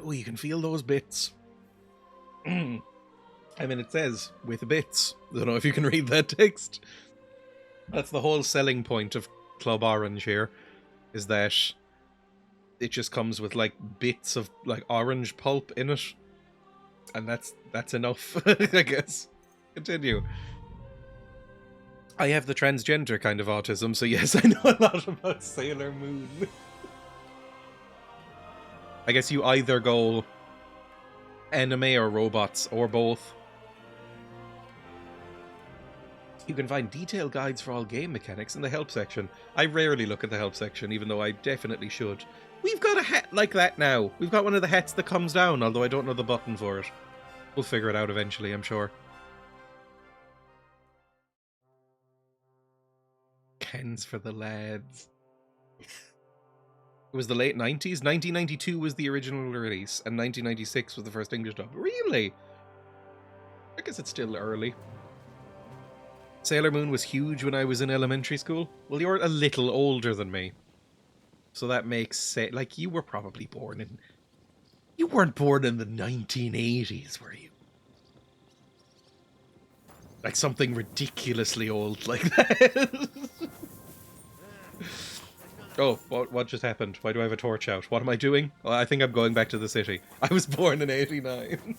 Oh, you can feel those bits. I mean, it says, with bits. I don't know if you can read that text. That's the whole selling point of Club Orange here, is that it just comes with, like, bits of, like, orange pulp in it. And that's enough, I guess. Continue. I have the transgender kind of autism, so yes, I know a lot about Sailor Moon. I guess you either go anime or robots, or both. You can find detailed guides for all game mechanics in the help section. I rarely look at the help section, even though I definitely should. We've got a hat like that now. We've got one of the hats that comes down, although I don't know the button for it. We'll figure it out eventually, I'm sure. Pens for the lads. It was the late 90s. 1992 was the original release, and 1996 was the first English dub. Really? I guess it's still early. Sailor Moon was huge when I was in elementary school. Well, you're a little older than me. So that makes sense. Like, you were probably born in... You weren't born in the 1980s, were you? Like something ridiculously old like that. Oh, what just happened? Why do I have a torch out? What am I doing? Well, I think I'm going back to the city. I was born in 89.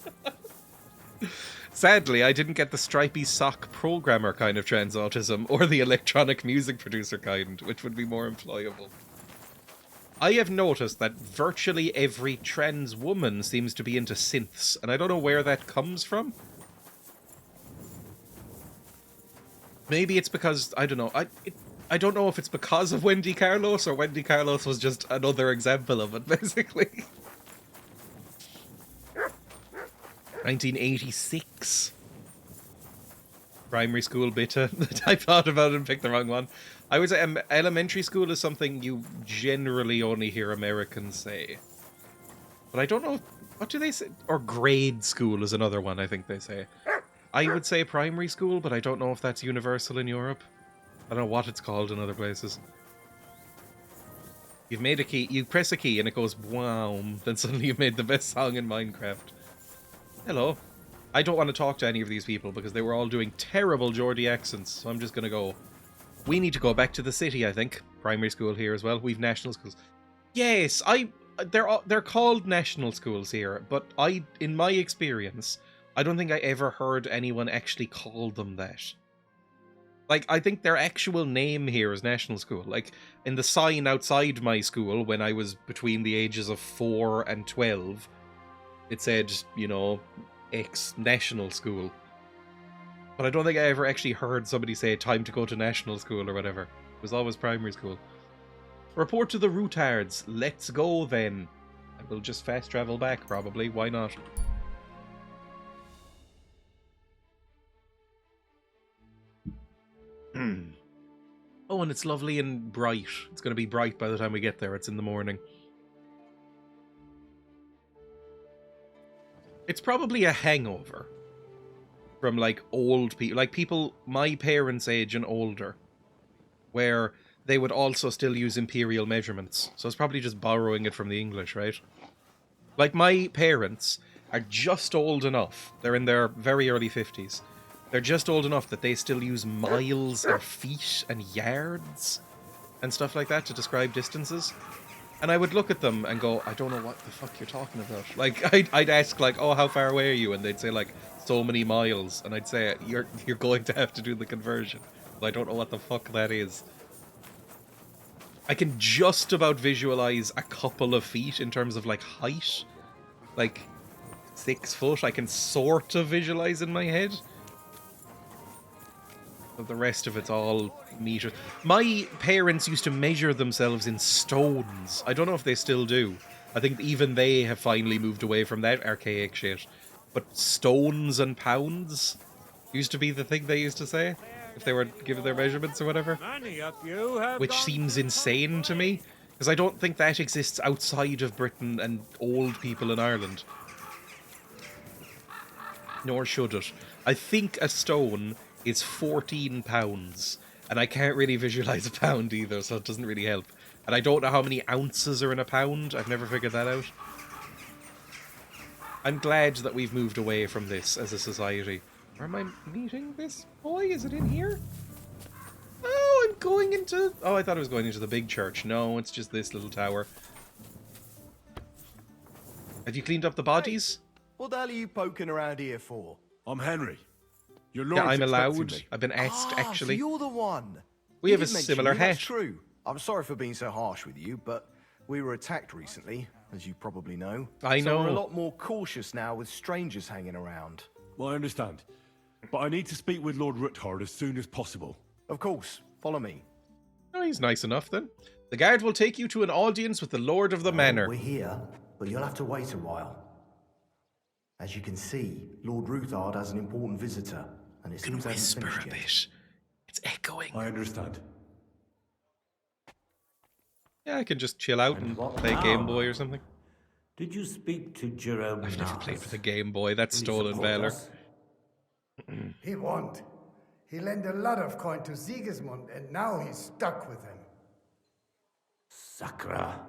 Sadly, I didn't get the stripy sock programmer kind of trans autism, or the electronic music producer kind, which would be more employable. I have noticed that virtually every trans woman seems to be into synths, and I don't know where that comes from. Maybe it's because, I don't know, I don't know if it's because of Wendy Carlos, or Wendy Carlos was just another example of it, basically. 1986. Primary school beta. I thought about it and picked the wrong one. I would say elementary school is something you generally only hear Americans say. But I don't know, what do they say? Or grade school is another one I think they say. I would say primary school, but I don't know if that's universal in Europe. I don't know what it's called in other places. You've made a key, you press a key and it goes wow, then suddenly you've made the best song in Minecraft. Hello. I don't want to talk to any of these people because they were all doing terrible Geordie accents, so I'm just going to go. We need to go back to the city, I think. Primary school here as well. We've national schools. Yes, they're called national schools here, but in my experience, I don't think I ever heard anyone actually call them that. Like, I think their actual name here is national school. Like, in the sign outside my school, when I was between the ages of 4 and 12, it said, you know, X national school. But I don't think I ever actually heard somebody say time to go to national school or whatever. It was always primary school. Report to the Rootards. Let's go then. I will just fast travel back, probably. Why not? Oh, and it's lovely and bright. It's going to be bright by the time we get there. It's in the morning. It's probably a hangover from, like, old people. Like, people my parents' age and older. Where they would also still use imperial measurements. So it's probably just borrowing it from the English, right? Like, my parents are just old enough. They're in their very early 50s. They're just old enough that they still use miles and feet and yards and stuff like that to describe distances. And I would look at them and go, I don't know what the fuck you're talking about. Like, I'd ask, like, oh, how far away are you? And they'd say, like, so many miles. And I'd say, you're going to have to do the conversion. But I don't know what the fuck that is. I can just about visualize a couple of feet in terms of, like, height. Like, 6 foot. I can sort of visualize in my head. But the rest of it's all meters. My parents used to measure themselves in stones. I don't know if they still do. I think even they have finally moved away from that archaic shit. But stones and pounds used to be the thing they used to say if they were giving their measurements or whatever. Which seems insane to me, because I don't think that exists outside of Britain and old people in Ireland. Nor should it. I think a stone is 14 pounds, and I can't really visualize a pound either, so it doesn't really help. And I don't know how many ounces are in a pound. I've never figured that out. I'm glad that we've moved away from this as a society. Where am I meeting this boy? Is it in here? Oh, I'm going into... Oh, I thought I was going into the big church. No, it's just this little tower. Have you cleaned up the bodies? Hey, what the hell are you poking around here for? I'm Henry. Your Yeah, lord's I'm allowed. expecting me. I've been asked, So actually. you're the one. We You have a did mention similar me, that's hat. true. I'm sorry for being so harsh with you, but we were attacked recently, as you probably know. I So we're a know. lot more cautious now with strangers hanging around. Well, I understand. But I need to speak with Lord Ruthard as soon as possible. Of course, follow me. Oh, he's nice enough, then. The guard will take you to an audience with the Lord of the Manor. We're here, but you'll have to wait a while. As you can see, Lord Ruthard has an important visitor, and it seems hasn't finished yet. bit. It's echoing. I understand. Yeah, I can just chill out and play Game Boy or something. Did you speak to Jerome? I've never played with a Game Boy. That's stolen valor. He won't. He lent a lot of coin to Sigismund, and now he's stuck with him. Sakra.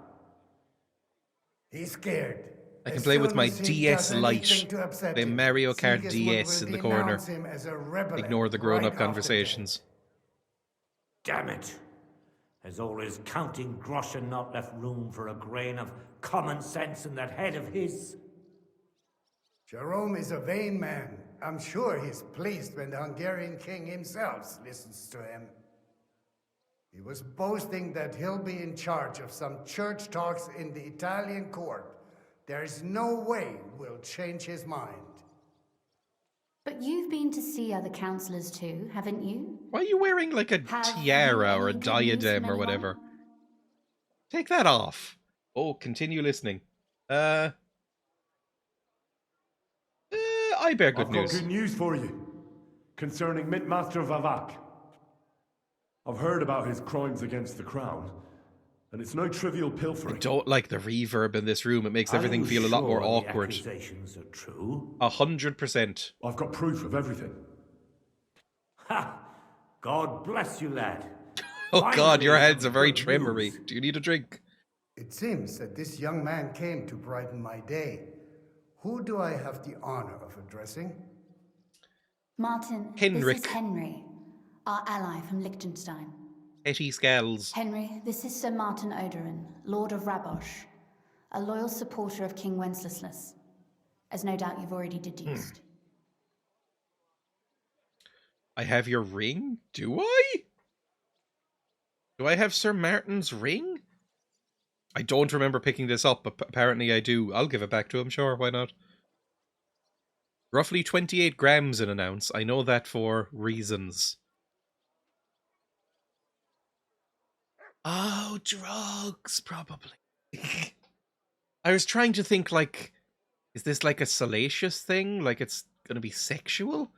He's scared. I can As play with soon my as he DS does Lite. anything to upset Play him, Mario Kart Sigismund DS will in the corner. denounce him as a rebel Ignore the right grown-up off the conversations. Damn it. Has all his counting groschen not left room for a grain of common sense in that head of his? Jerome is a vain man. I'm sure he's pleased when the Hungarian king himself listens to him. He was boasting that he'll be in charge of some church talks in the Italian court. There is no way we'll change his mind. But you've been to see other councillors too, haven't you? Why are you wearing like a Have tiara you or a any good news diadem from or anyone? whatever? Take that off. Oh, continue listening. I bear good I've got news. good news for you. Concerning Mintmaster Vavak. I've heard about his crimes against the crown. And it's no trivial I pilfering. don't like the reverb in this room. It makes Are everything you feel a lot more sure the awkward. accusations are true? 100%. I've got proof of everything. Ha! God bless you, lad. Oh god, your Finally, hands are very good tremory. news. Do you need a drink? It seems that this young man came to brighten my day. Who do I have the honor of addressing? Martin, Henrik. this is Henry, our ally from Liechtenstein. Petty scales. Henry, this is Sir Martin Oderin, Lord of Rabosh, a loyal supporter of King Wenceslas, as no doubt you've already deduced. I have your ring? Do I? Do I have Sir Martin's ring? I don't remember picking this up, but apparently I do. I'll give it back to him, sure, why not? Roughly 28 grams in an ounce. I know that for reasons. Oh, drugs, probably. I was trying to think, like, is this like a salacious thing? Like it's going to be sexual?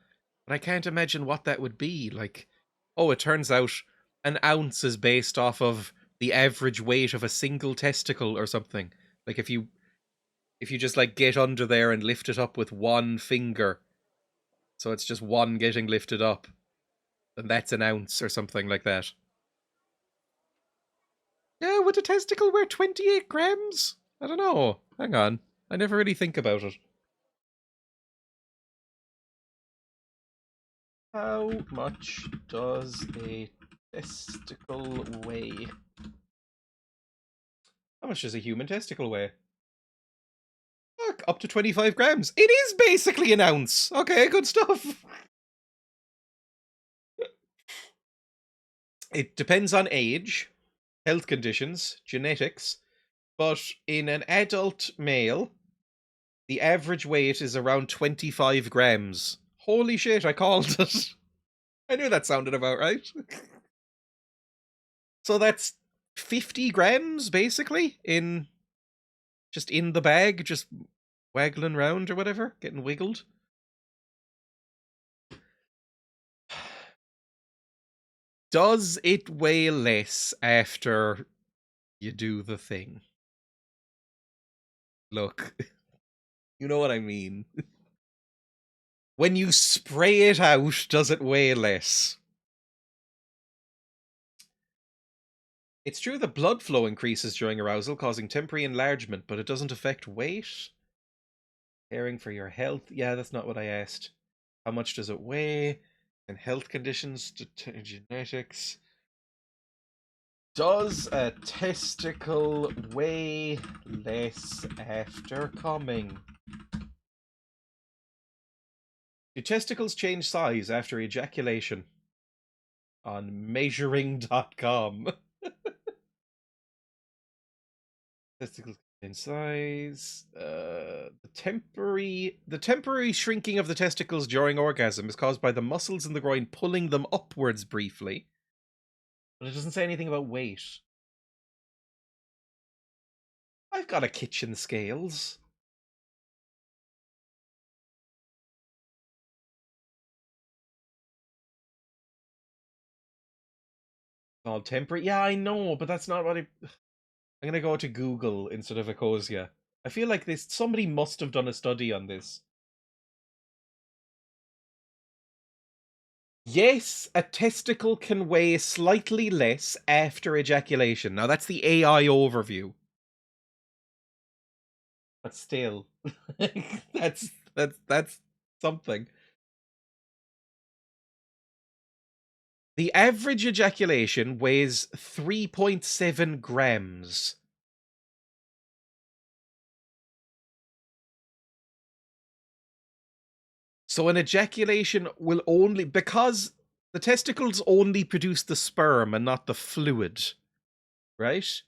But I can't imagine what that would be. Like, oh, it turns out an ounce is based off of the average weight of a single testicle or something. Like if you just like get under there and lift it up with one finger, so it's just one getting lifted up, then that's an ounce or something like that. Yeah, would a testicle weigh 28 grams? I don't know. Hang on. I never really think about it. How much does a testicle weigh? How much does a human testicle weigh? Look, up to 25 grams. It is basically an ounce. Okay, good stuff. It depends on age, health conditions, genetics, but in an adult male, the average weight is around 25 grams. Holy shit, I called it. I knew that sounded about right. So that's 50 grams, basically, in the bag, just waggling round or whatever, getting wiggled. Does it weigh less after you do the thing? Look, you know what I mean. When you spray it out, does it weigh less? It's true that blood flow increases during arousal, causing temporary enlargement, but it doesn't affect weight. Caring for your health. Yeah, that's not what I asked. How much does it weigh? And health conditions, genetics. Does a testicle weigh less after coming? Do testicles change size after ejaculation? On measuring.com. Testicles in size. The temporary shrinking of the testicles during orgasm is caused by the muscles in the groin pulling them upwards briefly. But it doesn't say anything about weight. I've got a kitchen scales. All temporary. Yeah, I know, but that's not what I'm gonna go to Google instead of Ecosia. I feel like somebody must have done a study on this. Yes, a testicle can weigh slightly less after ejaculation. Now that's the AI overview. But still, that's something. The average ejaculation weighs 3.7 grams. So an ejaculation will only, because the testicles only produce the sperm and not the fluid, right?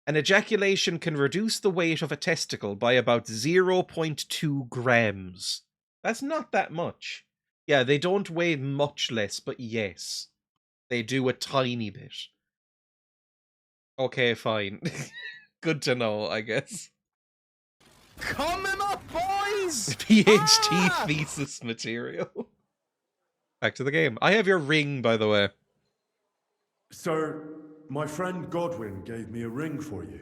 An ejaculation can reduce the weight of a testicle by about 0.2 grams. That's not that much. Yeah, they don't weigh much less, but yes, they do a tiny bit. Okay, fine. Good to know, I guess. Coming up, boys! PhD thesis material. Back to the game. I have your ring, by the way. Sir, my friend Godwin gave me a ring for you.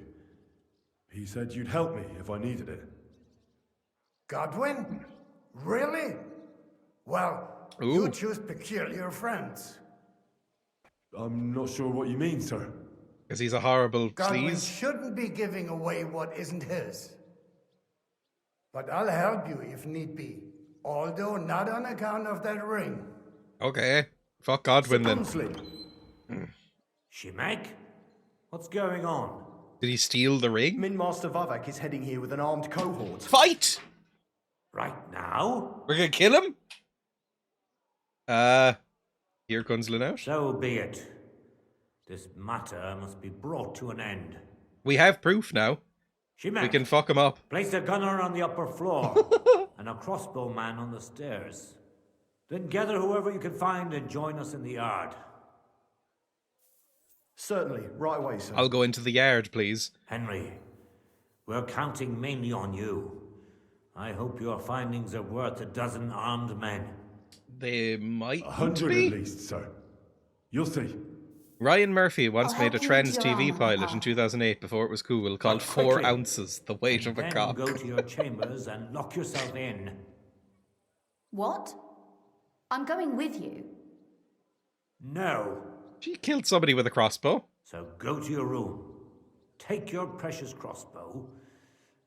He said you'd help me if I needed it. Godwin? Really? Well, Ooh. you choose peculiar friends. I'm not sure what you mean, sir. Because he's a horrible Godwin sleaze. shouldn't be giving away what isn't his. But I'll help you if need be, although not on account of that ring. Okay. Fuck Godwin then. Shimek? What's going on? Did he steal the ring? Mint Master Vavak is heading here with an armed cohort. Fight! Right now? We're gonna kill him? Here comes Lynette. So be it. This matter must be brought to an end. We have proof now. Shimek, We can fuck him up. place a gunner on the upper floor and a crossbowman on the stairs. Then gather whoever you can find and join us in the yard. Certainly, right away, sir. I'll go into the yard, please. Henry, we're counting mainly on you. I hope your findings are worth a dozen armed men. They might 100 be. at least, sir. You'll see. Ryan Murphy once I'll made a help you trans into your TV armor, pilot Papa. in 2008 before it was cool, called But 4 quickly. Ounces, the weight of a Then cock. go to your chambers and lock yourself in. What? I'm going with you. No. She killed somebody with a crossbow. So go to your room. Take your precious crossbow.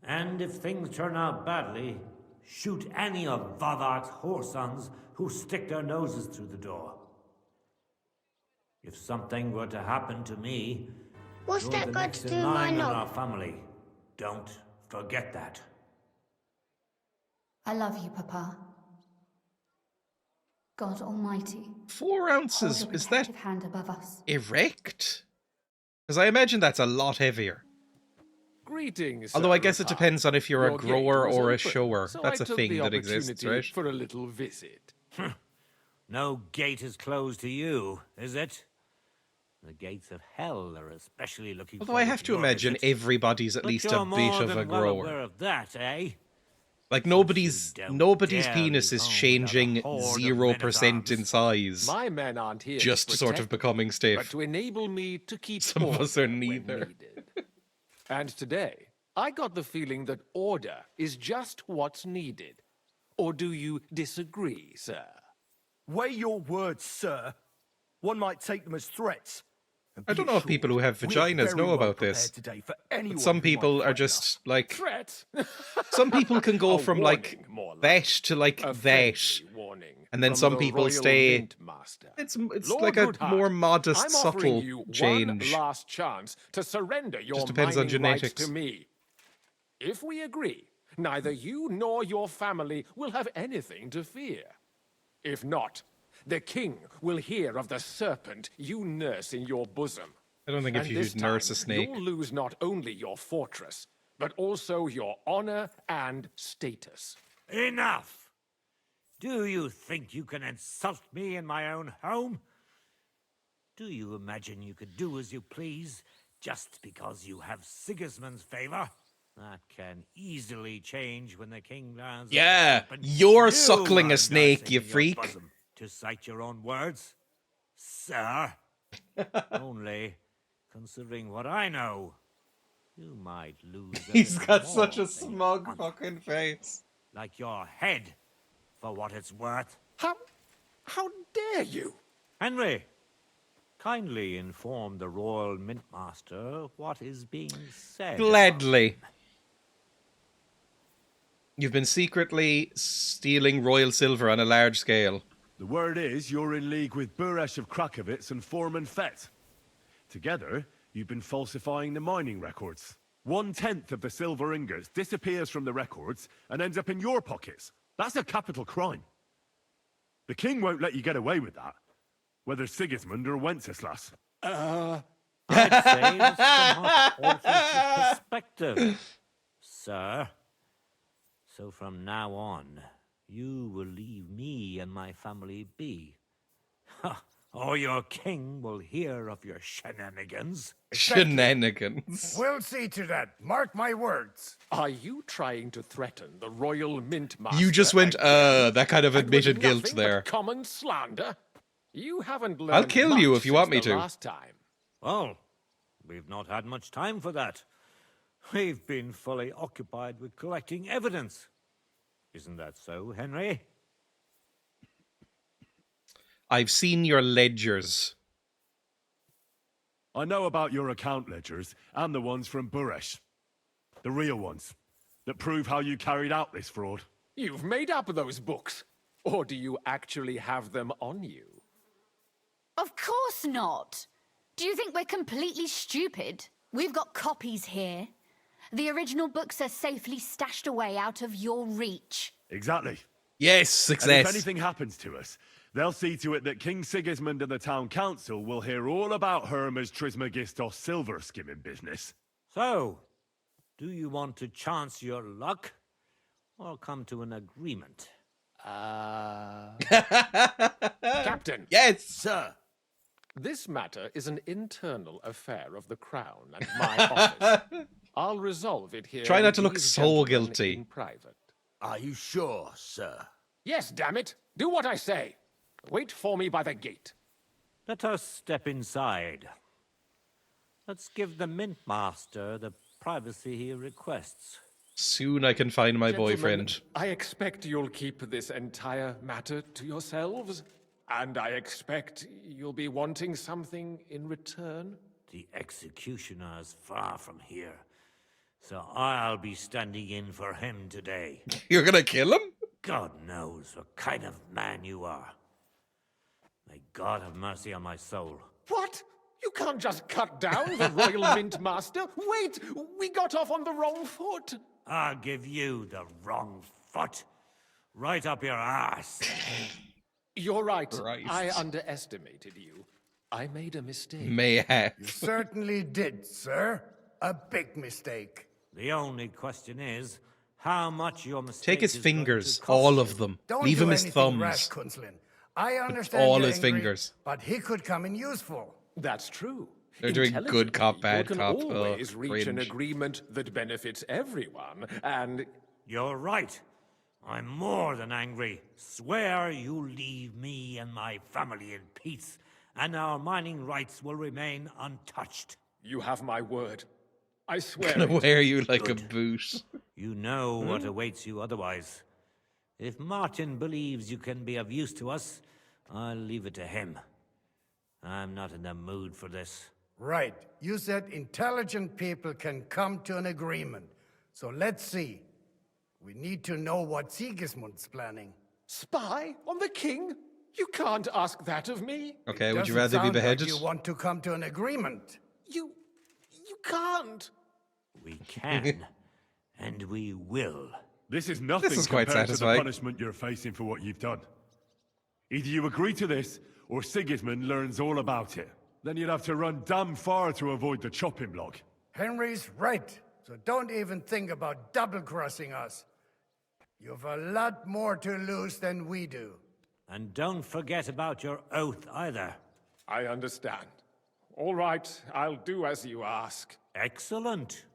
And if things turn out badly, shoot any of Vavak's whoresons who stick their noses through the door. If something were to happen to me, What's you're that the got next to do in with my line in knob? our family. Don't forget that. I love you, Papa. God Almighty, 4 ounces, hold a is that protective hand above us. erect? Because I imagine that's a lot heavier. Greetings. Although I Sir guess it Rapaz. depends on if you're a Your gate grower was or a open, shower. so That's I a took thing the that exists, opportunity right? for a little visit. No gate is closed to you, is it? The gates of hell are especially looking Although I have to imagine everybody's at But least you're a bit more of a than well grower. aware of that, eh? Like Since you don't nobody's dare penis leave is home changing without a horde of 0% men-at-arms. in size. My men aren't here Just to sort of protect, becoming but stiff. to enable me to keep Some of us order are when neither. needed. And today, I got the feeling that order is just what's needed. Or do you disagree, sir? Weigh your words, sir. One might take them as threats. And I be don't know if people who have assured, we're vaginas very know well about prepared this. today for anyone But some who might people are threaten just us. like, Threat? some people can go A from like warning, more that like. to like A that, friendly warning and then from some the people Royal stay. Mint Master. It's Lord like a Ruthard, more modest, I'm offering subtle you change. one last chance to surrender your Just depends on mining rights genetics. to me. If we agree, neither you nor your family will have anything to fear. If not, the king will hear of the serpent you nurse in your bosom. I don't think if And you this nurse a time, snake. you'll lose not only your fortress, but also your honor and status. Enough! Do you think you can insult me in my own home? Do you imagine you could do as you please just because you have Sigismund's favor? That can easily change when the king learns. Yeah, that you're you suckling are a snake, nursing you in your freak. bosom. To cite your own words, sir. Only, considering what I know, you might lose. He's got such a more than smug honor. fucking face. Like your head, for what it's worth. How dare you? Henry, kindly inform the Royal Mint Master what is being said. Gladly. You've been secretly stealing royal silver on a large scale. The word is you're in league with Buresh of Krakowitz and Foreman Fett. Together, you've been falsifying the mining records. 1/10 of the silver ingots disappears from the records and ends up in your pockets. That's a capital crime. The king won't let you get away with that, whether Sigismund or Wenceslas. I'd say it somewhat alters the perspective, sir. So from now on, you will leave me and my family be. Or your king will hear of your shenanigans. Shenanigans. We'll see to that. Mark my words. Are you trying to threaten the Royal Mint Master? You just went, again? that kind of And with admitted guilt nothing there. but common slander? You haven't learned I'll kill you much if you want me since the to. last time. Well, we've not had much time for that. We've been fully occupied with collecting evidence. Isn't that so, Henry? I've seen your ledgers. I know about your account ledgers and the ones from Buresh. The real ones, that prove how you carried out this fraud. You've made up those books. Or do you actually have them on you? Of course not. Do you think we're completely stupid? We've got copies here. The original books are safely stashed away out of your reach. Exactly. Yes, And success. if anything happens to us, they'll see to it that King Sigismund and the town council will hear all about Hermes Trismegistos silver skimming business. So, do you want to chance your luck? Or come to an agreement? Captain, Yes. Sir, this matter is an internal affair of the Crown and my office. I'll resolve it here. Try not with to look these so gentlemen guilty. In private. are you sure, sir? Yes, damn it. Do what I say. Wait for me by the gate. Let us step inside. Let's give the Mint Master the privacy he requests. Soon I can find my Gentlemen, boyfriend. I expect you'll keep this entire matter to yourselves. And I expect you'll be wanting something in return. The executioner is far from here, so I'll be standing in for him today. You're gonna kill him? God knows what kind of man you are. May God have mercy on my soul. What? You can't just cut down the Royal Mint Master. Wait, we got off on the wrong foot. I'll give you the wrong foot. Right up your ass. You're right. Christ. I underestimated you. I made a mistake. Mayhap. Certainly did, sir. A big mistake. The only question is, how much your mistake Take his is going to fingers, cost all you. of them. Don't Leave do him his anything thumbs. rash, Kunslin. I understand all you're his angry, fingers. but he could come in useful. That's true. They're doing good Intelligent cop, people bad can cop. always Ugh, reach an cringe. agreement that benefits everyone, and You're right. I'm more than angry. Swear you leave me and my family in peace, and our mining rights will remain untouched. you have my word. I swear Gonna it. wear you like Good. a boot. You know what awaits you otherwise. If Martin believes you can be of use to us, I'll leave it to him. I'm not in the mood for this. Right. You said intelligent people can come to an agreement. So let's see. We need to know what Sigismund's planning. Spy on the king? You can't ask that of me. Okay, would you Doesn't rather be sound like beheaded? you want to come to an agreement. You can't. We can, and we will. This is nothing This is quite compared to the satisfying. punishment you're facing for what you've done. Either you agree to this, or Sigismund learns all about it. Then you'd have to run damn far to avoid the chopping block. Henry's right. So don't even think about double-crossing us. You've a lot more to lose than we do. And don't forget about your oath either. I understand. All right, I'll do as you ask. Excellent.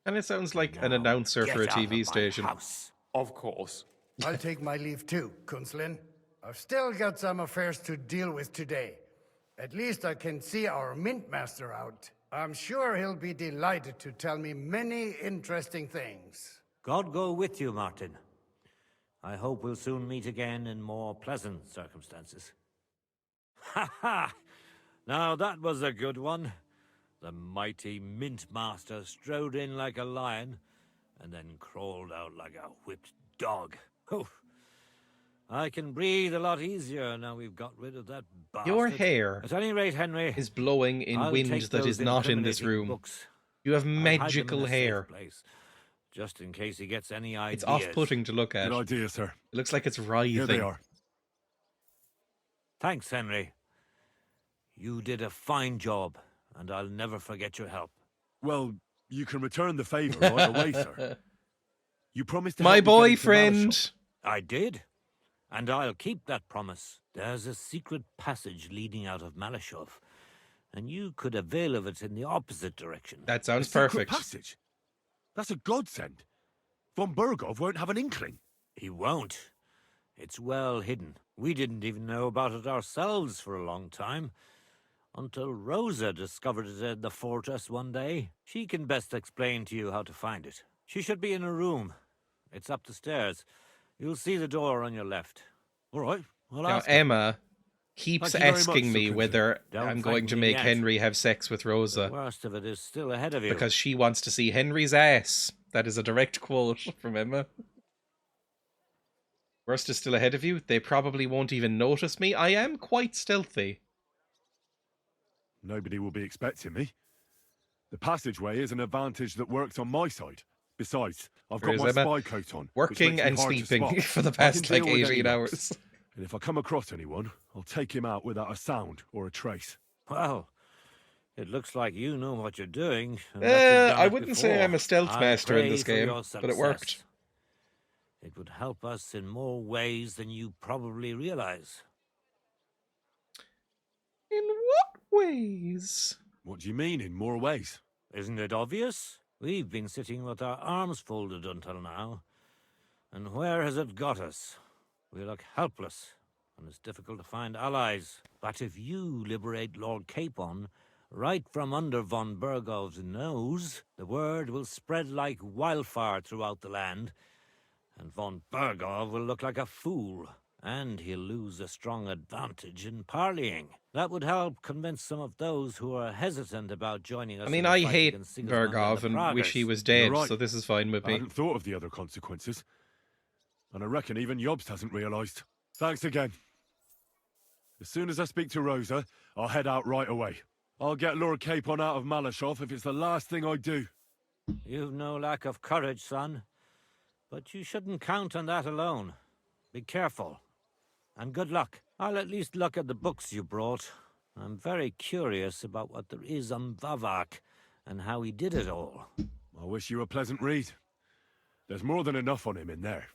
And it sounds like an Now, announcer for a get out of TV my station. house. Of course. I'll take my leave too, Kunslin. I've still got some affairs to deal with today. At least I can see our mint master out. I'm sure he'll be delighted to tell me many interesting things. God go with you, Martin. I hope we'll soon meet again in more pleasant circumstances. Ha ha! Now that was a good one. The mighty mint master strode in like a lion, and then crawled out like a whipped dog. Oof. I can breathe a lot easier now we've got rid of that bastard. Your hair At any rate, Henry, is blowing in I'll wind take that those is not in this incriminating room. books. You have I'll hide them in magical a safe hair. place, just in case he gets any ideas. It's off-putting to look at. Good idea, sir. It looks like it's Here writhing. they are. Thanks, Henry. You did a fine job, and I'll never forget your help. Well, you can return the favor right away, sir. You promised to My help me get into boyfriend! Malashov. I did, and I'll keep that promise. There's a secret passage leading out of Malashov, and you could avail of it in the opposite direction. That sounds A secret perfect. passage? That's a godsend. Von Bergov won't have an inkling. He won't. It's well hidden. We didn't even know about it ourselves for a long time, until Rosa discovered it in the fortress one day. She can best explain to you how to find it. She should be in a room. It's up the stairs. You'll see the door on your left. All right, I'll Now, ask him. Emma keeps Thank you very asking much, me Sir whether Don't I'm thank going to me make yet. Henry have sex with The Rosa. worst of it is still ahead of you. Because she wants to see Henry's ass. That is a direct quote from Emma. Worst is still ahead of you. They probably won't even notice me. I am quite stealthy. Nobody will be expecting me. The passageway is an advantage that works on my side. Besides, I've got Whereas my Emma, spy coat on, which working makes me and hard to sleeping spot. for the I can past like deal with 18 any hours. looks. And if I come across anyone, I'll take him out without a sound or a trace. Well, it looks like you know what you're doing. and that you've done I it wouldn't say before. I'm a stealth I master in pray this for game, your but it worked. success. It would help us in more ways than you probably realize. In what ways? What do you mean, in more ways? Isn't it obvious? We've been sitting with our arms folded until now. And where has it got us? We look helpless, and it's difficult to find allies. But if you liberate Lord Capon, right from under von Bergov's nose, the word will spread like wildfire throughout the land, and von Bergov will look like a fool, and he'll lose a strong advantage in parleying. That would help convince some of those who are hesitant about joining us. I mean, in the I fight hate against Sigismund Bergov the and wish he Pragas. was dead, You're right. so this is fine with I me. hadn't thought of the other consequences. And I reckon even Jobst hasn't realised. Thanks again. As soon as I speak to Rosa, I'll head out right away. I'll get Lord Capon out of Malashov if it's the last thing I do. You've no lack of courage, son. But you shouldn't count on that alone. Be careful. And good luck. I'll at least look at the books you brought. I'm very curious about what there is on Vavak and how he did it all. I wish you a pleasant read. There's more than enough on him in there.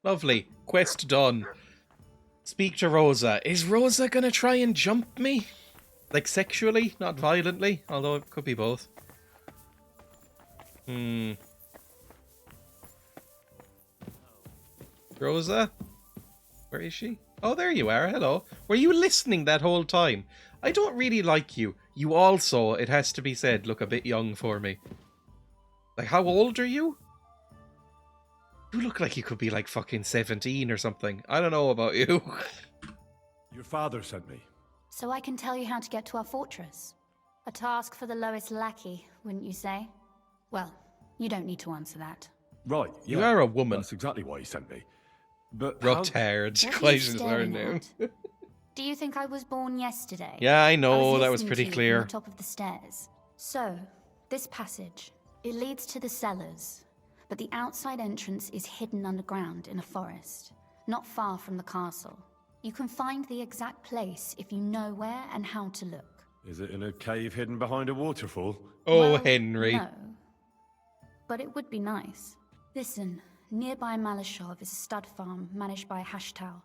Lovely. Quest done. Speak to Rosa. Is Rosa gonna try and jump me? Like sexually, not violently, although it could be both. Rosa? Where is she? Oh, there you are. Hello. Were you listening that whole time? I don't really like you. You also, it has to be said, look a bit young for me. Like, how old are you? You look like you could be like fucking 17 or something. I don't know about you. Your father sent me. So I can tell you how to get to our fortress. A task for the lowest lackey, wouldn't you say? Well, you don't need to answer that. Right, You yeah, are a woman. That's exactly why he sent me. But Rubbed how... haired. What are Quite you as staring learned now. at? Do you think I was born yesterday? Yeah, I I know, that was listening pretty to you clear. From the top of the stairs. So, this passage, it leads to the cellars, but the outside entrance is hidden underground in a forest, not far from the castle. You can find the exact place if you know where and how to look. Is it in a cave hidden behind a waterfall? Oh, Well, Henry. No, but it would be nice. Listen, nearby Malashov is a stud farm managed by Hashtal,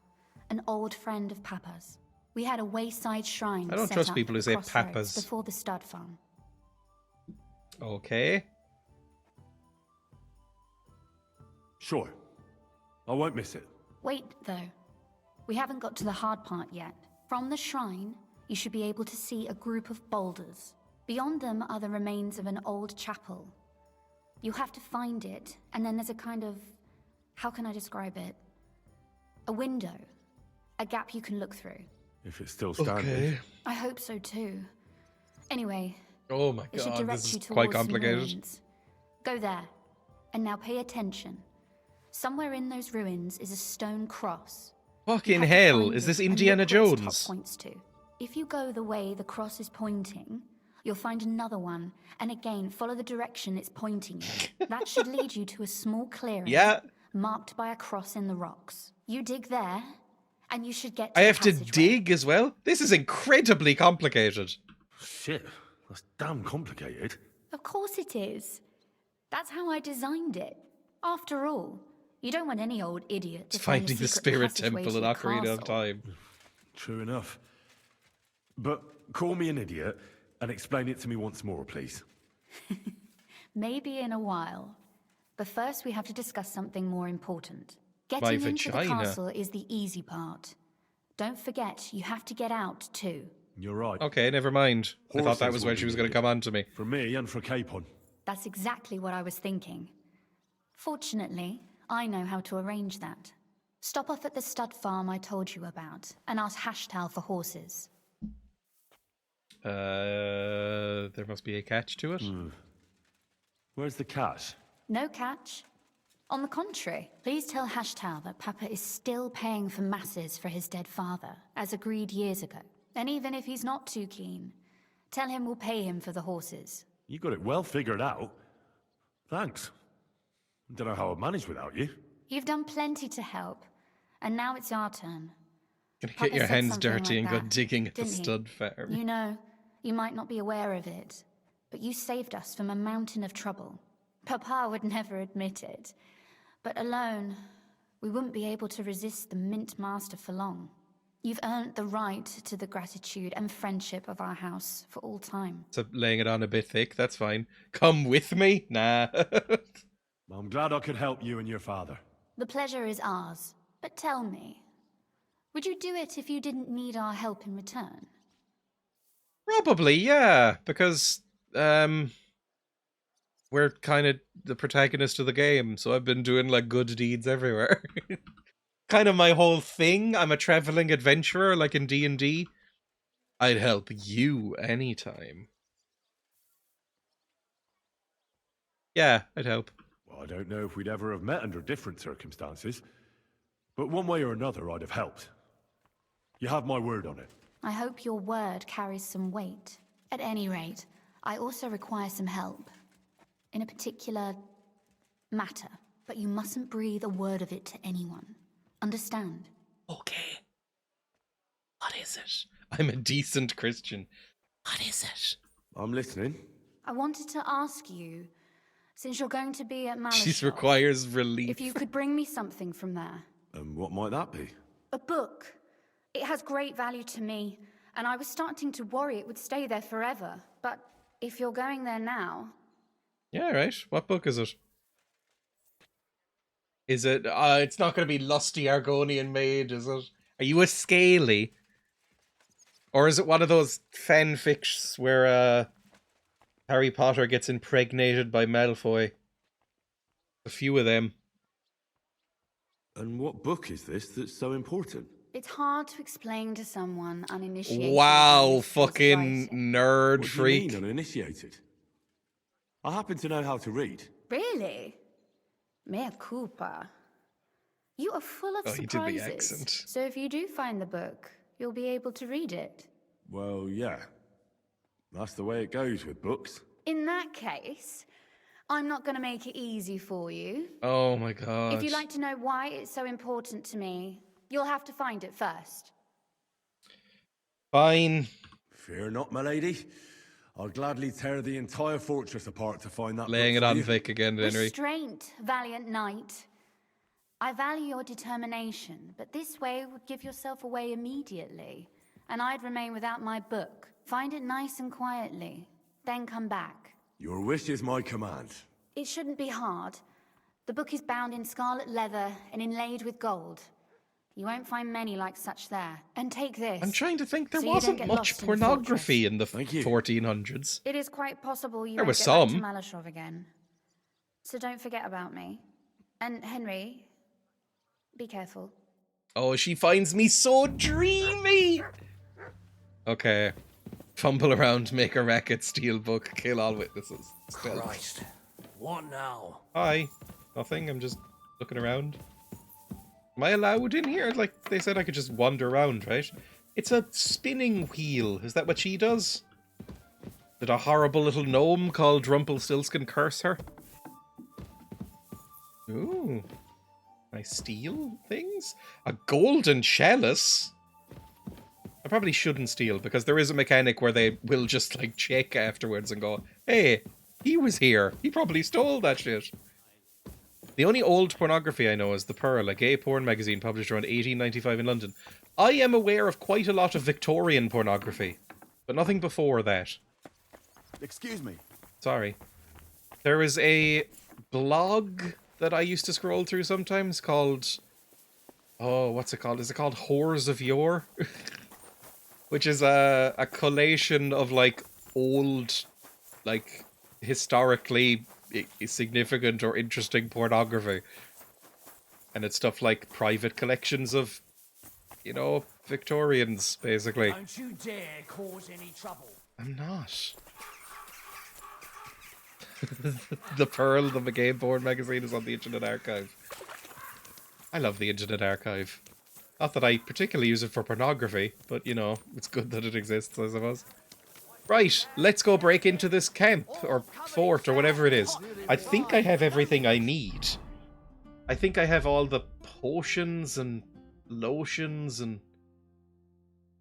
an old friend of Papa's. We had a wayside shrine I don't set trust up people who at say the crossroads Papa's. before the stud farm. Okay. Sure. I won't miss it. Wait, though. We haven't got to the hard part yet. From the shrine, you should be able to see a group of boulders. Beyond them are the remains of an old chapel. You have to find it, and then there's a kind of... how can I describe it? A window. A gap you can look through. If it's still standing. Okay. I hope so too. Anyway, Oh my it should god, direct this you is towards quite some complicated. ruins. Go there. And now pay attention. Somewhere in those ruins is a stone cross. You Fucking have to hell, find is it this and Indiana look where its Jones? top points to. If you go the way the cross is pointing, you'll find another one, and again follow the direction it's pointing in. That should lead you to a small clearing Yeah. marked by a cross in the rocks. You dig there, and you should get to I the have to passageway. dig as well? This is incredibly complicated. Shit, that's damn complicated. Of course it is. That's how I designed it. After all, you don't want any old idiot to It's find finding the the secret spirit passageway temple to in your Ocarina of castle. Time. True enough. But call me an idiot and explain it to me once more, please. Maybe in a while. But first we have to discuss something more important. My Getting into the vagina. castle is the easy part. Don't forget, you have to get out too. You're right. Okay, never mind. I thought that Horses was will when be she was going to needed. come on to me. For me and for Capon. That's exactly what I was thinking. Fortunately, I know how to arrange that. Stop off at the stud farm I told you about, and ask Hashtal for horses. There must be a catch to it. Where's the cash? No catch. On the contrary, please tell Hashtal that Papa is still paying for masses for his dead father, as agreed years ago. And even if he's not too keen, tell him we'll pay him for the horses. You got it well figured out. Thanks. Don't know how I'd manage without you. You've done plenty to help, and now it's our turn. Gonna Papa get your said hands something dirty like and go that, digging at the didn't he? stud farm. You know, you might not be aware of it, but you saved us from a mountain of trouble. Papa would never admit it, but alone, we wouldn't be able to resist the Mint Master for long. You've earned the right to the gratitude and friendship of our house for all time. So laying it on a bit thick, that's fine. Come with me? Nah. I'm glad I could help you and your father. The pleasure is ours, but tell me, would you do it if you didn't need our help in return? Probably, yeah, because we're kind of the protagonist of the game, so I've been doing like good deeds everywhere. Kind of my whole thing. I'm a traveling adventurer, like in D&D. I'd help you anytime. Yeah, I'd help. Well, I don't know if we'd ever have met under different circumstances, but one way or another I'd have helped. You have my word on it. I hope your word carries some weight. At any rate, I also require some help. In a particular matter, but you mustn't breathe a word of it to anyone. Understand? Okay. What is it? I'm a decent Christian. What is it? I'm listening. I wanted to ask you, since you're going to be at She Malashov, requires relief. if you could bring me something from there. And what might that be? A book. It has great value to me, and I was starting to worry it would stay there forever. But if you're going there now... Yeah, right. What book is it? Is it... it's not going to be Lusty Argonian Maid, is it? Are you a Scaly? Or is it one of those fanfics where Harry Potter gets impregnated by Malfoy? A few of them. And what book is this that's so important? It's hard to explain to someone uninitiated. Wow, in this fucking writing. nerd What freak. do you mean, uninitiated? I happen to know how to read. Really? Mea culpa. You are full of Oh, he did the surprises. accent. So if you do find the book, you'll be able to read it. Well, yeah. That's the way it goes with books. In that case, I'm not going to make it easy for you. Oh my god. If you'd like to know why it's so important to me, you'll have to find it first. Fine. Fear not, my lady. I'll gladly tear the entire fortress apart to find that Laying book it for on you. Vic again, Henry. Restraint, valiant knight. I value your determination, but this way would give yourself away immediately, and I'd remain without my book. Find it nice and quietly, then come back. Your wish is my command. It shouldn't be hard. The book is bound in scarlet leather and inlaid with gold. You won't find many like such there. And take this. I'm trying to think, there so you don't wasn't get much lost in the pornography fortress. in the Thank you. 1400s. It is quite possible you There won't was get some. back to Malashov again. So don't forget about me. And Henry, be careful. Oh, she finds me so dreamy! Okay. Fumble around, make a racket, steal book, kill all witnesses. Stealth. Christ. What now? Hi. Nothing, I'm just looking around. Am I allowed in here? Like, they said I could just wander around, right? It's a spinning wheel. Is that what she does? Did a horrible little gnome called Rumpelstiltskin curse her? Ooh. Can I steal things? A golden chalice? I probably shouldn't steal, because there is a mechanic where they will just, like, check afterwards and go, hey, he was here. He probably stole that shit. The only old pornography I know is The Pearl, a gay porn magazine published around 1895 in London. I am aware of quite a lot of Victorian pornography, but nothing before that. Excuse me. Sorry. There is a blog that I used to scroll through sometimes called... Oh, what's it called? Is it called Whores of Yore? Which is a collation of, like, old, like, historically significant or interesting pornography. And it's stuff like private collections of, you know, Victorians, basically. Don't you dare cause any trouble. I'm not. The Pearl, the gay porn magazine, is on the Internet Archive. I love the Internet Archive. Not that I particularly use it for pornography, but, you know, it's good that it exists, I suppose. Right, let's go break into this camp, or fort, or whatever it is. I think I have everything I need. I think I have all the potions and lotions and...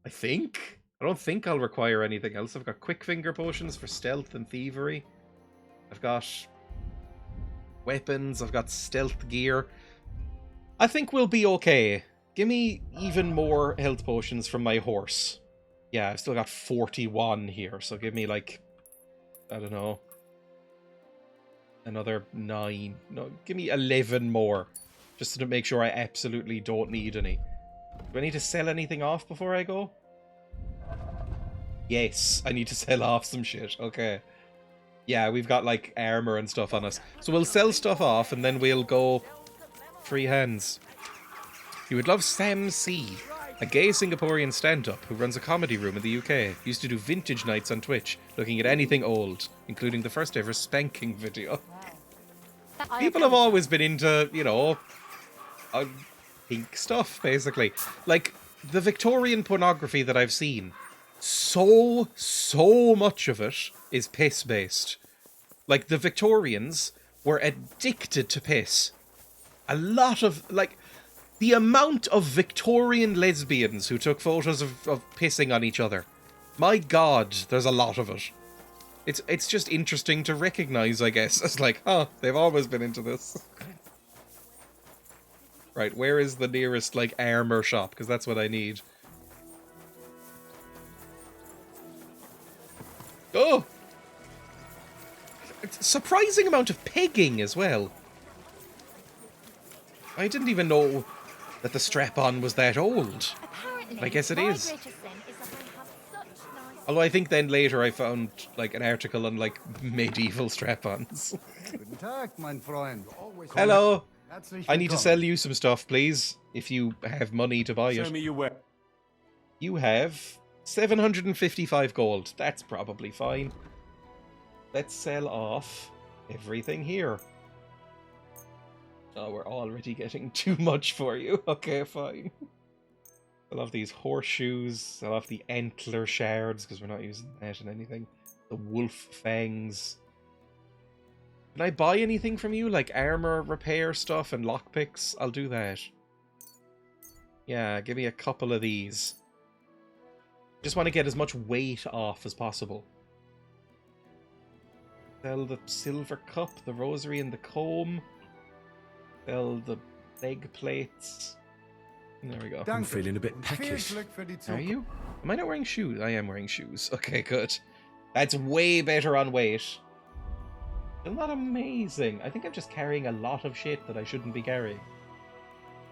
I think? I don't think I'll require anything else. I've got quick finger potions for stealth and thievery. I've got weapons, I've got stealth gear. I think we'll be okay. Give me even more health potions from my horse. Yeah, I've still got 41 here, so give me, like, I don't know, another 9. No, give me 11 more, just to make sure I absolutely don't need any. Do I need to sell anything off before I go? Yes, I need to sell off some shit. Okay. Yeah, we've got, like, armor and stuff on us. So we'll sell stuff off, and then we'll go free hands. You would love Sam C, a gay Singaporean stand-up who runs a comedy room in the UK. He used to do vintage nights on Twitch, looking at anything old, including the first ever spanking video. People have always been into, you know, pink stuff, basically. Like, the Victorian pornography that I've seen, so much of it is piss-based. Like, the Victorians were addicted to piss. A lot of, like... The amount of Victorian lesbians who took photos of pissing on each other. My god, there's a lot of it. It's just interesting to recognise, I guess. It's like, oh, they've always been into this. Right, where is the nearest, like, armour shop? Because that's what I need. Oh! Surprising amount of pegging as well. I didn't even know that the strap-on was that old. But I guess it is. Although I think then later I found, like, an article on, like, medieval strap-ons. Guten Tag, mein Freund. Hello! I need to sell you some stuff, please, if you have money to buy Show it. me your way. You have 755 gold. That's probably fine. Let's sell off everything here. Oh, we're already getting too much for you. Okay, fine. I love these horseshoes. I love the antler shards, because we're not using that in anything. The wolf fangs. Can I buy anything from you? Like armor repair stuff and lockpicks? I'll do that. Yeah, give me a couple of these. Just want to get as much weight off as possible. Sell the silver cup, the rosary, and the comb. Sell the leg plates. There we go. I'm feeling a bit peckish. Are you? Am I not wearing shoes? I am wearing shoes. Okay, good. That's way better on weight. Still not amazing. I think I'm just carrying a lot of shit that I shouldn't be carrying.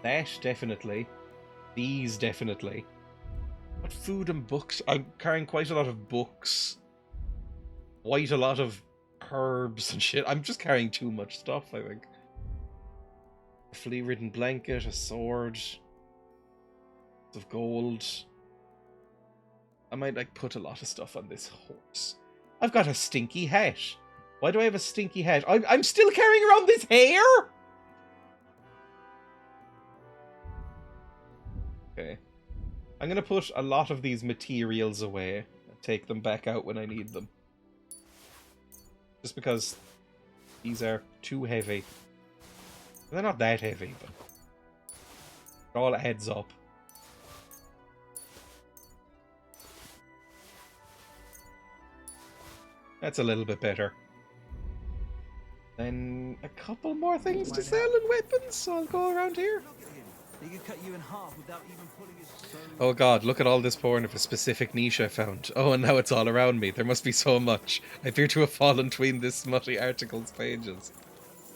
That, definitely. These, definitely. What food and books? I'm carrying quite a lot of books. Quite a lot of herbs and shit. I'm just carrying too much stuff, I think. A flea-ridden blanket, a sword. Of gold. I might, like, put a lot of stuff on this horse. I've got a stinky hat. Why do I have a stinky hat? I'm still carrying around this hair? Okay. I'm gonna put a lot of these materials away and take them back out when I need them. Just because these are too heavy. They're not that heavy, but it all adds up. That's a little bit better. Then a couple more things to sell and weapons, so I'll go around here. Oh god, look at all this porn of a specific niche I found. Oh, and now it's all around me. There must be so much. I appear to have fallen between this smutty article's pages.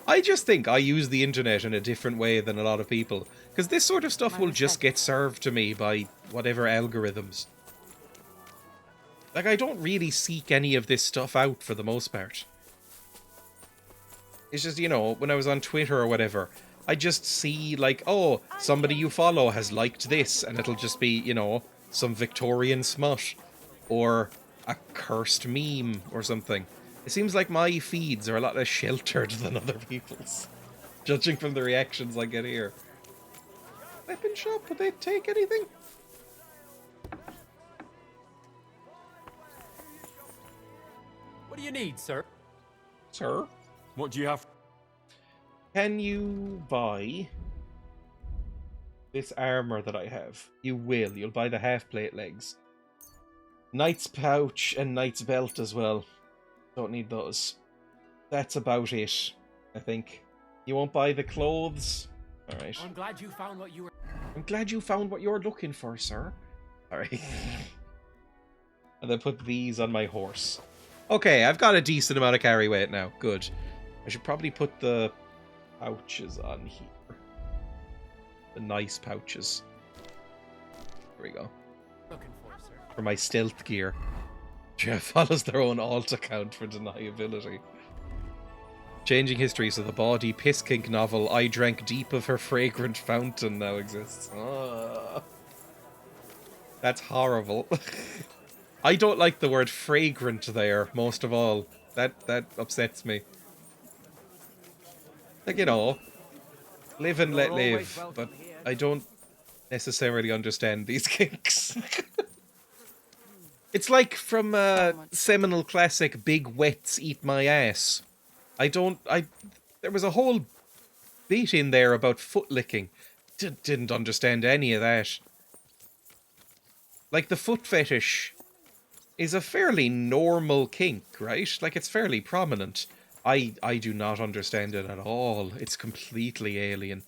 I just think I use the internet in a different way than a lot of people, because this sort of stuff will just get served to me by whatever algorithms. Like, I don't really seek any of this stuff out for the most part. It's just, you know, when I was on Twitter or whatever, I just see, like, oh, somebody you follow has liked this, and it'll just be, you know, some Victorian smut, or a cursed meme, or something. It seems like my feeds are a lot less sheltered than other people's, judging from the reactions I get here. Weapon shop, would they take anything? What do you need, sir? Sir? What do you have? Can you buy this armor that I have? You will. You'll buy the half-plate legs. Knight's pouch and knight's belt as well. Don't need those. That's about it, I think. You won't buy the clothes? Alright. I'm glad you found what you were... I'm glad you found what you're looking for, sir. Alright. And then put these on my horse. Okay, I've got a decent amount of carry weight now. Good. I should probably put the pouches on here. The nice pouches. There we go. Looking for, sir. For my stealth gear. Dreya follows their own alt account for deniability. Changing history, so the bawdy Pisskink novel I Drank Deep of Her Fragrant Fountain now exists. That's horrible. I don't like the word fragrant there, most of all. That upsets me. Like, you know, live and let live, but I don't necessarily understand these kinks. It's like from seminal classic Big Wets Eat My Ass. There was a whole bit in there about foot licking. Didn't understand any of that. Like, the foot fetish is a fairly normal kink, right? Like, it's fairly prominent. I do not understand it at all. It's completely alien.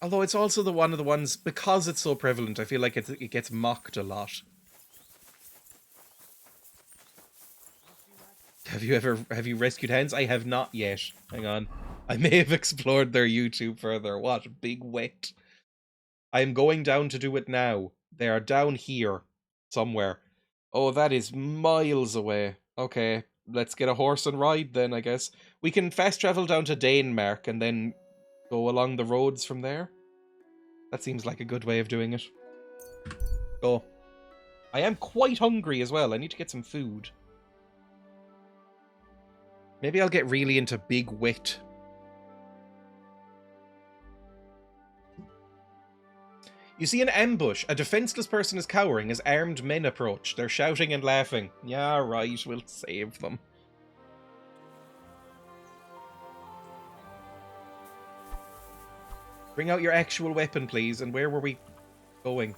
Although it's also one of the ones, because it's so prevalent, I feel like it gets mocked a lot. Have you rescued hens? I have not yet. Hang on. I may have explored their YouTube further. What? Big Wet. I am going down to do it now. They are down here. Somewhere. Oh, that is miles away. Okay. let's get a horse and ride then, I guess. We can fast travel down to Denmark and then go along the roads from there. That seems like a good way of doing it. Go. I am quite hungry as well. I need to get some food. Maybe I'll get really into big wit. You see an ambush. A defenseless person is cowering as armed men approach. They're shouting and laughing. Yeah, right, we'll save them. Bring out your actual weapon, please. And where were we going?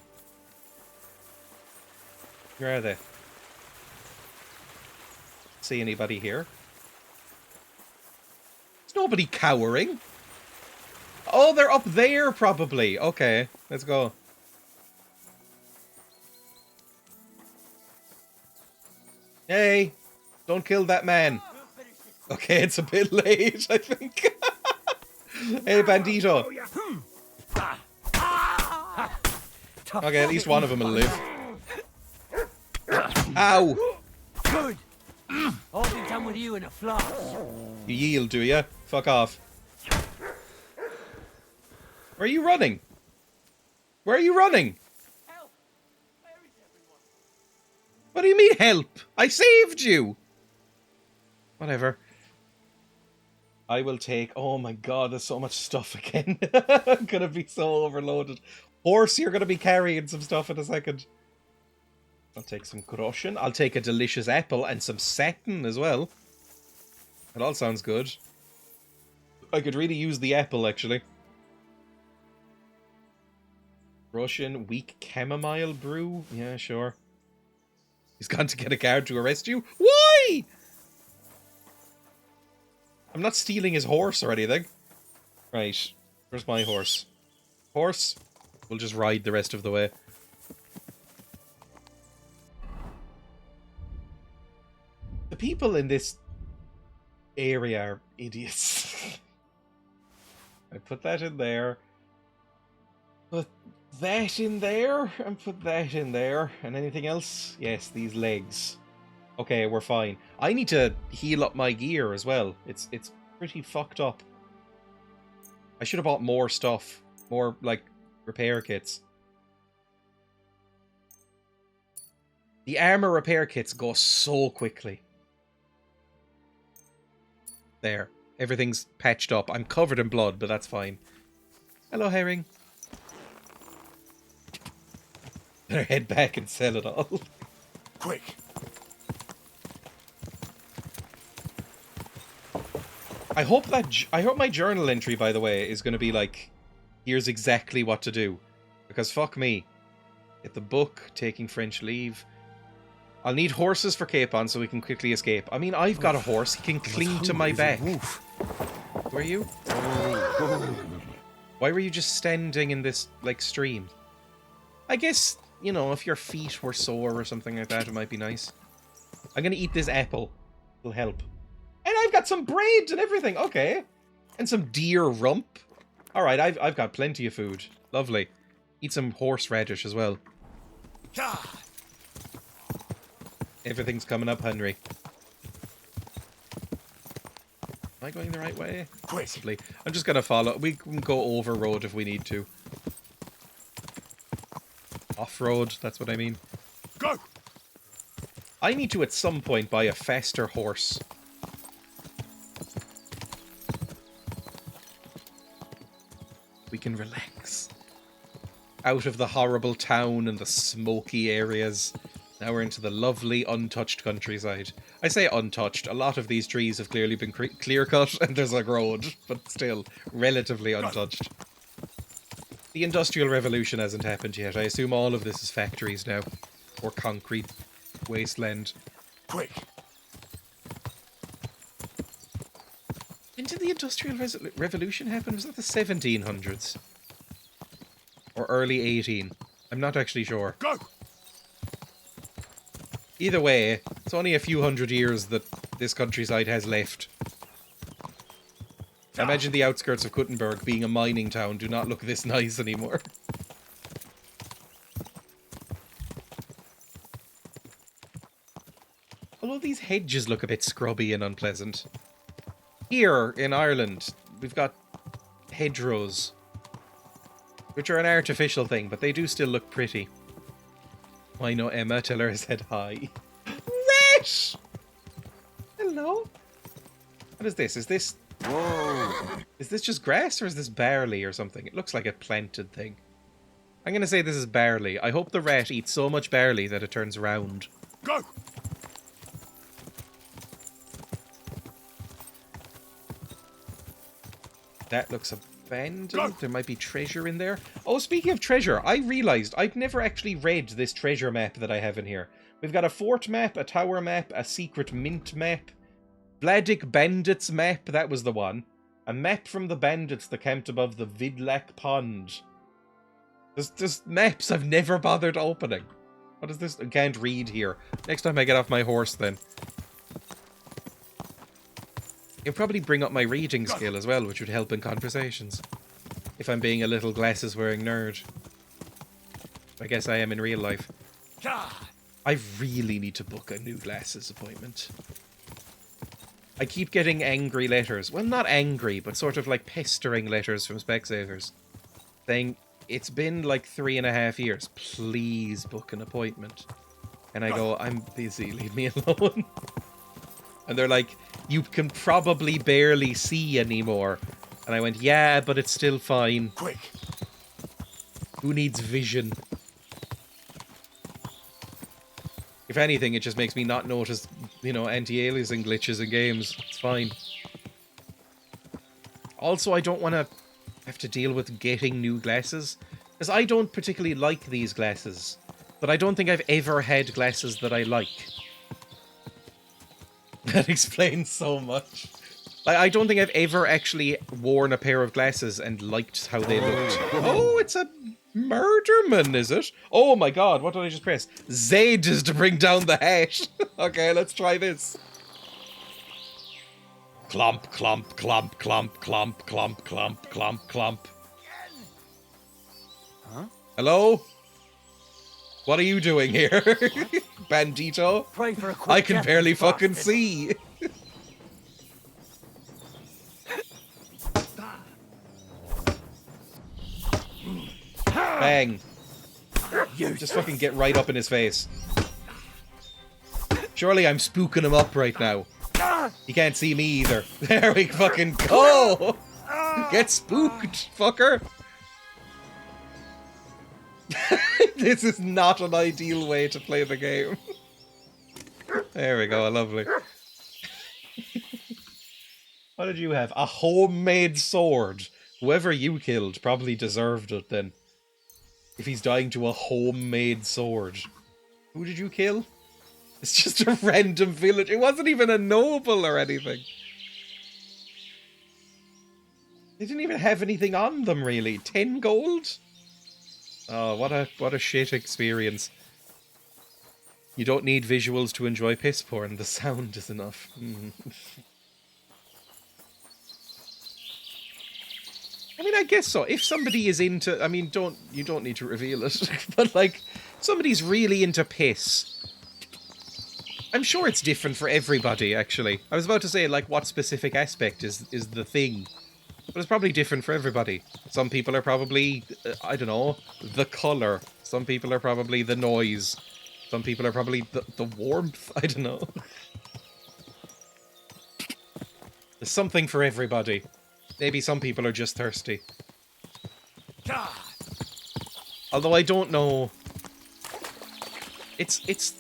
Where are they? See anybody here? There's nobody cowering. Oh, they're up there, probably. Okay, let's go. Hey, don't kill that man. Okay, it's a bit late, I think. Hey, bandito. Okay, at least one of them will live. Ow! Good. I'll be done with you in a flash. You yield, do ya? Fuck off. Where are you running? Where are you running? Help! Where is everyone? What do you mean, help? I saved you! Whatever. I will take... Oh my god, there's so much stuff again. I'm gonna be so overloaded. Horse, you're gonna be carrying some stuff in a second. I'll take some Groschen. I'll take a delicious apple and some satin as well. That all sounds good. I could really use the apple, actually. Russian weak chamomile brew? Yeah, sure. He's gone to get a guard to arrest you? Why? I'm not stealing his horse or anything. Right. Where's my horse? Horse? We'll just ride the rest of the way. The people in this area are idiots. I put that in there. Put that in there. And put that in there. And anything else? Yes, these legs. Okay, we're fine. I need to heal up my gear as well. It's pretty fucked up. I should have bought more stuff. More, like, repair kits. The armor repair kits go so quickly. There. Everything's patched up. I'm covered in blood, but that's fine. Hello, herring. Better head back and sell it all. Quick. I hope my journal entry, by the way, is going to be like, here's exactly what to do. Because fuck me. Get the book, taking French leave. I'll need horses for Capon so we can quickly escape. I mean, I've got a horse. He can cling to my back. Who are you? Why were you just standing in this, like, stream? I guess, you know, if your feet were sore or something like that, it might be nice. I'm going to eat this apple. It'll help. And I've got some bread and everything. Okay. And some deer rump. Alright, I've got plenty of food. Lovely. Eat some horseradish as well. Everything's coming up, Henry. Am I going the right way? Possibly. I'm just going to follow. We can go over road if we need to. Off-road, that's what I mean. Go! I need to, at some point, buy a faster horse. We can relax. Out of the horrible town and the smoky areas. Now we're into the lovely, untouched countryside. I say untouched. A lot of these trees have clearly been clear-cut and there's a road, but still, relatively untouched. The Industrial Revolution hasn't happened yet. I assume all of this is factories now. Or concrete wasteland. Quick! When did the Industrial Revolution happen? Was that the 1700s? Or early 18? I'm not actually sure. Go! Either way, it's only a few hundred years that this countryside has left. I imagine the outskirts of Kuttenberg, being a mining town, do not look this nice anymore. Hello, Although these hedges look a bit scrubby and unpleasant. Here in Ireland, we've got hedgerows, which are an artificial thing, but they do still look pretty. I know Emma, tell her I said hi. Rat! Hello? What is this? Is this... Whoa! Is this just grass or is this barley or something? It looks like a planted thing. I'm gonna say this is barley. I hope the rat eats so much barley that it turns round. Go! That looks abandoned. Go. There might be treasure in there. Oh, speaking of treasure, I realised I've never actually read this treasure map that I have in here. We've got a fort map, a tower map, a secret mint map, Vladik bandits map, that was the one. A map from the bandits that camped above the Vidlak pond. There's maps I've never bothered opening. What is this? I can't read here. Next time I get off my horse then. It'll probably bring up my reading skill as well, which would help in conversations. If I'm being a little glasses-wearing nerd. I guess I am in real life. I really need to book a new glasses appointment. I keep getting angry letters. Well, not angry, but sort of like pestering letters from Specsavers. Saying, it's been like 3.5 years. Please book an appointment. And I go, I'm busy, leave me alone. And they're like, you can probably barely see anymore. And I went, yeah, but it's still fine. Quick. Who needs vision? If anything, it just makes me not notice, you know, anti-aliasing glitches in games. It's fine. Also, I don't want to have to deal with getting new glasses. Because I don't particularly like these glasses. But I don't think I've ever had glasses that I like. That explains so much. Like, I don't think I've ever actually worn a pair of glasses and liked how they looked. Oh, it's a murderman, is it? Oh my god, what did I just press? Z is to bring down the hat. Okay, let's try this. Clump, clump, clump, clump, clump, clump, clump, clump, clump. Huh? Hello? What are you doing here? Bandito? Pray for a quick I can death, barely you fucking bastard. see. Bang. Just fucking get right up in his face. Surely I'm spooking him up right now. He can't see me either. There we fucking go! Get spooked, fucker! This is not an ideal way to play the game. There we go, lovely. What did you have? A homemade sword. Whoever you killed probably deserved it then. If he's dying to a homemade sword. Who did you kill? It's just a random village. It wasn't even a noble or anything. They didn't even have anything on them, really. 10 gold? Oh, what a shit experience. You don't need visuals to enjoy piss porn. The sound is enough. I mean, I guess so. If somebody is into... I mean, you don't need to reveal it. But, like, somebody's really into piss. I'm sure it's different for everybody, actually. I was about to say, like, what specific aspect is the thing. But it's probably different for everybody. Some people are probably, I don't know, the colour. Some people are probably the noise. Some people are probably the warmth. I don't know. There's something for everybody. Maybe some people are just thirsty. Although I don't know. It's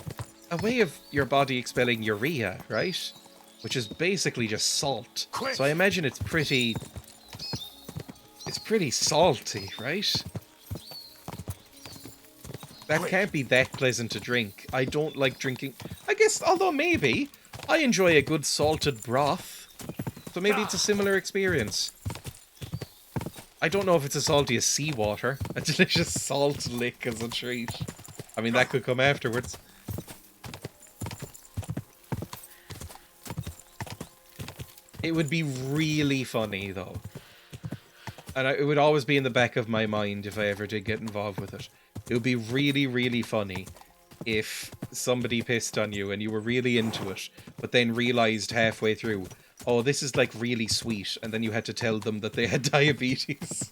a way of your body expelling urea, right? Which is basically just salt. So I imagine it's pretty salty, right? That can't be that pleasant to drink. I don't like drinking... I guess, although maybe, I enjoy a good salted broth. So maybe it's a similar experience. I don't know if it's as salty as seawater. A delicious salt lick as a treat. I mean, that could come afterwards. It would be really funny, though. And it would always be in the back of my mind if I ever did get involved with it. It would be really, really funny if somebody pissed on you and you were really into it, but then realized halfway through, oh, this is like really sweet, and then you had to tell them that they had diabetes.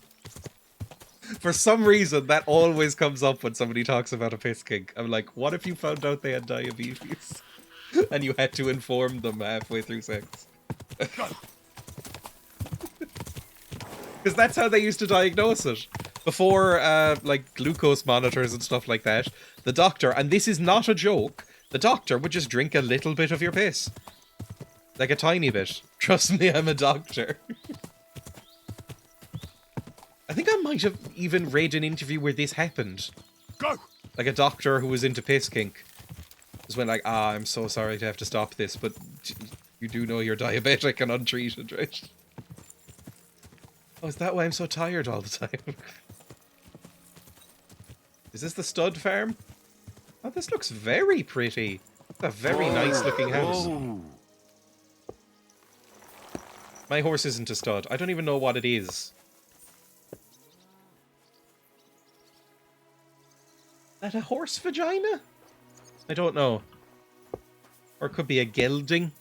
For some reason, that always comes up when somebody talks about a piss kink. I'm like, what if you found out they had diabetes? And you had to inform them halfway through sex? Because that's how they used to diagnose it. Before, like, glucose monitors and stuff like that, the doctor, and this is not a joke, the doctor would just drink a little bit of your piss. Like a tiny bit. Trust me, I'm a doctor. I think I might have even read an interview where this happened. Go! Like a doctor who was into piss kink. Just went like, I'm so sorry to have to stop this, but you do know you're diabetic and untreated, right? Oh, is that why I'm so tired all the time? Is this the stud farm? Oh, this looks very pretty. It's a very nice looking house. Whoa. My horse isn't a stud. I don't even know what it is. That a horse vagina? I don't know. Or it could be a gelding.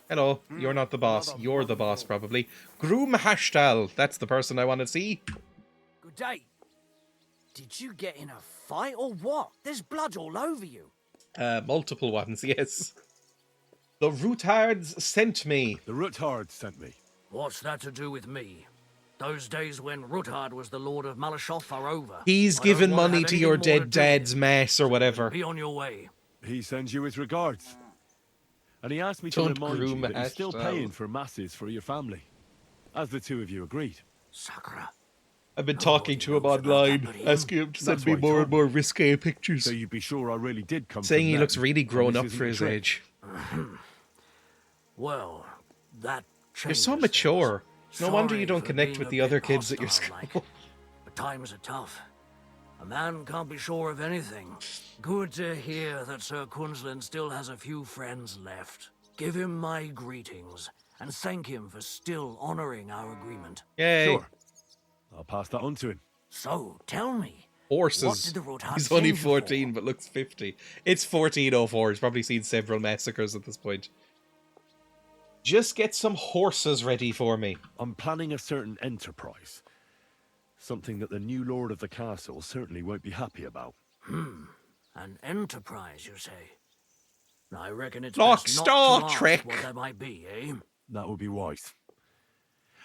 Hello, you're not the boss. You're the boss, probably. Groom Hashtal. That's the person I want to see. Good day. Did you get in a fight or what? There's blood all over you. Multiple ones, yes. The Rootards sent me. The Rootards sent me. What's that to do with me? Those days when Ruthard was the Lord of Malashoth are over. He's I don't given wanna money have to anything your more to dead do with dad's it. mass or whatever. Be on your way. He sends you his regards. And he asked me to Don't remind you groom that he's still Hashtal. paying for masses for your family. As the two of you agreed. Sakura. I've been talking to him online, asking him to send That's me what he more told and more risque pictures. So you'd be sure I really did come Saying from he them, looks really and grown this up isn't for a his trick. age. Well, that You're so changes mature. things. No wonder you Sorry don't for connect being with a the bit other kids at your hostile, school. like. But times are tough. A man can't be sure of anything. Good to hear that Sir Quinlan still has a few friends left. Give him my greetings, and thank him for still honoring our agreement. Yay. Sure. I'll pass that on to him. So, tell me, Horses. what did the Roadhouse He's only send you for? 14 but looks 50. It's 1404. He's probably seen several massacres at this point. Just get some horses ready for me. I'm planning a certain enterprise. Something that the new lord of the castle certainly won't be happy about. An enterprise, you say? I reckon it's Like best not Star to ask Trek. what that might be, eh? That would be wise.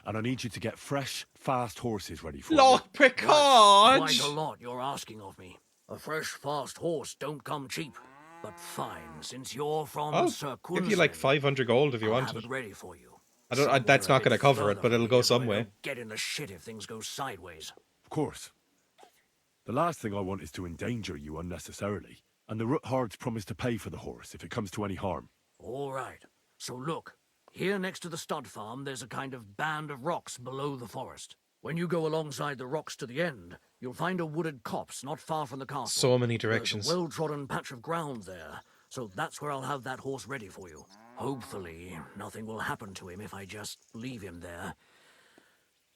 And I need you to get fresh, fast horses ready for Like me. Picard! Quite a lot you're asking of me. A fresh, fast horse don't come cheap. But fine, since you're from I'll Sir give you like Quinlan, 500 gold if you I'll want have it. it ready for you. That's Somewhere not a going to bit cover it, further but it'll from go here, so I somewhere. don't get in the shit if things go sideways. Of course. The last thing I want is to endanger you unnecessarily. And the Roothards promise to pay for the horse if it comes to any harm. All right. So look, here next to the stud farm, there's a kind of band of rocks below the forest. When you go alongside the rocks to the end, you'll find a wooded copse not far from the castle. So many There's directions. a well-trodden patch of ground there, so that's where I'll have that horse ready for you. Hopefully, nothing will happen to him if I just leave him there.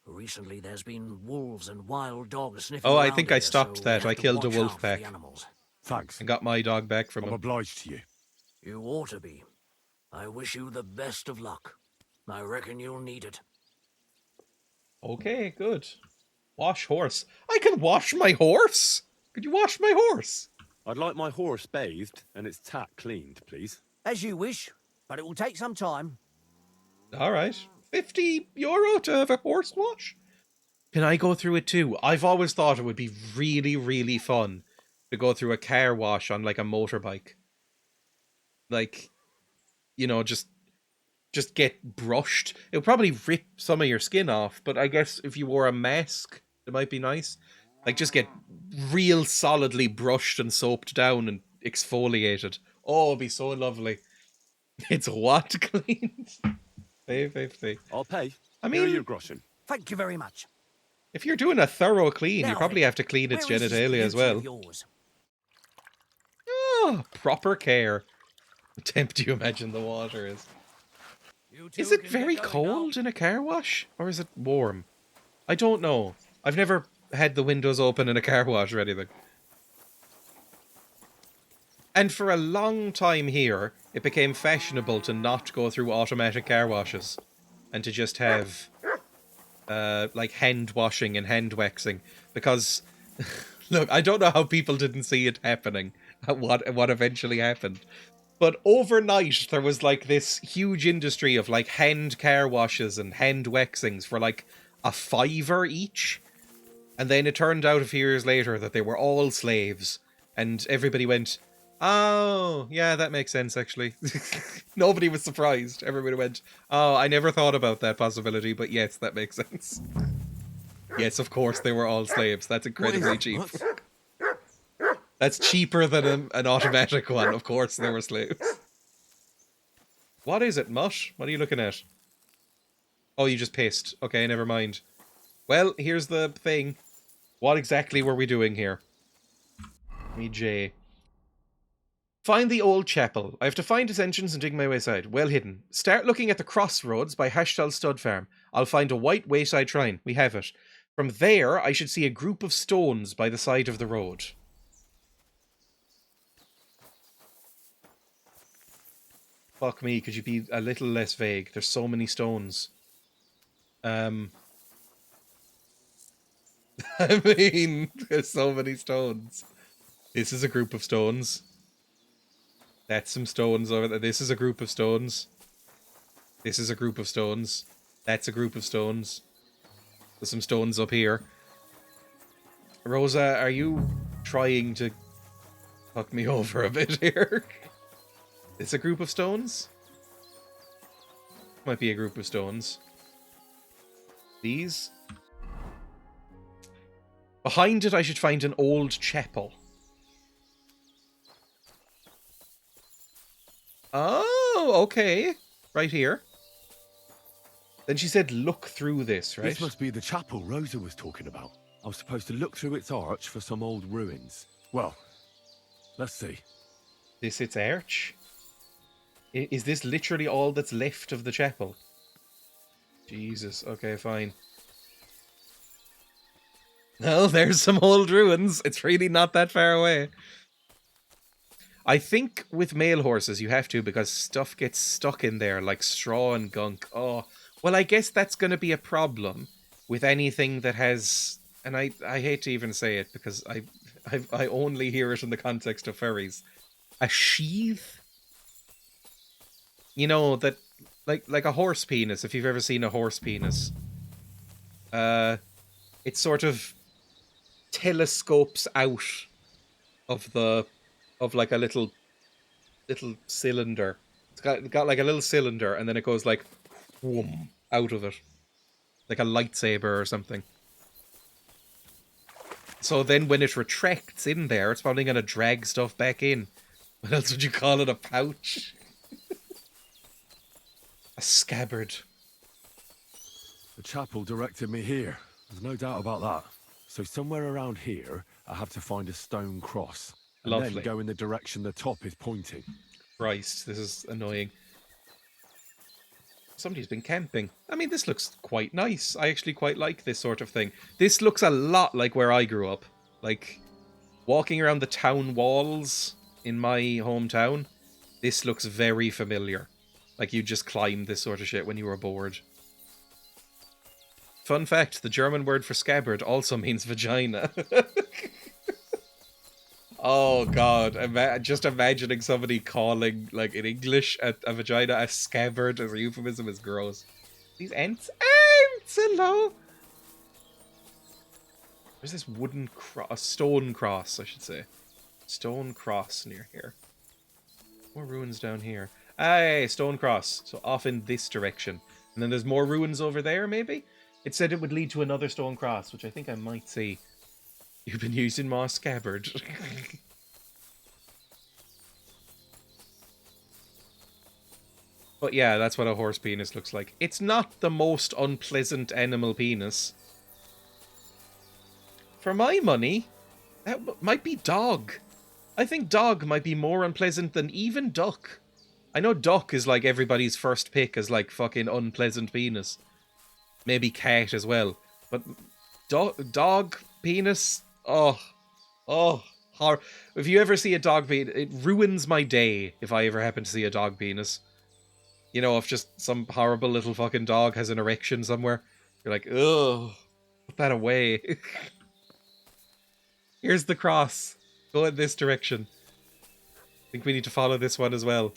Recently, there's been wolves and wild dogs sniffing Oh, I around think I here, stopped so that. we I have to killed a watch wolf out for the pack. animals. Thanks. And got my dog back from I'm him. obliged to you. You ought to be. I wish you the best of luck. I reckon you'll need it. Okay, good. Wash horse. I can wash my horse? Could you wash my horse? I'd like my horse bathed and its tack cleaned, please. As you wish, but it will take some time. Alright. €50 to have a horse wash? Can I go through it too? I've always thought it would be really, really fun to go through a car wash on like a motorbike. Like, you know, just get brushed. It would probably rip some of your skin off, but I guess if you wore a mask, it might be nice. Like, just get real solidly brushed and soaped down and exfoliated. Oh, it'd be so lovely. It's what cleaned? $50. I'll pay. I Here are mean, your groschen. Thank you very much. if you're doing a thorough clean, you Now probably then, have to clean its where is this genitalia as beauty well. of yours? Oh, proper care. Tempt you imagine the water is. You two Is it can very get going now. cold in a car wash? Or is it warm? I don't know. I've never had the windows open in a car wash or anything. And for a long time here, it became fashionable to not go through automatic car washes and to just have like hand washing and hand waxing, because look, I don't know how people didn't see it happening, what eventually happened. But overnight, there was like this huge industry of like hand car washes and hand waxings for like $5 each. And then it turned out a few years later that they were all slaves. And everybody went, oh, yeah, that makes sense, actually. Nobody was surprised. Everybody went, oh, I never thought about that possibility, but yes, that makes sense. Yes, of course, they were all slaves. That's incredibly cheap. That's cheaper than an automatic one. Of course, they were slaves. What is it, Mutt? What are you looking at? Oh, you just pissed. Okay, never mind. Well, here's the thing. What exactly were we doing here? Me, J. Find the old chapel. I have to find its entrance and dig my way inside. Well hidden. Start looking at the crossroads by Hashtal Stud Farm. I'll find a white wayside shrine. We have it. From there, I should see a group of stones by the side of the road. Fuck me, could you be a little less vague? There's so many stones. I mean, there's so many stones. This is a group of stones. That's some stones over there. This is a group of stones. This is a group of stones. That's a group of stones. There's some stones up here. Rosa, are you trying to fuck me over a bit here? It's a group of stones? Might be a group of stones. These? Behind it, I should find an old chapel. Oh, okay. Right here. Then she said, look through this, right? This must be the chapel Rosa was talking about. I was supposed to look through its arch for some old ruins. Well, let's see. This its arch? Is this literally all that's left of the chapel? Jesus, okay, fine. Well, there's some old ruins. It's really not that far away. I think with male horses you have to, because stuff gets stuck in there like straw and gunk. Oh, well, I guess that's going to be a problem with anything that has, and I hate to even say it because I only hear it in the context of furries. A sheath? You know, that like a horse penis, if you've ever seen a horse penis. It sort of telescopes out of like a little cylinder. It's got like a little cylinder, and then it goes like whoom out of it, like a lightsaber or something. So then when it retracts in there, it's probably gonna drag stuff back in. What else would you call it? A pouch? A scabbard. The chapel directed me here. There's no doubt about that. So somewhere around here, I have to find a stone cross. And Lovely. then go in the direction the top is pointing. Christ, this is annoying. Somebody's been camping. I mean, this looks quite nice. I actually quite like this sort of thing. This looks a lot like where I grew up. Like, walking around the town walls in my hometown, this looks very familiar. Like you just climbed this sort of shit when you were bored. Fun fact, the German word for scabbard also means vagina. Oh god, just imagining somebody calling, like in English, a vagina a scabbard as a euphemism is gross. These ants? Ants! Hello! There's this wooden cross, stone cross, I should say. Stone cross near here. More ruins down here. Aye, stone cross. So off in this direction. And then there's more ruins over there, maybe? It said it would lead to another stone cross, which I think I might see. You've been using my scabbard. But yeah, that's what a horse penis looks like. It's not the most unpleasant animal penis. For my money, that might be dog. I think dog might be more unpleasant than even duck. I know duck is like everybody's first pick as like fucking unpleasant penis. Maybe cat as well. But dog penis? Oh, If you ever see a dog penis, it ruins my day if I ever happen to see a dog penis. You know, if just some horrible little fucking dog has an erection somewhere, you're like, ugh, put that away. Here's the cross. Go in this direction. I think we need to follow this one as well.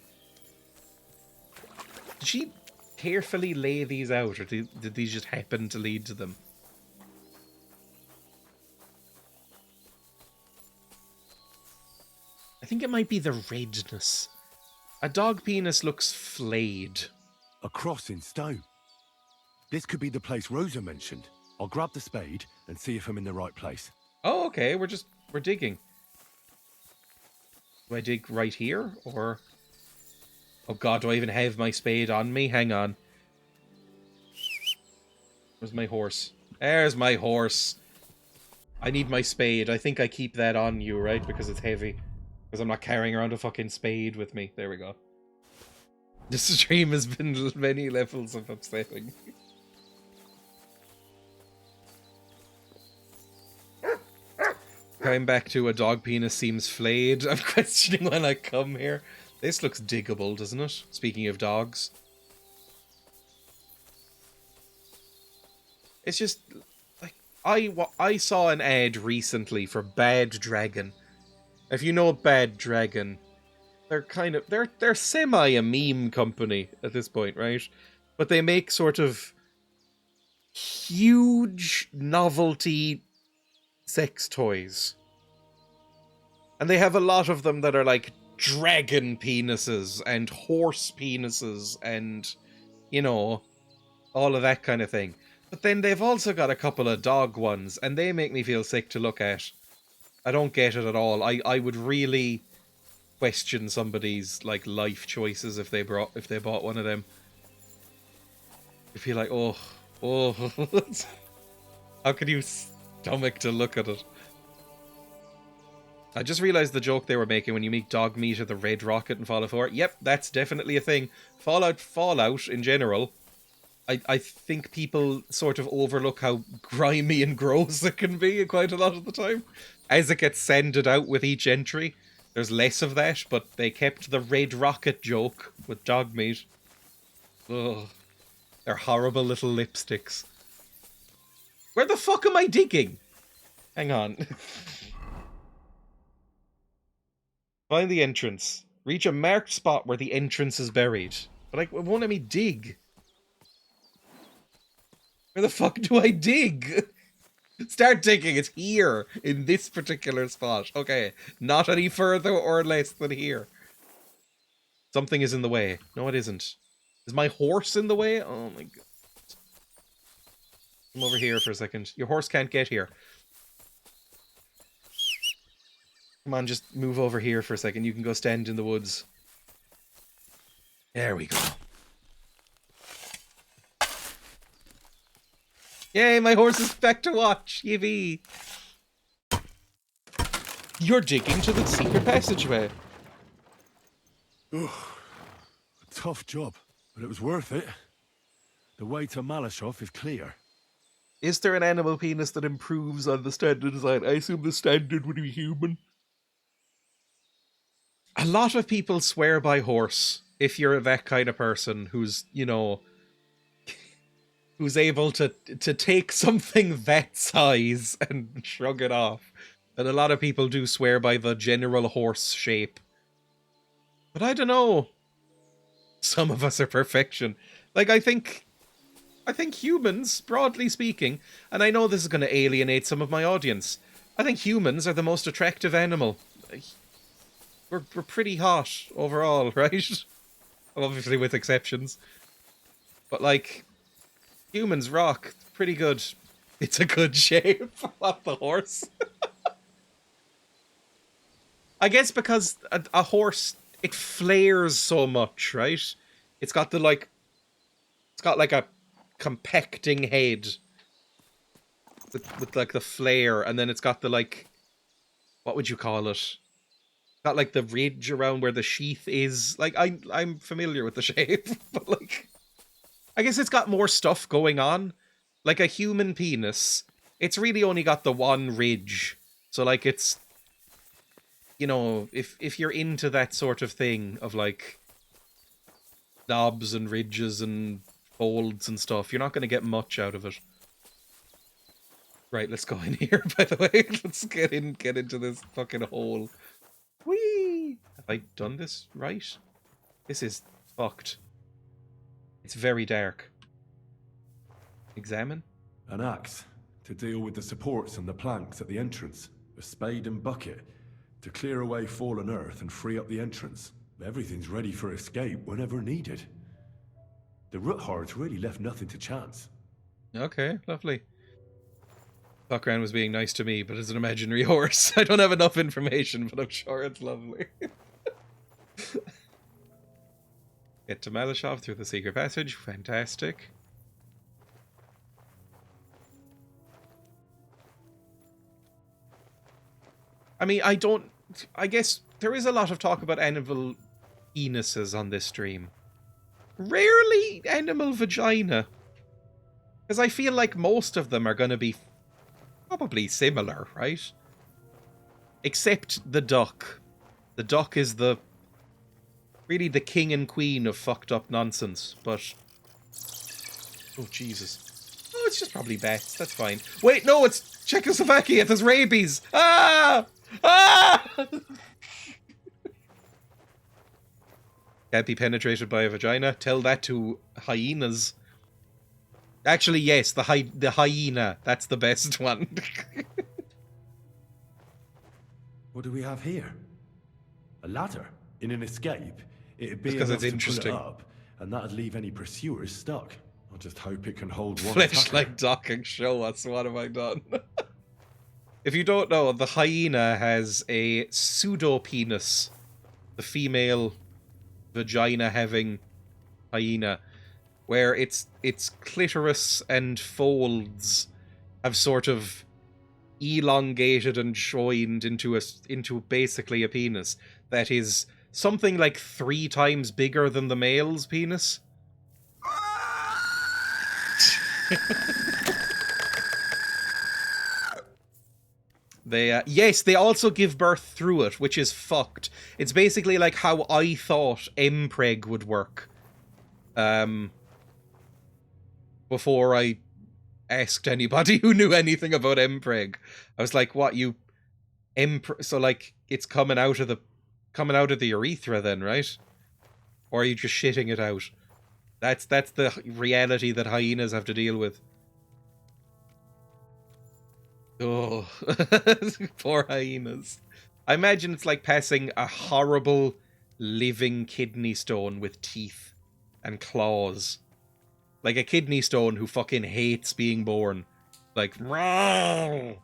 Did she carefully lay these out, or did these just happen to lead to them? I think it might be the redness. A dog penis looks flayed. A cross in stone. This could be the place Rosa mentioned. I'll grab the spade and see if I'm in the right place. Oh, okay, we're digging. Do I dig right here, or... Oh god, do I even have my spade on me? Hang on. Where's my horse? There's my horse. I need my spade. I think I keep that on you, right? Because it's heavy. Because I'm not carrying around a fucking spade with me. There we go. This stream has been many levels of upsetting. Going back to a dog penis seems flayed. I'm questioning when I come here. This looks diggable, doesn't it? Speaking of dogs. It's just... like I saw an ad recently for Bad Dragon. If you know Bad Dragon, they're kind of... They're semi a meme company at this point, right? But they make sort of huge novelty sex toys. And they have a lot of them that are like dragon penises and horse penises and, you know, all of that kind of thing. But then they've also got a couple of dog ones, and they make me feel sick to look at. I don't get it at all. I would really question somebody's like life choices if they bought one of them. I feel like, oh, how could you stomach to look at it? I just realized the joke they were making when you meet dog meat at the Red Rocket in Fallout 4. Yep, that's definitely a thing. Fallout in general, I think people sort of overlook how grimy and gross it can be quite a lot of the time. As it gets sanded out with each entry, there's less of that, but they kept the Red Rocket joke with dog meat. Ugh. They're horrible little lipsticks. Where the fuck am I digging? Hang on. Find the entrance. Reach a marked spot where the entrance is buried. But it won't let me dig. Where the fuck do I dig? Start digging. It's here. In this particular spot. Okay. Not any further or less than here. Something is in the way. No, it isn't. Is my horse in the way? Oh my god. Come over here for a second. Your horse can't get here. Come on, just move over here for a second. You can go stand in the woods. There we go. Yay, my horse is back to watch. Yippee. You're digging to the secret passageway. Ugh. A tough job, but it was worth it. The way to Malashov is clear. Is there an animal penis that improves on the standard design? I assume the standard would be human. A lot of people swear by horse if you're that kind of person who's, you know, who's able to take something that size and shrug it off. And a lot of people do swear by the general horse shape. But I don't know. Some of us are perfection. Like, I think humans, broadly speaking, and I know this is going to alienate some of my audience, I think humans are the most attractive animal. We're pretty hot overall, right? Obviously with exceptions. But, like, humans rock. Pretty good. It's a good shape. What, the horse? I guess because a horse, it flares so much, right? It's got the, like... It's got, like, a compacting head. With like, the flare. And then it's got the, like... What would you call it? Got like the ridge around where the sheath is. Like, I'm familiar with the shape, but like, I guess it's got more stuff going on. Like a human penis, it's really only got the one ridge. So like it's you know, if you're into that sort of thing of like knobs and ridges and folds and stuff, you're not going to get much out of it. Right, let's go in here, by the way. Let's get into this fucking hole. Whee! Have I done this right? This is fucked. It's very dark. Examine. An axe to deal with the supports and the planks at the entrance. A spade and bucket to clear away fallen earth and free up the entrance. Everything's ready for escape whenever needed. The Roothards really left nothing to chance. Okay, lovely. Buckran was being nice to me, but it's an imaginary horse. I don't have enough information, but I'm sure it's lovely. Get to Malashov through the secret passage. Fantastic. I mean, I guess there is a lot of talk about animal penises on this stream. Rarely animal vagina. Because I feel like most of them are going to be probably similar, right? Except the duck. The duck is really the king and queen of fucked up nonsense, but... Oh, Jesus. Oh, it's just probably bats. That's fine. Wait, no, it's Czechoslovakia. There's rabies. Ah! Ah! Can't be penetrated by a vagina. Tell that to hyenas. Actually, yes, the hyena. That's the best one. What do we have here? A ladder? In an escape? It'd be because enough it's to pull interesting. it up, and that'd leave any pursuers stuck. I just hope it can hold one Fleshlight docking, show us. What have I done? If you don't know, the hyena has a pseudo-penis. The female vagina-having hyena. Where its clitoris and folds have sort of elongated and joined into basically a penis that is something like 3 times bigger than the male's penis. They also give birth through it, which is fucked. It's basically like how I thought Mpreg would work. Before I asked anybody who knew anything about Mpreg. I was like, what, so like it's coming out of the urethra then, right? Or are you just shitting it out? That's the reality that hyenas have to deal with. Oh, poor hyenas. I imagine it's like passing a horrible living kidney stone with teeth and claws. Like a kidney stone who fucking hates being born. Like, no,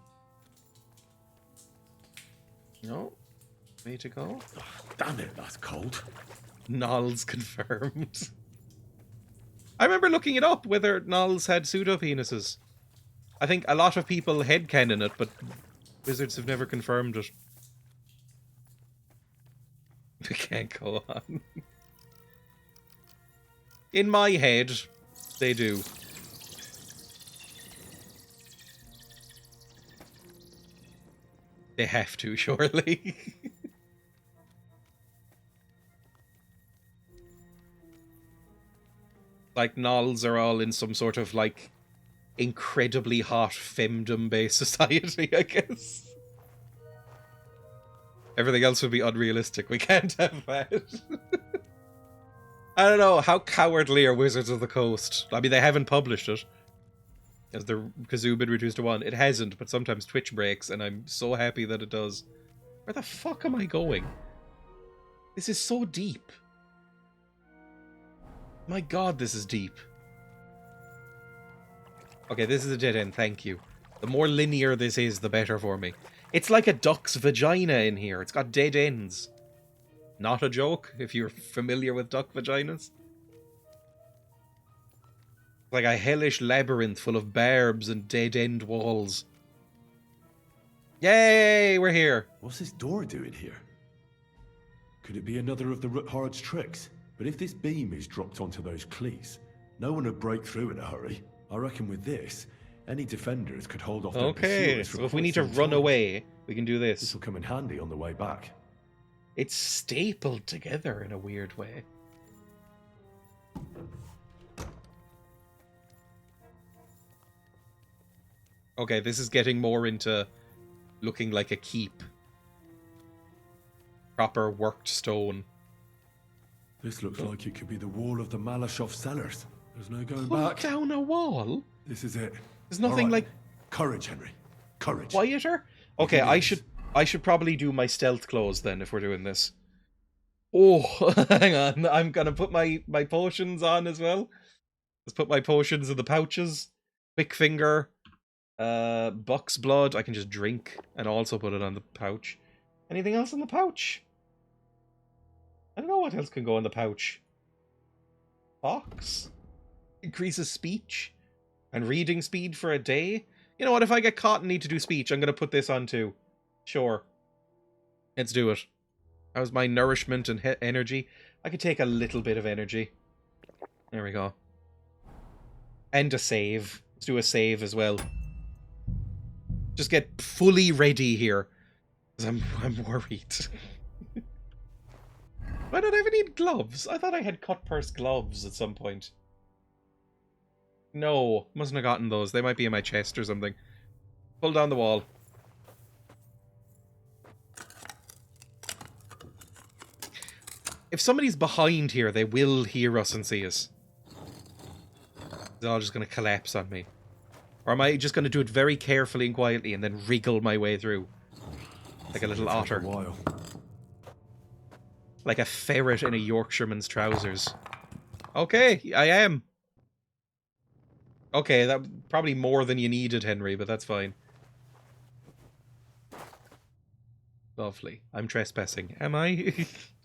way to go. Oh, damn it, that's cold. Nolls confirmed. I remember looking it up whether Nolls had pseudo-penises. I think a lot of people headcanon it, but wizards have never confirmed it. We can't go on. In my head, they do. They have to, surely. Like, Nolls are all in some sort of, like, incredibly hot femdom-based society, I guess. Everything else would be unrealistic. We can't have that. I don't know, how cowardly are Wizards of the Coast? I mean, they haven't published it. Has the Kazoo been reduced to 1? It hasn't, but sometimes Twitch breaks, and I'm so happy that it does. Where the fuck am I going? This is so deep. My god, this is deep. Okay, this is a dead end, thank you. The more linear this is, the better for me. It's like a duck's vagina in here. It's got dead ends. Not a joke, if you're familiar with duck vaginas. Like a hellish labyrinth full of barbs and dead-end walls. Yay, we're here. What's this door doing here? Could it be another of the Roothards' tricks? But if this beam is dropped onto those cleats, no one would break through in a hurry. I reckon with this, any defenders could hold off their Okay, pursuers for so if we quite need to some run time. away, we can do This this. will come in handy on the way back. It's stapled together in a weird way. Okay, this is getting more into looking like a keep. Proper worked stone. This looks like it could be the wall of the Malashov cellars. There's no going Pull back. down a wall? This is it. There's nothing All right. like Courage, Henry. Courage. quieter? Okay, I should probably do my stealth close then if we're doing this. Oh, hang on. I'm gonna put my potions on as well. Let's put my potions in the pouches. Quick finger. Buck's blood. I can just drink and also put it on the pouch. Anything else in the pouch? I don't know what else can go in the pouch. Fox? Increases speech and reading speed for a day. You know what? If I get caught and need to do speech, I'm going to put this on too. Sure. Let's do it. How's my nourishment and energy? I could take a little bit of energy. There we go. And a save. Let's do a save as well. Just get fully ready here. Because I'm worried. Why don't I even need gloves? I thought I had cut purse gloves at some point. No, mustn't have gotten those. They might be in my chest or something. Pull down the wall. If somebody's behind here, they will hear us and see us. They're all just going to collapse on me. Or am I just going to do it very carefully and quietly and then wriggle my way through? Like a little otter. Like a ferret in a Yorkshireman's trousers. Okay, I am. Okay, that probably more than you needed, Henry, but that's fine. Lovely. I'm trespassing. Am I?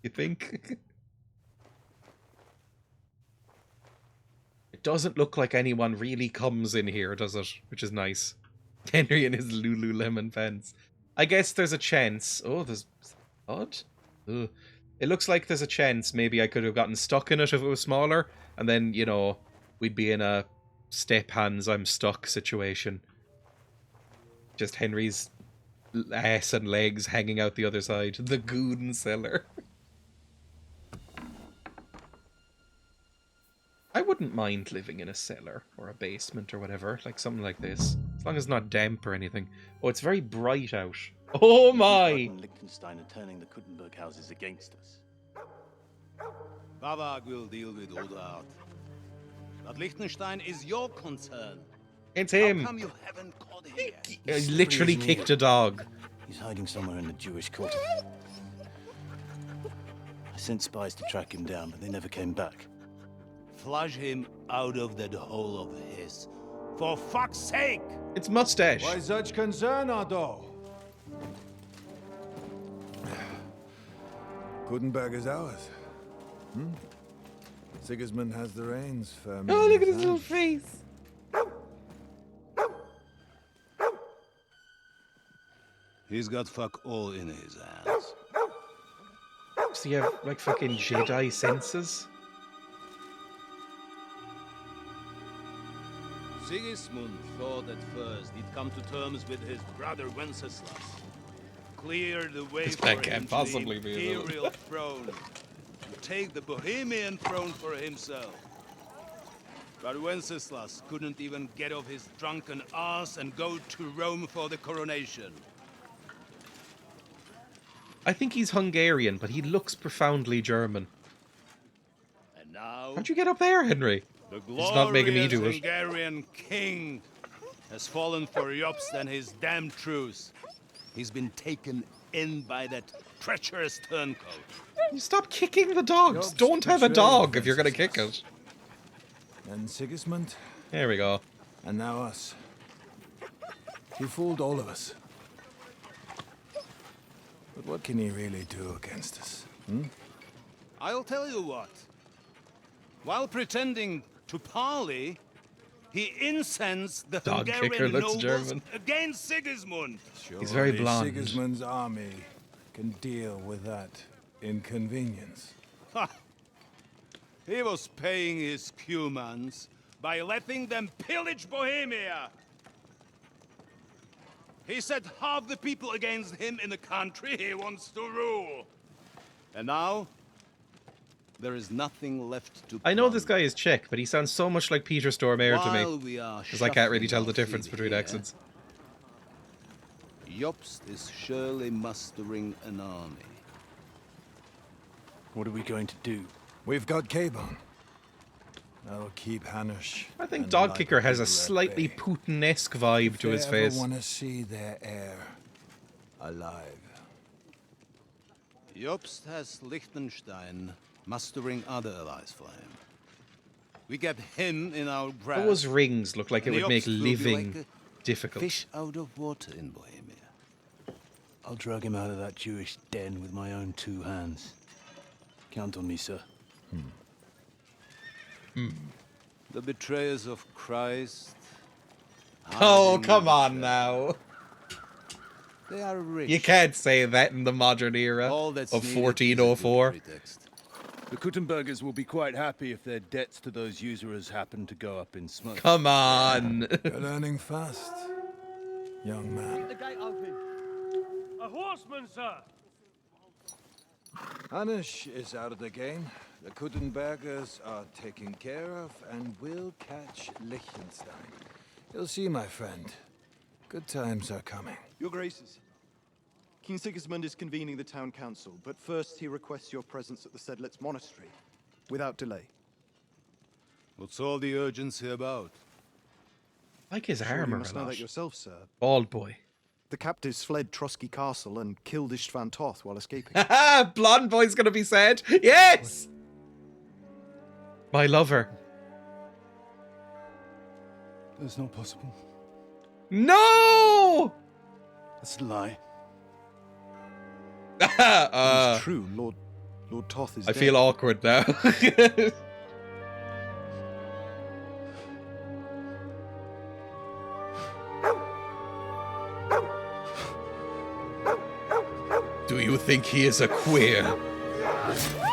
You think? It doesn't look like anyone really comes in here, does it? Which is nice. Henry in his Lululemon pants. I guess there's a chance. Oh, there's blood? Ugh. It looks like there's a chance maybe I could have gotten stuck in it if it was smaller, and then, you know, we'd be in a step hands, I'm stuck situation. Just Henry's ass and legs hanging out the other side. The goon cellar. I wouldn't mind living in a cellar or a basement or whatever, like something like this. As long as it's not damp or anything. Oh, it's very bright out. Oh my! Liechtenstein are turning the Kuttenberg houses against us. Bavag will deal with Oderart. But Liechtenstein is your concern. It's him. How come you haven't caught him yet? He literally kicked a dog. He's hiding somewhere in the Jewish quarter. I sent spies to track him down, but they never came back. Flush him out of that hole of his. For fuck's sake! It's mustache. Why such concern, Otto? Kuttenberg is ours. Sigismund has the reins firm. Oh, look at his little face. He's got fuck all in his hands. Does he have, like, fucking Jedi senses? Sigismund thought at first he'd come to terms with his brother Wenceslas. Clear the way This for man him can't to possibly the be a imperial throne. To take the Bohemian throne for himself. But Wenceslas couldn't even get off his drunken ass and go to Rome for the coronation. I think he's Hungarian, but he looks profoundly German. And now... How'd you get up there, Henry? The He's not making me do it. Hungarian king has fallen for Jobst and his damn truce. He's been taken in by that treacherous turncoat. You stop kicking the dogs. Don't have a dog if you're going to kick it. And Sigismund. There we go. And now us. He fooled all of us. But what can he really do against us? I'll tell you what. While pretending to parley, he incensed the Dog kicker Hungarian looks nobles German. against Sigismund. He's very blonde. Sigismund's army can deal with that inconvenience. Ha! He was paying his Cumans by letting them pillage Bohemia. He set half the people against him in the country he wants to rule. And now, there is nothing left to I know this plunder. guy is Czech, but he sounds so much like Peter Stormare to While me. we are Because I can't really shuffling tell our the difference feet between here, accents. Jobst is surely mustering an army. What are we going to do? We've got K-Bone. That'll keep Hanush. I think and Dogkicker has a Light slightly at bay. Putin-esque vibe If to his they ever face. want to see their heir alive. Jobst has Liechtenstein mustering other allies for him. We get him in our grasp. Those rings look like it and would make Jobst will be living like a difficult. fish out of water in Bohemia. I'll drag him out of that Jewish den with my own 2 hands. Count on me, sir. The betrayers of Christ. Oh, hiding come in the on shadows. now. They are rich. You can't say that in the modern era All that's of needed is a good 1404. pretext. The Kuttenbergers will be quite happy if their debts to those usurers happen to go up in smoke. Come on. You're learning fast, young man. The gate open. A horseman, sir! Hanush is out of the game. The Kuttenbergers are taken care of, and we'll catch Liechtenstein. You'll see, my friend. Good times are coming. Your Graces, King Sigismund is convening the town council, but first he requests your presence at the Sedlitz monastery, without delay. What's all the urgency about? Like his Sure, you armor must a know lot. that yourself, sir. Bald boy. The captives fled Trotsky Castle and killed Istvan Toth while escaping. Haha, blonde boy's gonna be sad. Yes! My lover. That's not possible. No! That's a lie. It's true, Lord Toth is I dead. feel awkward now. Do you think he is a queer?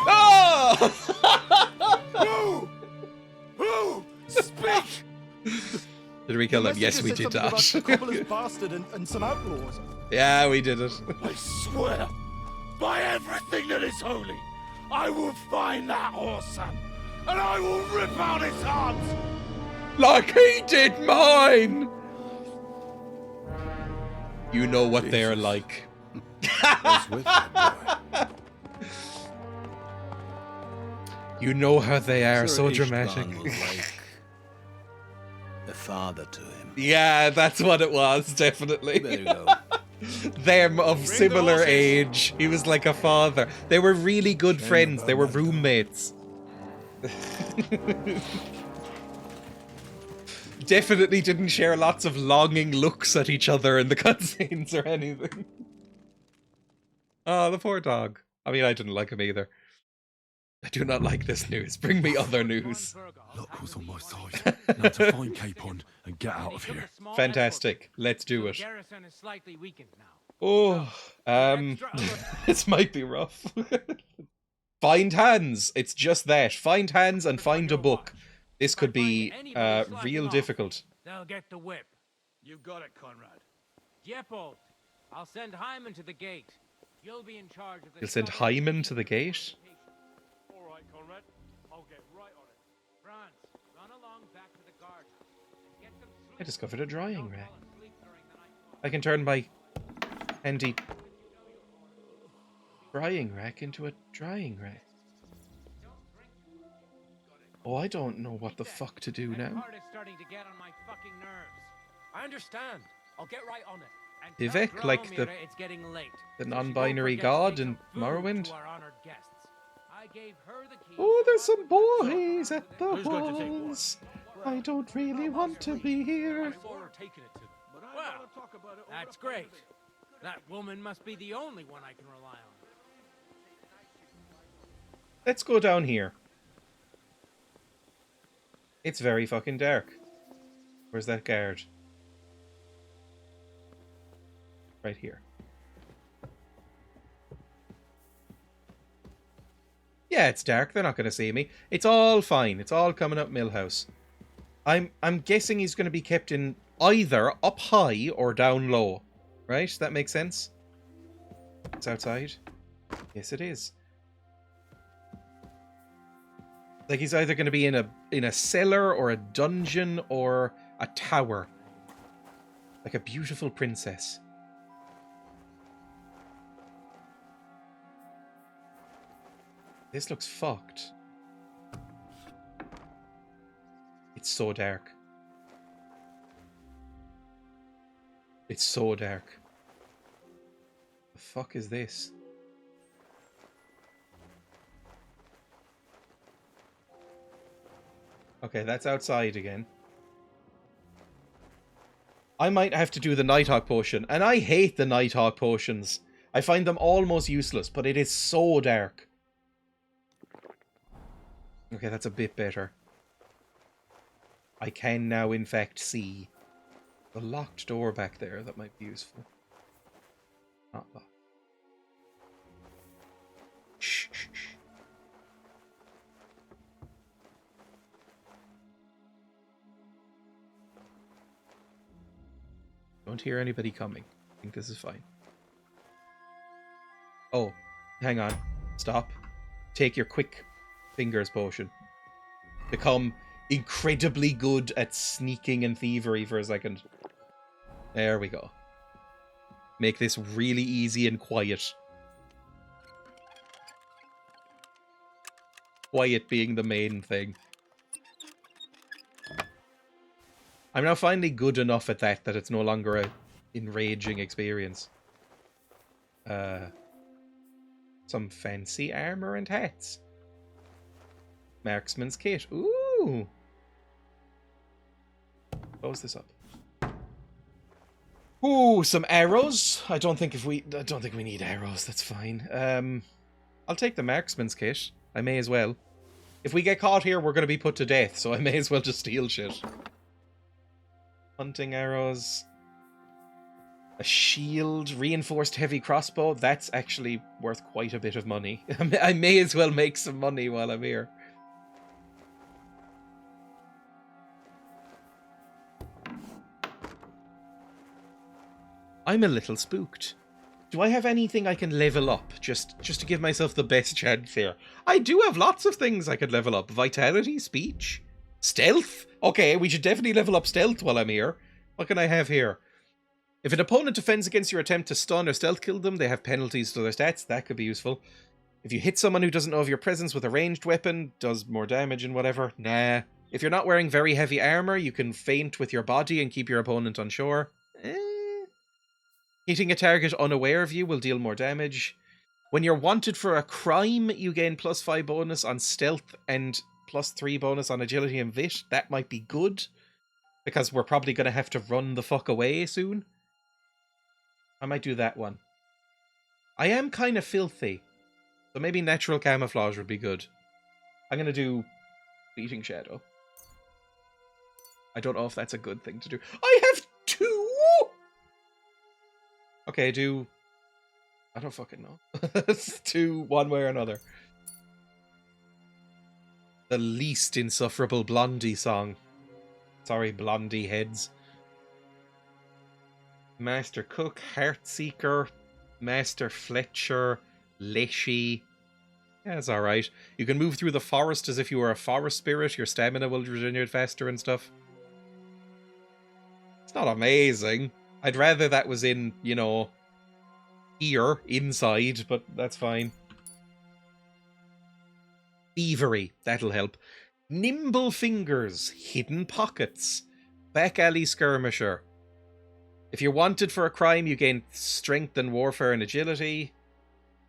Oh! Who? Speak! Did we kill him? Yes, we Messenger did said something about that. the cobbler's bastard and some outlaws. Yeah, we did it. I swear, by everything that is holy, I will find that whoreson, and I will rip out his heart! Like he did mine! You know what they're like. You know how they are, so Sir dramatic. Istvan was like a father to him. Yeah, that's what it was, definitely. There you go. Them of similar age. He was like a father. They were really good friends. They were roommates. Definitely didn't share lots of longing looks at each other in the cutscenes or anything. Oh, the poor dog. I mean, I didn't like him either. I do not like this news. Bring me other news. Luck was on my side. Now to find Capon and get out of here. Fantastic. Let's do it. Garrison is slightly weakened now. Oh, this might be rough. Find hands. It's just that. Find hands and find a book. This could be real difficult. They'll get the whip. You got it, Conrad. Jepold, I'll send Hyman to the gate. You'll be in charge of the... You'll send Hyman to the gate? All right, Conrad. I'll get right on it. Franz, run along back to the guardhouse and get them sleep. I discovered a drying rack. I can turn my handy drying rack into a drying rack. Oh, I don't know what the fuck to do That now. part is starting to get on my fucking nerves. I understand. I'll get right on it. And Vivek, tell like the- Drahomira it's getting late. The So she won't non-binary forget to god take in some food Morrowind. to our honored guests. I gave her the keys Oh, to there's our some boys at the Who's going to take what? walls. I don't really want to be here. I saw her taking it to them. But I Well, want to talk about it over That's the phone great. with it. That woman must be the only one I can rely on. Let's go down here. It's very fucking dark. Where's that guard? Right here. Yeah, it's dark. They're not going to see me. It's all fine. It's all coming up Millhouse. I'm guessing he's going to be kept in either up high or down low. Right? That makes sense? It's outside? Yes, it is. Like he's either going to be in a cellar or a dungeon or a tower. Like a beautiful princess. This looks fucked. It's so dark. It's so dark. The fuck is this? Okay, that's outside again. I might have to do the Nighthawk potion, and I hate the Nighthawk potions. I find them almost useless, but it is so dark. Okay, that's a bit better. I can now, in fact, see the locked door back there. That might be useful. Not locked. Shh, shh, shh. Don't hear anybody coming. I think this is fine. Oh, hang on. Stop. Take your quick fingers potion. Become incredibly good at sneaking and thievery for a second. There we go. Make this really easy and quiet. Quiet being the main thing. I'm now finally good enough at that it's no longer a enraging experience. Some fancy armor and hats. Marksman's kit. Ooh. Close this up. Ooh, some arrows. I don't think we need arrows. That's fine. I'll take the marksman's kit. I may as well. If we get caught here, we're going to be put to death, so I may as well just steal shit. Hunting arrows. A shield. Reinforced heavy crossbow. That's actually worth quite a bit of money. I may as well make some money while I'm here. I'm a little spooked. Do I have anything I can level up just to give myself the best chance here? I do have lots of things I could level up. Vitality, speech, stealth. Okay, we should definitely level up stealth while I'm here. What can I have here? If an opponent defends against your attempt to stun or stealth kill them, they have penalties to their stats. That could be useful. If you hit someone who doesn't know of your presence with a ranged weapon, does more damage and whatever. Nah. If you're not wearing very heavy armor, you can feint with your body and keep your opponent unsure. Hitting a target unaware of you will deal more damage. When you're wanted for a crime, you gain +5 bonus on stealth and +3 bonus on agility and wit. That might be good, because we're probably going to have to run the fuck away soon. I might do that one. I am kind of filthy, so maybe natural camouflage would be good. I'm going to do Fleeting Shadow. I don't know if that's a good thing to do. I have 2! Okay, do... I don't fucking know. Do one way or another. The least insufferable Blondie song. Sorry, Blondie heads. Master Cook, Heartseeker, Master Fletcher, Leshy. Yeah, it's alright. You can move through the forest as if you were a forest spirit. Your stamina will regenerate faster and stuff. It's not amazing. I'd rather that was in, you know, here, inside, but that's fine. Thievery, that'll help. Nimble Fingers, Hidden Pockets, Back Alley Skirmisher. If you're wanted for a crime, you gain strength and warfare and agility.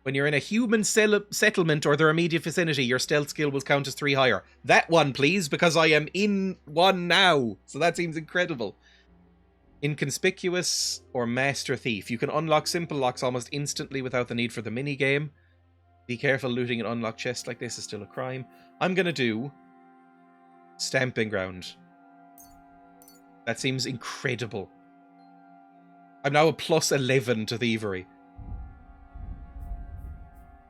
When you're in a human settlement or their immediate vicinity, your stealth skill will count as 3 higher. That one, please, because I am in one now, so that seems incredible. Inconspicuous or Master Thief. You can unlock simple locks almost instantly without the need for the minigame. Be careful, looting an unlocked chest like this is still a crime. I'm going to do Stamping Ground. That seems incredible. I'm now a +11 to thievery.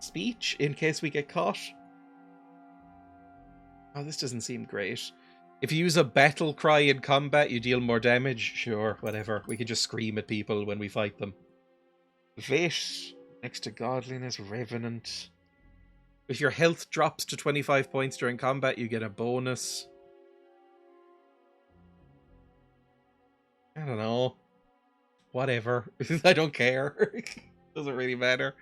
Speech, in case we get caught. Oh, this doesn't seem great. If you use a battle cry in combat, you deal more damage. Sure, whatever. We can just scream at people when we fight them. Vit, next to godliness, revenant. If your health drops to 25 points during combat, you get a bonus. I don't know. Whatever. I don't care. Doesn't really matter.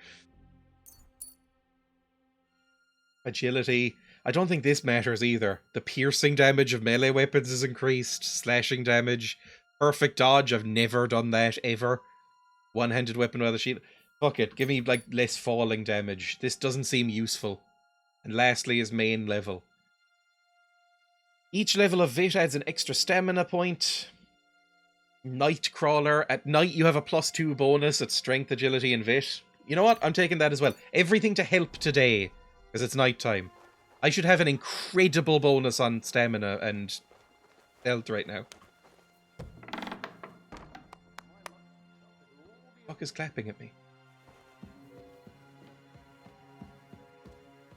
Agility. I don't think this matters either. The piercing damage of melee weapons is increased. Slashing damage. Perfect dodge. I've never done that, ever. One-handed weapon without a shield. Fuck it. Give me, like, less falling damage. This doesn't seem useful. And lastly is main level. Each level of Vit adds an extra stamina point. Nightcrawler. At night you have a +2 bonus at strength, agility, and Vit. You know what? I'm taking that as well. Everything to help today, because it's nighttime. I should have an incredible bonus on stamina and health right now. Fuck is clapping at me?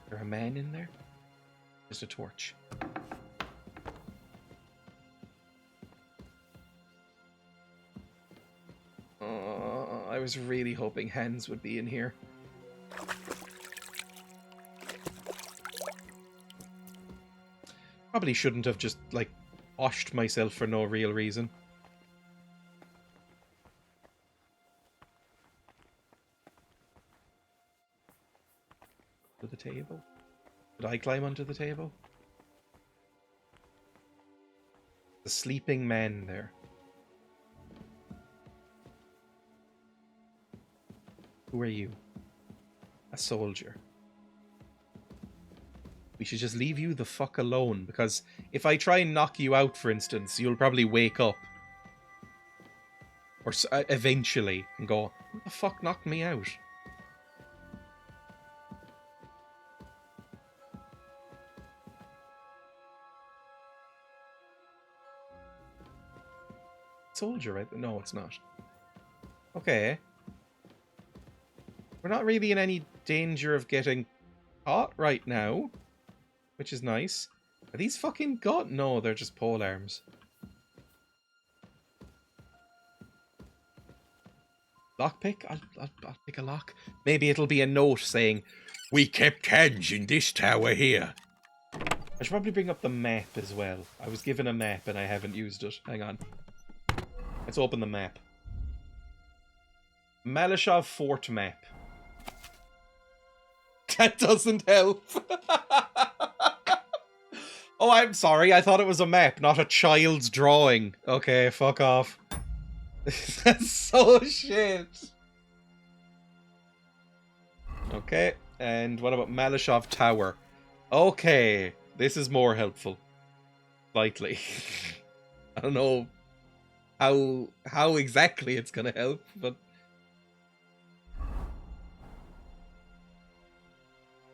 Is there a man in there? Just a torch. I was really hoping Hans would be in here. Probably shouldn't have just, like, washed myself for no real reason. To the table? Did I climb onto the table? The sleeping man there. Who are you? A soldier. We should just leave you the fuck alone, because if I try and knock you out, for instance, you'll probably wake up. Or eventually, and go, who the fuck knocked me out? Soldier, right? No, it's not. Okay. We're not really in any danger of getting caught right now, which is nice. Are these fucking god? No, they're just pole arms. Lockpick? I'll pick a lock. Maybe it'll be a note saying, "We kept Hans in this tower here." I should probably bring up the map as well. I was given a map and I haven't used it. Hang on. Let's open the map. Malashov Fort map. That doesn't help. Oh, I'm sorry. I thought it was a map, not a child's drawing. Okay, fuck off. That's so shit. Okay, and what about Malashov Tower? Okay, this is more helpful. Slightly. I don't know how exactly it's gonna help, but...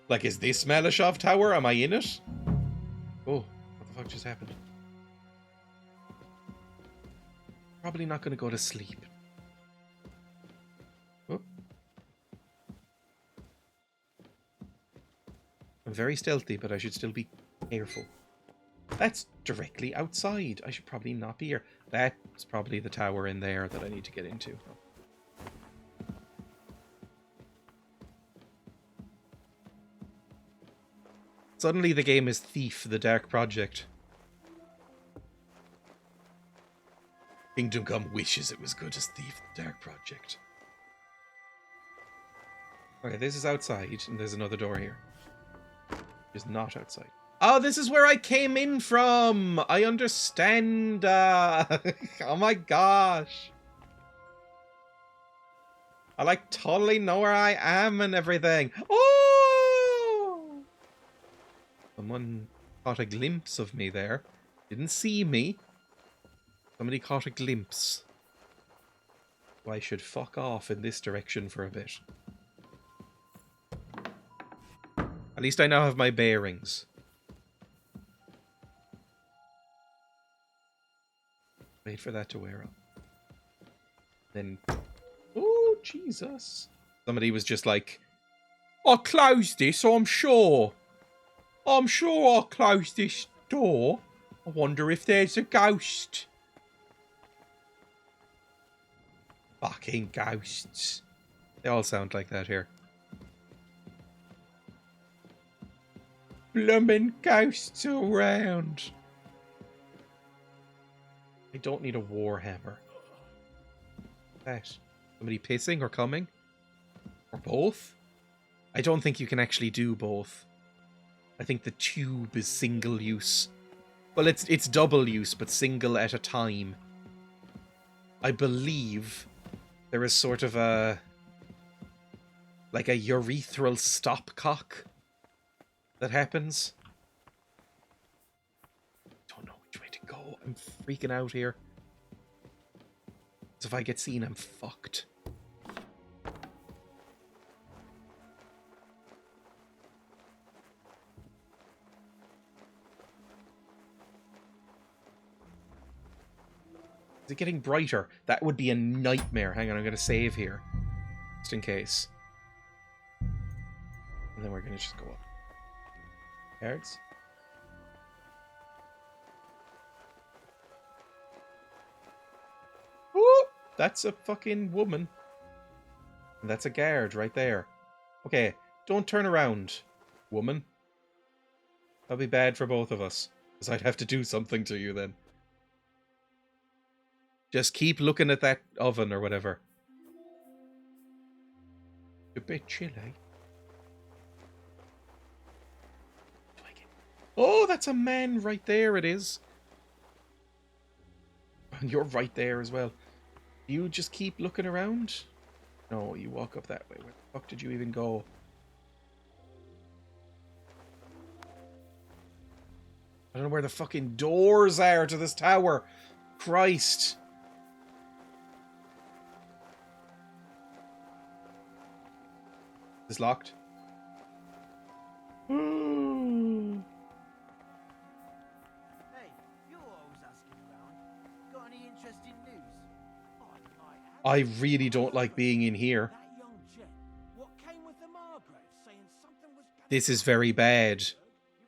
Like, is this Malashov Tower? Am I in it? Oh, what the fuck just happened? Probably not gonna go to sleep. Oh. I'm very stealthy, but I should still be careful. That's directly outside. I should probably not be here. That's probably the tower in there that I need to get into. Suddenly the game is Thief, the Dark Project. Kingdom Come wishes it was good as Thief, the Dark Project. Okay, this is outside, and there's another door here. It's not outside. Oh, this is where I came in from! I understand! Oh my gosh! I, like, totally know where I am and everything. Oh! Someone caught a glimpse of me there. Didn't see me. Somebody caught a glimpse. So I should fuck off in this direction for a bit. At least I now have my bearings. Wait for that to wear up. Then... Oh, Jesus. Somebody was just like, "I closed this, I'm sure. I'm sure I'll close this door. I wonder if there's a ghost." Fucking ghosts. They all sound like that here. Bloomin' ghosts around. I don't need a warhammer. That. Somebody pissing or coming? Or both? I don't think you can actually do both. I think the tube is single use. Well, it's double use, but single at a time. I believe there is sort of a... like a urethral stopcock that happens. Don't know which way to go. I'm freaking out here. So if I get seen, I'm fucked. Is it getting brighter? That would be a nightmare. Hang on, I'm going to save here. Just in case. And then we're going to just go up. Cards. Woo! That's a fucking woman. And that's a guard right there. Okay, don't turn around, woman. That'll be bad for both of us. Because I'd have to do something to you then. Just keep looking at that oven or whatever. A bit chilly. Oh, that's a man right there, it is. And you're right there as well. You just keep looking around? No, you walk up that way. Where the fuck did you even go? I don't know where the fucking doors are to this tower. Christ. Is locked? Hey, you're always asking around. Got any interesting news? I really don't like being in here. This is very bad.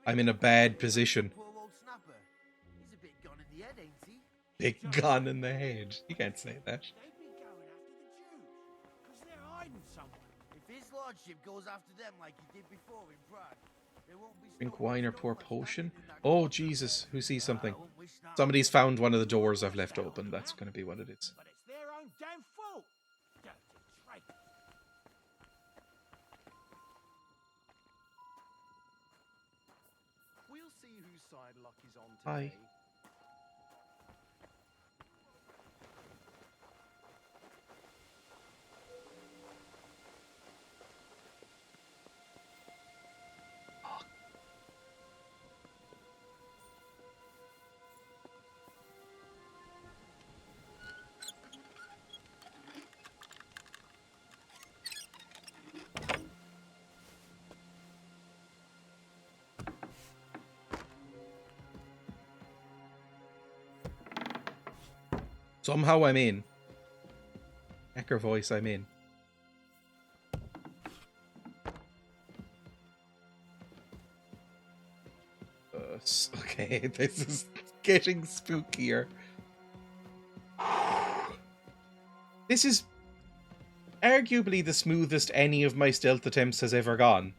I'm in a bad position. He's a bit gone in the head, ain't he? Big gun in the head. You can't say that. If his lordship goes after them like he did before in Prague, there won't be Drink wine or pour potion? Oh, Jesus. Who sees something? Somebody's found one of the doors I've left open. That's going to be what it is. But it's their own damn fault. Dirty traitor. We'll see whose side luck is on Hi. today. Somehow I'm in. Hacker voice, I'm in. Okay, this is getting spookier. This is arguably the smoothest any of my stealth attempts has ever gone.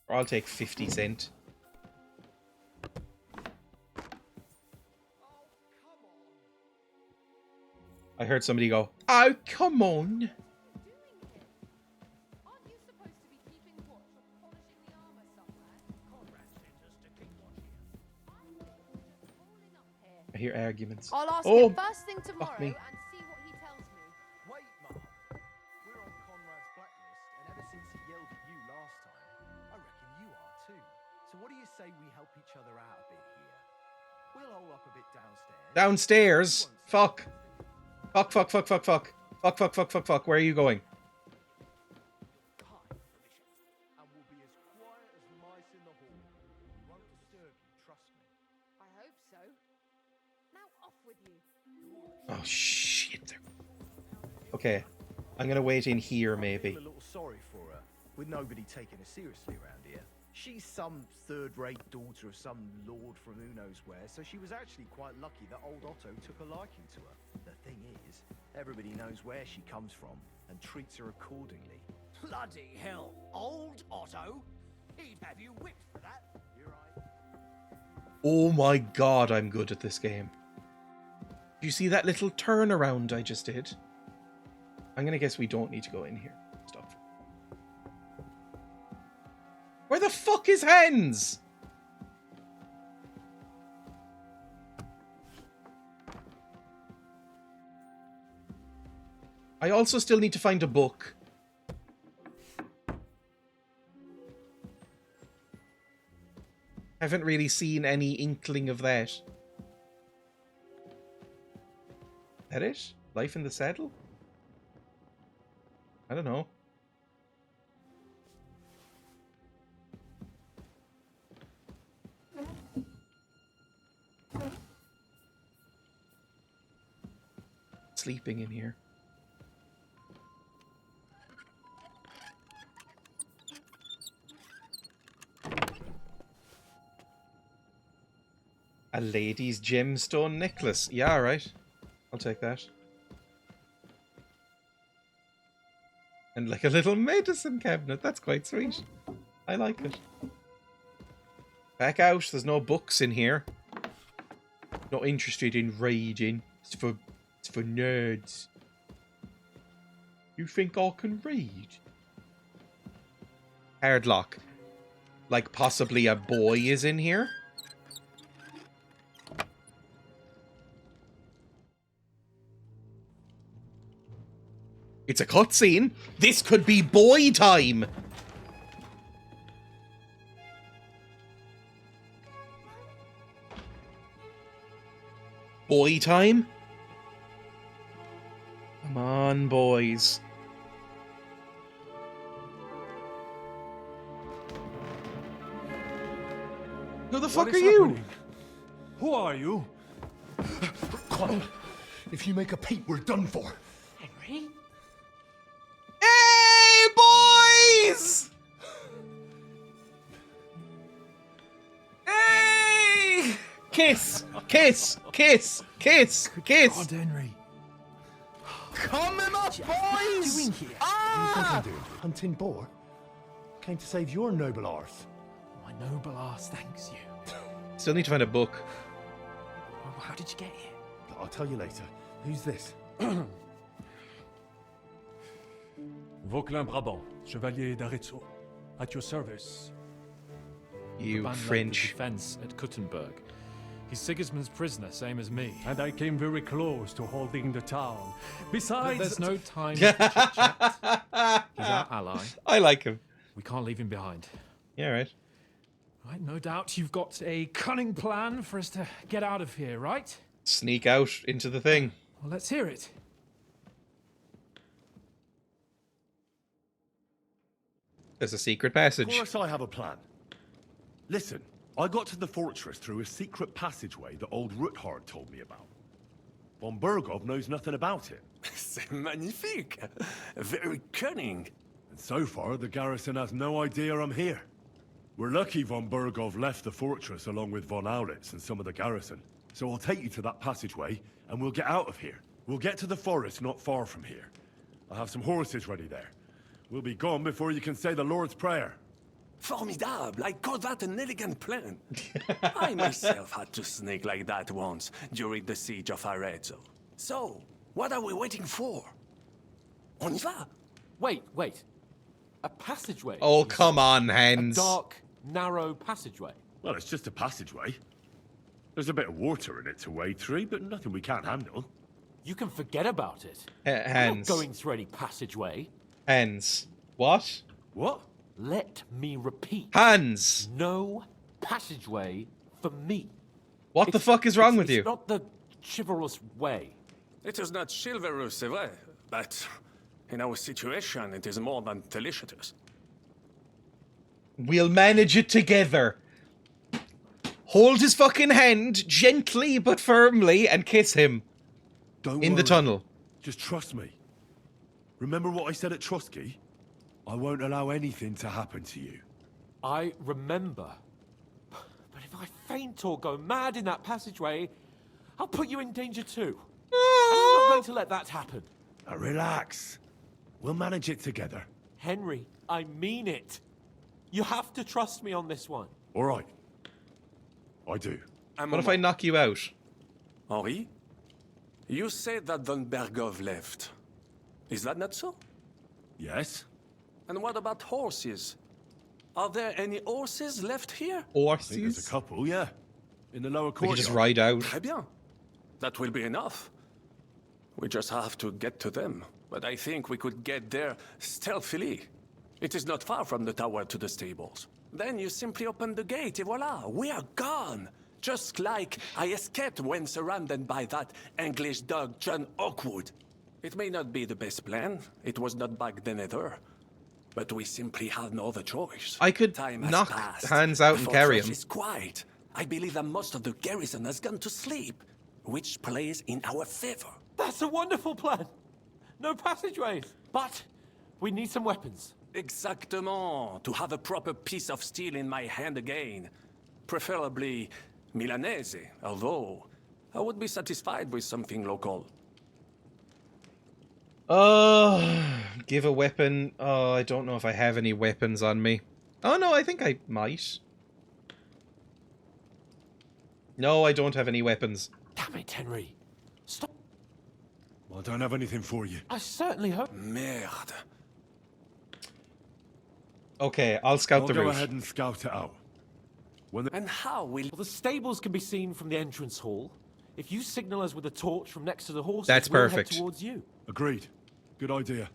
Or I'll take 50 cent. I heard somebody go, "Oh, come on." I hear arguments. I'll ask oh, him first thing tomorrow me. and see what he tells me. Wait, Mark. We're on Conrad's blacklist, and ever since he yelled at you last time, I reckon you are too. So what do you say we help each other out a bit here? We'll hole up a bit downstairs. Downstairs? Fuck. Fuck, fuck, fuck, fuck, fuck. Fuck, fuck, fuck, fuck, fuck. Where are you going? And we'll be as quiet as mice in the hall. We won't disturb you, trust me. I hope so. Now off with you. Oh, shit. Okay. I'm gonna wait in here, I maybe. feel a little sorry for her, with nobody taking her seriously around here. She's some third-rate daughter of some lord from who knows where, so she was actually quite lucky that old Otto took a liking to her. The thing is, everybody knows where she comes from and treats her accordingly. Bloody hell. Old Otto? He'd have you whipped for that. You're right. Oh my god, I'm good at this game. Do you see that little turnaround I just did? I'm gonna guess we don't need to go in here. Stuff. Where the fuck is Hans? I also still need to find a book. Haven't really seen any inkling of that. That it? Life in the saddle? I don't know. Sleeping in here. A lady's gemstone necklace. Yeah, right. I'll take that. And like a little medicine cabinet. That's quite sweet. I like it. Back out. There's no books in here. Not interested in reading. It's for nerds. You think I can read? Hard lock. Like possibly a boy is in here? It's a cutscene. This could be boy time. Boy time? Come on, boys. Who the fuck are you? Who are you? Quiet. If you make a peep, we're done for. Henry? Hey, boys! Hey! Kiss! Kiss! Kiss! Kiss! Kiss! God, Henry. Come him up, boys! What are you doing here? What do you think I'm doing? Hunting boar? Came to save your noble arse. My noble arse thanks you. Still need to find a book. Well, how did you get here? I'll tell you later. Who's this? Vauquelin Brabant, Chevalier d'Arezzo, at your service. You The band led French. the defense at Kuttenberg. He's Sigismund's prisoner, same as me. And I came very close to holding the town. Besides... There's no time for chit-chat. He's our ally. I like him. We can't leave him behind. Yeah, right. Right, no doubt you've got a cunning plan for us to get out of here, right? Sneak out into the thing. Well, let's hear it. There's a secret passage. Of course I have a plan. Listen, I got to the fortress through a secret passageway that old Ruthard told me about. Von Burgov knows nothing about it. C'est magnifique. Very cunning. And so far, the garrison has no idea I'm here. We're lucky Von Burgov left the fortress along with Von Aulitz and some of the garrison. So I'll take you to that passageway, and we'll get out of here. We'll get to the forest not far from here. I have some horses ready there. We'll be gone before you can say the Lord's Prayer. Formidable. I call that an elegant plan. I myself had to sneak like that once during the siege of Arezzo. So, what are we waiting for? On y va? Wait. A passageway? Oh, come on, A Hans. dark, narrow passageway? Well, it's just a passageway. There's a bit of water in it to wade through, but nothing we can't handle. You can forget about it. I'm not Hans. going through any passageway. Hans. What? What? Let me repeat. Hans. No passageway for me. What the fuck is wrong with you? It's not the chivalrous way. It is not chivalrous, c'est vrai, but in our situation, it is more than delicious. We'll manage it together. Hold his fucking hand gently but firmly and kiss him. Don't in the worry. tunnel. Just trust me. Remember what I said at Trotsky? I won't allow anything to happen to you. I remember. But if I faint or go mad in that passageway, I'll put you in danger too. And I'm not going to let that happen. Now relax. We'll manage it together. Henry, I mean it. You have to trust me on this one. All right. I do. What if I knock you out? Henri? You said that Von Bergov left. Is that not so? Yes. And what about horses? Are there any horses left here? I think there's Horses? a couple, yeah. In the lower We courtyard. could just ride out. Très bien. That will be enough. We just have to get to them. But I think we could get there stealthily. It is not far from the tower to the stables. Then you simply open the gate, et voila, we are gone. Just like I escaped when surrounded by that English dog John Oakwood. It may not be the best plan. It was not back then either. But we simply have no other choice. I could Time has knock passed. Hans out The and carry fortress him. is quiet. I believe that most of the garrison has gone to sleep, which plays in our favor. That's a wonderful plan. No passageways. But we need some weapons. Exactement. To have a proper piece of steel in my hand again. Preferably Milanese, although I would be satisfied with something local. Give a weapon. Oh, I don't know if I have any weapons on me. Oh no, I think I might. No, I don't have any weapons. Damn it, Henry. Stop. Well, I don't have anything for you. I certainly hope. Merde. Okay, I'll scout the Go route. ahead and scout it out. And how will... Well, the stables can be seen from the entrance hall. If you signal us with a torch from next to the horses, That's we'll perfect. head towards you. Agreed. Good idea.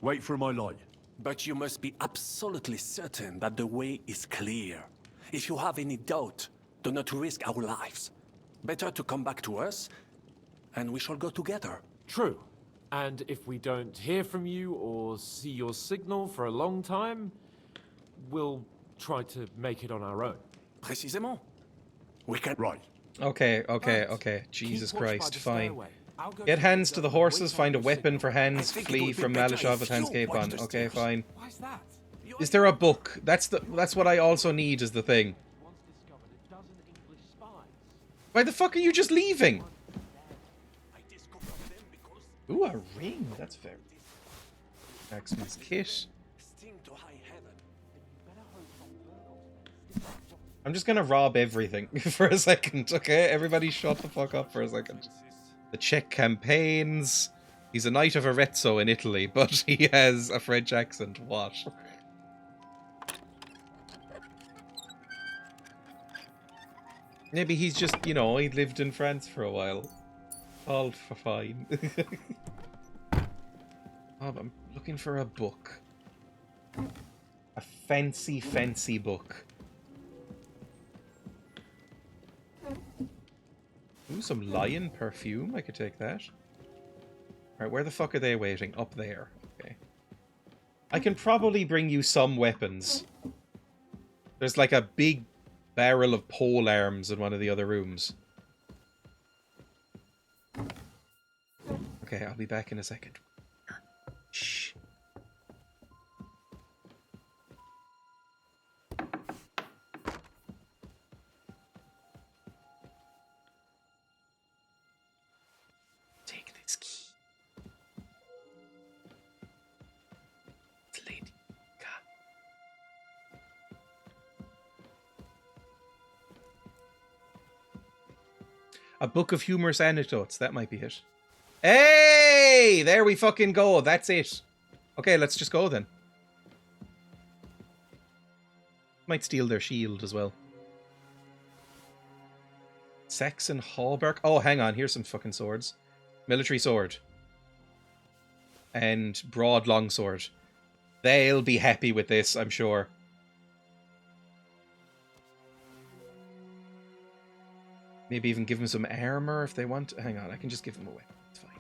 Wait for my light. But you must be absolutely certain that the way is clear. If you have any doubt, do not risk our lives. Better to come back to us, and we shall go together. True. And if we don't hear from you or see your signal for a long time, we'll try to make it on our own. Précisément. We can... Right. Okay. Jesus Christ, fine. Get Hans to the horses, find a weapon for Hans, flee from Malishov with Hans Cape on. Okay, fine. Why is that? Is there a book? That's what I also need is the thing. Why the fuck are you just leaving? Ooh, a ring. That's very... Axeman's kit. I'm just gonna rob everything for a second, okay? Everybody shut the fuck up for a second. The Czech campaigns. He's a knight of Arezzo in Italy, but he has a French accent. What? Maybe he's just, you know, he lived in France for a while. All fine. Oh, I'm looking for a book. A fancy book. Ooh, some lion perfume. I could take that. Alright, where the fuck are they waiting? Up there. Okay. I can probably bring you some weapons. There's like a big barrel of pole arms in one of the other rooms. Okay, I'll be back in a second. Shh. Take this key. It's Lady Gaga. A book of humorous anecdotes. That might be it. Hey! There we fucking go. That's it. Okay, let's just go then. Might steal their shield as well. Saxon Hallberg. Oh, hang on. Here's some fucking swords. Military sword. And broad longsword. They'll be happy with this, I'm sure. Maybe even give them some armor if they want. Hang on, I can just give them away. It's fine.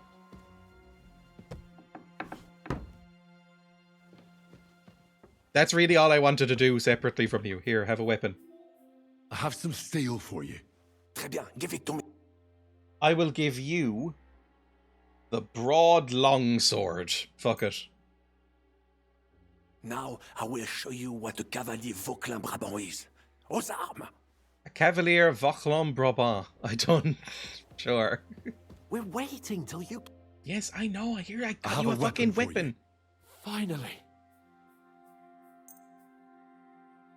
That's really all I wanted to do separately from you. Here, have a weapon. I have some steel for you. Très bien, give it to me. I will give you the broad longsword. Fuck it. Now I will show you what a cavalier Vauquelin Brabant is. Aux armes! A Cavalier Vauquelin Brabant. I don't... Sure. We're waiting till you... Yes, I know. I hear I got have you a a fucking weapon for weapon. Finally.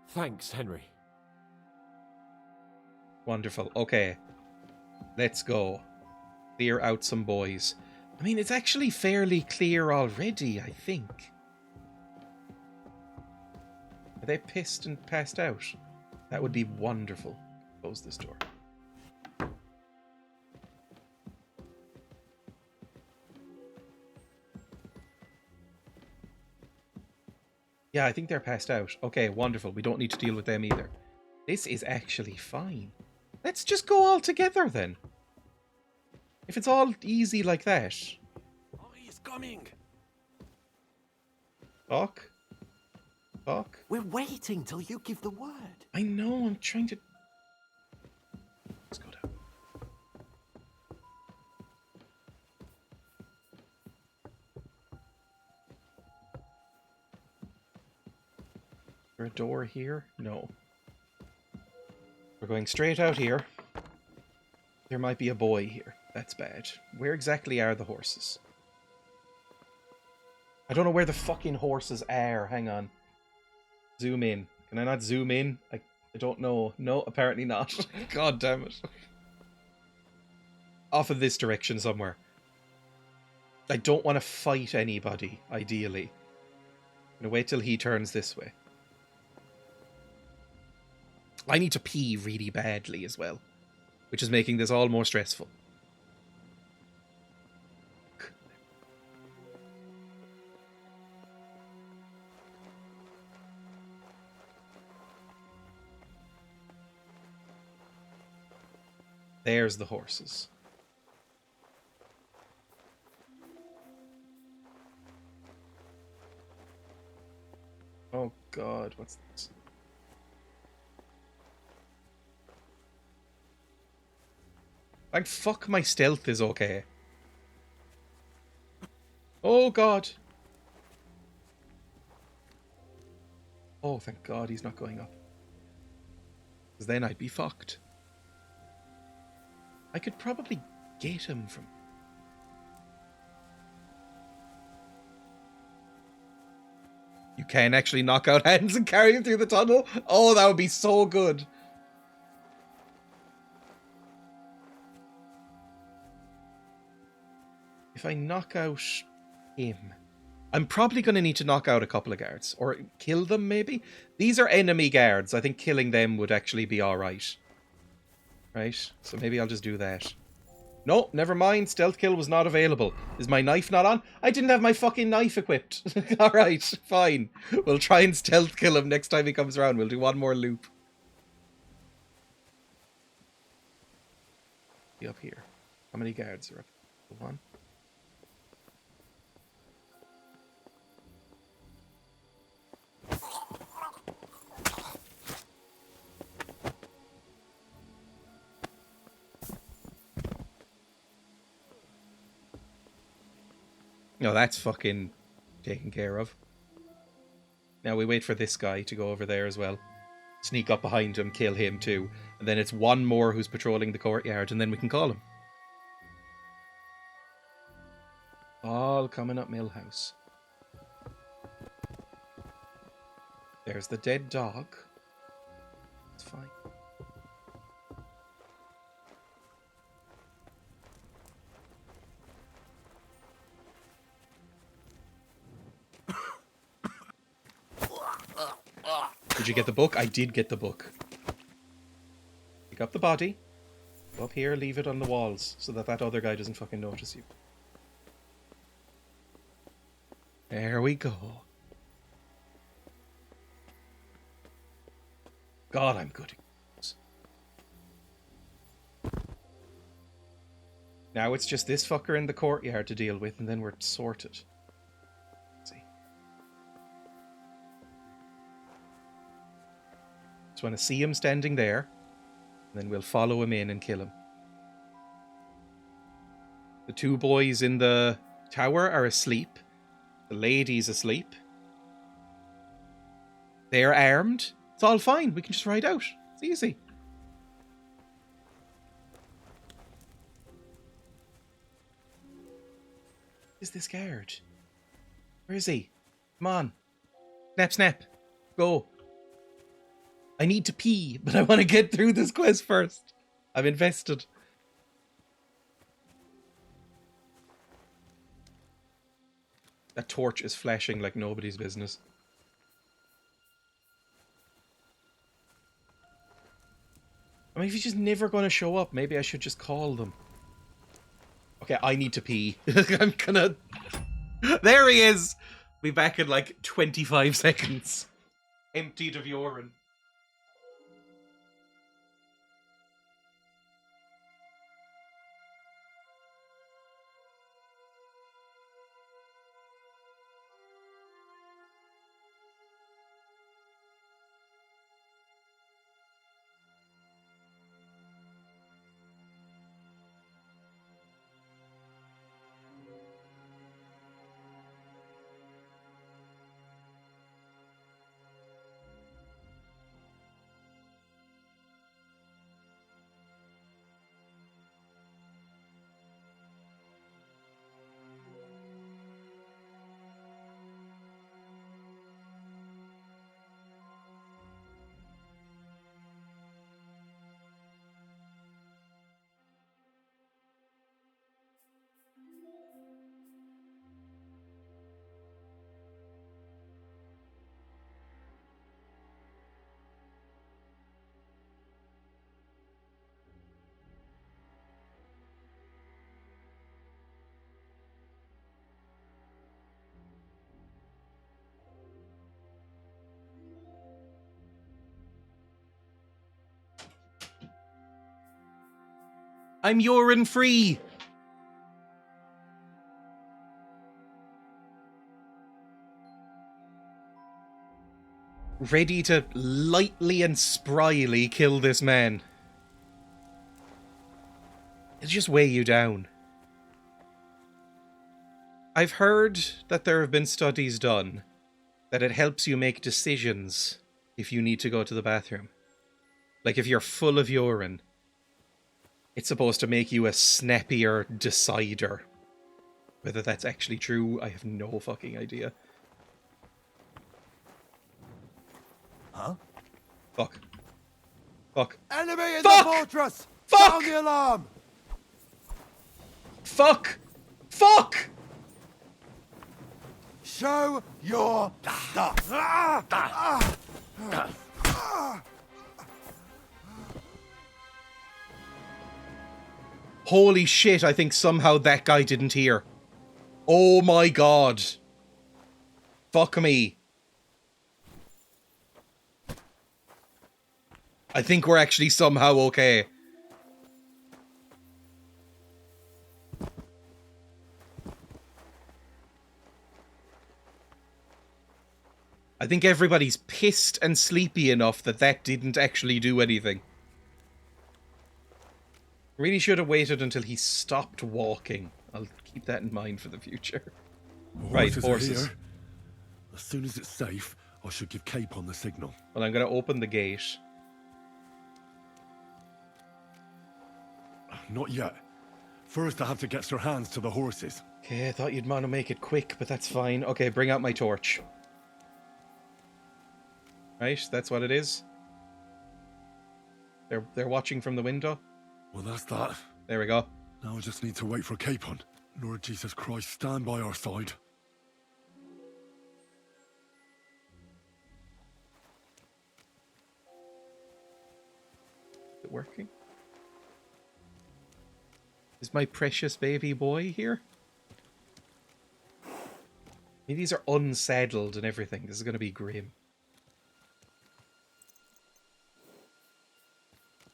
Thanks, Henry. Wonderful. Okay. Let's go. Clear out some boys. I mean, it's actually fairly clear already, I think. Are they pissed and passed out? That would be wonderful. Close this door. Yeah, I think they're passed out. Okay, wonderful. We don't need to deal with them either. This is actually fine. Let's just go all together then. If it's all easy like that. Oh, he's coming. Talk. Talk. We're waiting till you give the word. I know, I'm trying to... Let's go down. Is there a door here? No. We're going straight out here. There might be a boy here. That's bad. Where exactly are the horses? I don't know where the fucking horses are. Hang on. Zoom in. Can I not zoom in? I don't know. No, apparently not. God damn it. Off of this direction somewhere. I don't want to fight anybody, ideally. I'm gonna wait till he turns this way. I need to pee really badly as well, which is making this all more stressful. There's the horses. Oh God, what's this? Like, fuck, my stealth is okay. Oh God. Oh, thank God he's not going up. Because then I'd be fucked. I could probably get him from... You can actually knock out hands and carry him through the tunnel? Oh, that would be so good. If I knock out him... I'm probably going to need to knock out a couple of guards. Or kill them, maybe? These are enemy guards. I think killing them would actually be alright. Right? So maybe I'll just do that. No, never mind. Stealth kill was not available. Is my knife not on? I didn't have my fucking knife equipped. Alright, fine. We'll try and stealth kill him next time he comes around. We'll do one more loop. Be up here. How many guards are up? One. No, that's fucking taken care of. Now we wait for this guy to go over there as well. Sneak up behind him, kill him too. And then it's one more who's patrolling the courtyard, and then we can call him. All coming up Millhouse. There's the dead dog. It's fine. Did you get the book? I did get the book. Pick up the body. Go up here, leave it on the walls so that that other guy doesn't fucking notice you. There we go. God, I'm good at this. Now it's just this fucker in the courtyard to deal with, and then we're sorted. Just want to see him standing there, and then we'll follow him in and kill him. The two boys in the tower are asleep. The lady's asleep. They're armed. It's all fine. We can just ride out. It's easy. Is this guard? Where is he? Come on. Snap, snap. Go. I need to pee, but I want to get through this quest first. I'm invested. That torch is flashing like nobody's business. I mean, if he's just never going to show up, maybe I should just call them. Okay, I need to pee. I'm gonna... There he is! Be back in like 25 seconds. Emptied of urine. I'm urine free! Ready to lightly and spryly kill this man. It'll just weigh you down. I've heard that there have been studies done that it helps you make decisions if you need to go to the bathroom. Like if you're full of urine, it's supposed to make you a snappier decider. Whether that's actually true, I have no fucking idea. Huh? Fuck. Fuck. Enemy in Fuck! the fortress! Fuck! Sound the alarm! Fuck! Fuck! Show your stuff! Holy shit, I think somehow that guy didn't hear. Oh my god. Fuck me. I think we're actually somehow okay. I think everybody's pissed and sleepy enough that that didn't actually do anything. Really should have waited until he stopped walking. I'll keep that in mind for the future. Right, horses. Here. As soon as it's safe, I should give Capon the signal. Well, I'm going to open the gate. Not yet. First, I have to get Sir Hans to the horses. Okay, I thought you'd want to make it quick, but that's fine. Okay, bring out my torch. Right, that's what it is. They're watching from the window. Well, that's that. There we go. Now I just need to wait for Capon. Lord Jesus Christ, stand by our side. Is it working? Is my precious baby boy here? Maybe these are unsaddled and everything. This is going to be grim.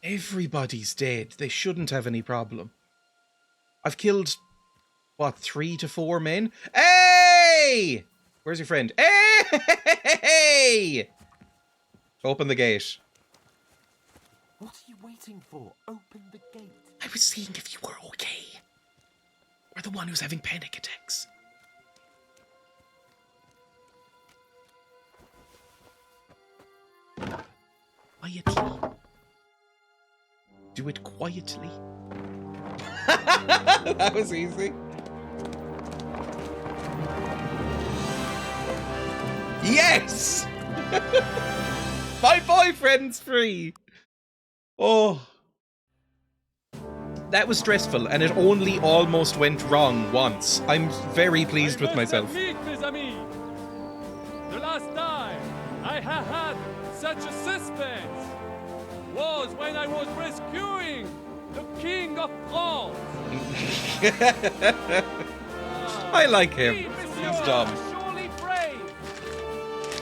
Everybody's dead. They shouldn't have any problem. I've killed, what, 3 to 4 men? Hey! Where's your friend? Hey! Open the gate. What are you waiting for? Open the gate. I was seeing if you were okay. Or the one who's having panic attacks. Quietly. Do it quietly. That was easy. Yes! My boyfriend's free! Oh. That was stressful, and it only almost went wrong once. I'm very pleased with myself. Admit, mes amis, the last time I have had such a suspense was when I was rescuing the King of France. I like him. He's dumb. Surely brave.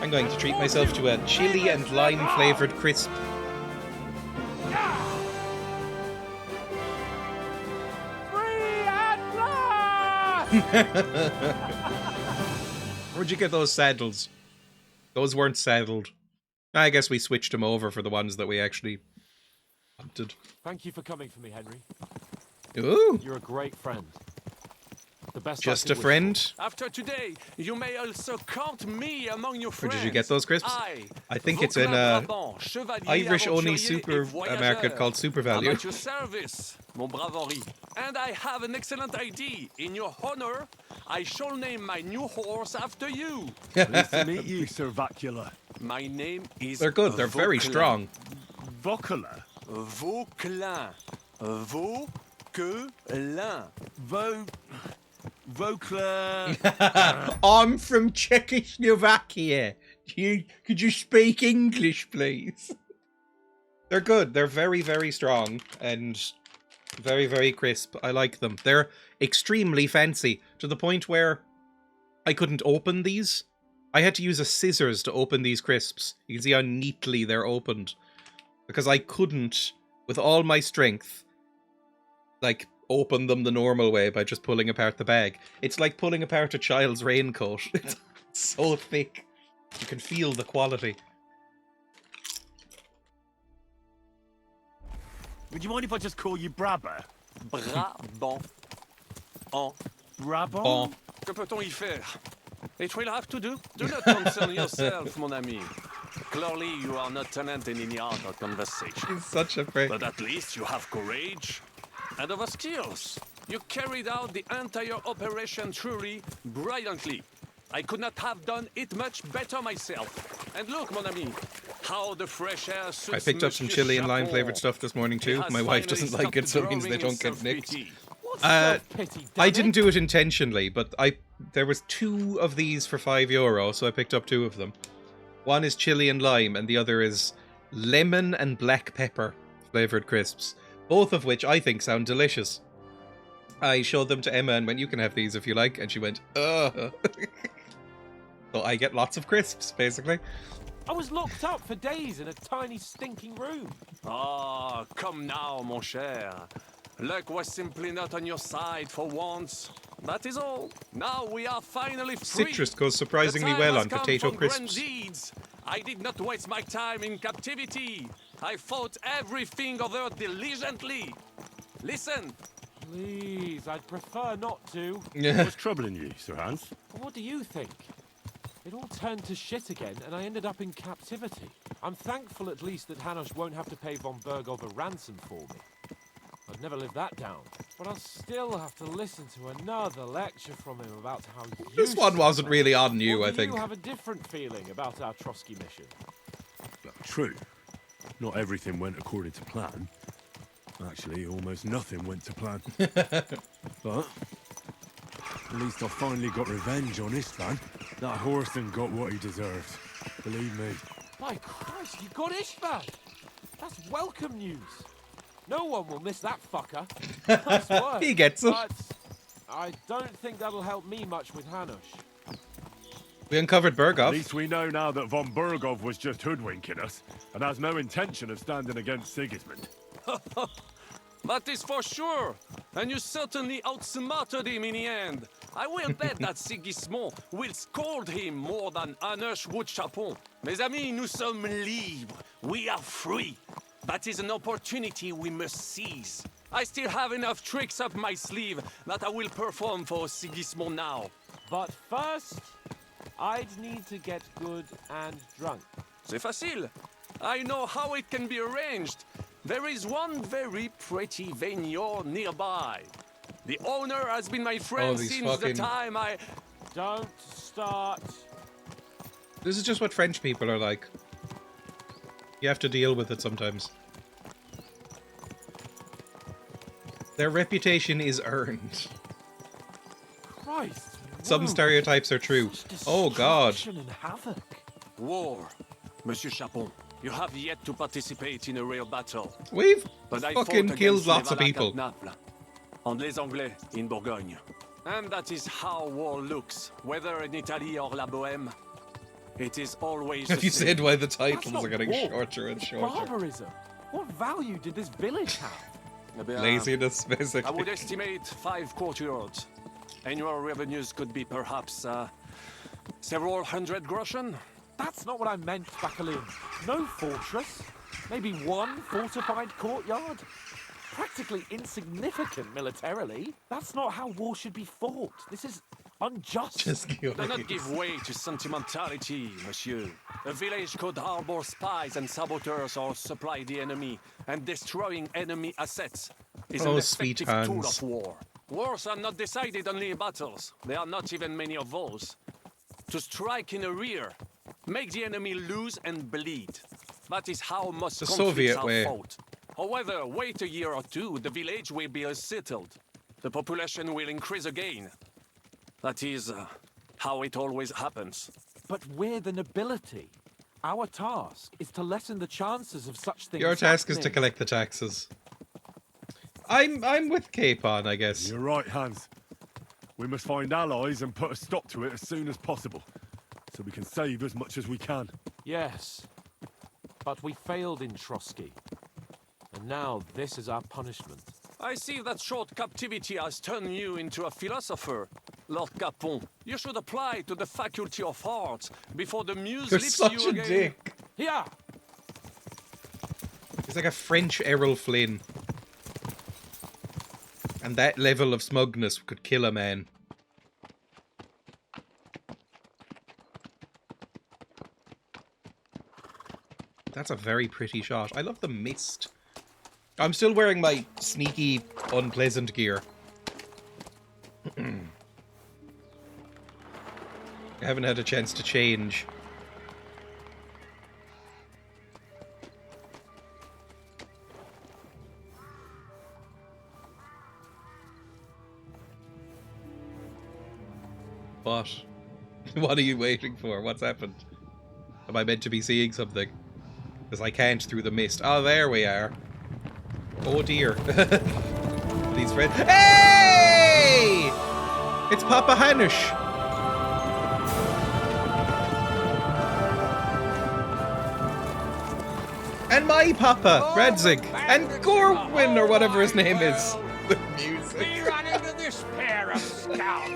I'm going to treat myself to a chili and lime flavored crisp. Free at last! Where'd you get those saddles? Those weren't saddled. I guess we switched them over for the ones that we actually wanted. Thank you for coming for me, Henry. Ooh. You're a great friend. The best I Just could a wish friend? for. After today, you may also count me among your Where friends. did you get those crisps? I think it's in a Irish-only supermarket called Super Value. I'm at your service, mon brave Henri. And I have an excellent idea. In your honor, I shall name my new horse after you. Pleased to meet you, Sir Vacula. My name is They're good. They're very Vauquelin. strong. Vocala? Vauquelin. Vauquelin. Vocla. I'm from Czechoslovakia. Could you speak English, please? They're good. They're very, very strong and very, very crisp. I like them. They're extremely fancy to the point where I couldn't open these. I had to use a scissors to open these crisps. You can see how neatly they're opened. Because I couldn't, with all my strength, like, open them the normal way by just pulling apart the bag. It's like pulling apart a child's raincoat. It's so thick. You can feel the quality. Would you mind if I just call you Brabber? Brabant. Brabant? Que peut-on y faire? It will have to do. Do not concern yourself, mon ami. Clearly, you are not talented in the art of conversation. He's such a prick. But at least you have courage and other skills. You carried out the entire operation truly brilliantly. I could not have done it much better myself. And look, mon ami, how the fresh air suits I picked up some Monsieur chili and lime Chapon. flavored stuff this morning too. He My has wife finally doesn't like it, so it means they stopped don't get growing in nicked. self-pity. I didn't do it intentionally, but there was 2 of these for €5, so I picked up 2 of them. One is chili and lime, and the other is lemon and black pepper flavored crisps. Both of which I think sound delicious. I showed them to Emma and went, "You can have these if you like," and she went, "Ugh." So I get lots of crisps, basically. I was locked up for days in a tiny stinking room. Ah, come now, mon cher. Luck was simply not on your side for once. That is all. Now we are finally free. Citrus goes surprisingly The time well has on come potato for grand crisps. deeds. I did not waste my time in captivity. I fought everything over diligently. Listen. Please, I'd prefer not to. What's troubling you, Sir Hans? What do you think? It all turned to shit again, and I ended up in captivity. I'm thankful at least that Hanush won't have to pay von Bergov a ransom for me. I'd never live that down. But I'll still have to listen to another lecture from him about how This one wasn't really on you, Or I do think. you have a different feeling about our Trotsky mission? True. Not everything went according to plan. Actually, almost nothing went to plan. But at least I finally got revenge on Istvan. That Horson got what he deserved. Believe me. By Christ, you got Ishvan! That's welcome news. No one will miss that fucker. Nice work. He gets it. But I don't think that'll help me much with Hanush. We uncovered Bergov. At least we know now that von Bergov was just hoodwinking us and has no intention of standing against Sigismund. That is for sure. And you certainly outsmarted him in the end. I will bet that Sigismund will scold him more than Hanush would Chapon. Mes amis, nous sommes libres. We are free. That is an opportunity we must seize. I still have enough tricks up my sleeve that I will perform for Sigismund now. But first, I'd need to get good and drunk. C'est facile. I know how it can be arranged. There is one very pretty vineyard nearby. The owner has been my friend these since the fucking- time I... Don't start. This is just what French people are like. You have to deal with it sometimes. Their reputation is earned. Christ! Some whoa. stereotypes are true. Oh god. Destruction and havoc. War. Monsieur Chapon, you have yet to participate in a real battle. We've But I fucking fought killed against lots of les Valaques people. at Naples, and les Anglais in Bourgogne. And that is how war looks, whether in Italy or La Bohème. It is always Have the you same. said why the That's titles not are getting war. shorter and It's shorter? barbarism. What value did this village have? Eh bien, Laziness, I basically. would estimate 5 courtyards. Annual revenues could be perhaps several hundred groschen. That's not what I meant, Bacalin. No fortress. Maybe one fortified courtyard. Practically insignificant militarily. That's not how war should be fought. This is unjust. Just kill Do not it. give way to sentimentality, monsieur. A village could harbor spies and saboteurs or supply the enemy, and destroying enemy assets is Oh, an sweet effective tool hands. of war. Wars are not decided only in battles. There are not even many of those. To strike in the rear, make the enemy lose and bleed. That is how most The conflicts Soviet are way. fought. However, wait a year or two, the village will be settled. The population will increase again. That is how it always happens. But we're the nobility. Our task is to lessen the chances of such things. Your task is to happening. collect the taxes. I'm with Capon, I guess. You're right, Hans. We must find allies and put a stop to it as soon as possible, so we can save as much as we can. Yes, but we failed in Trotsky, and now this is our punishment. I see that short captivity has turned you into a philosopher, Lord Capon. You should apply to the Faculty of Arts before the muse You're lifts such you a again. dick. Yeah. He's like a French Errol Flynn. And that level of smugness could kill a man. That's a very pretty shot. I love the mist. I'm still wearing my sneaky, unpleasant gear. I haven't had a chance to change. What? What are you waiting for? What's happened? Am I meant to be seeing something? Because I can't through the mist. Oh, there we are. Oh dear. These red. Hey! It's Papa Hanush. And my Papa, Radzig. And Gorwin, or whatever his name is. The music. We run into this pair of scouts.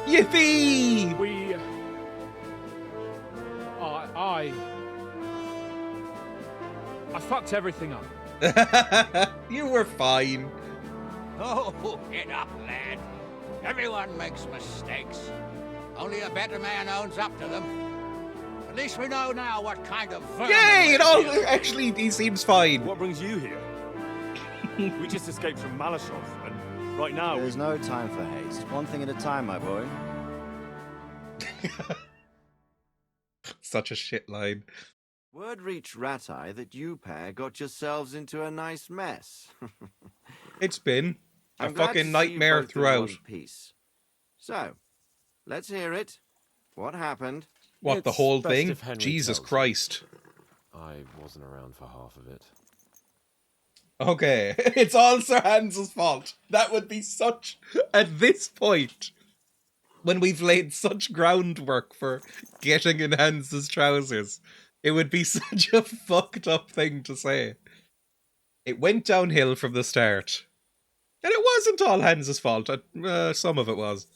Yippee! We... I fucked everything up. You were fine. Oh, get up, lad. Everyone makes mistakes. Only a better man owns up to them. At least we know now what kind of vermin Yay! we're It all dealing with. actually he seems fine. What brings you here? We just escaped from Malashov, and right now There's no time for haste. One thing at a time, my boy. Such a shit line. Word reached Ratai that you pair got yourselves into a nice mess. It's been a I'm glad to fucking see you nightmare both in throughout. one piece. So, let's hear it. What happened? What, the It's whole best thing? if Henry Jesus tells. Christ. I wasn't around for half of it. Okay, it's all Sir Hans's fault. That would be such... At this point, when we've laid such groundwork for getting in Hans's trousers, it would be such a fucked up thing to say. It went downhill from the start. And it wasn't all Hans's fault. Some of it was.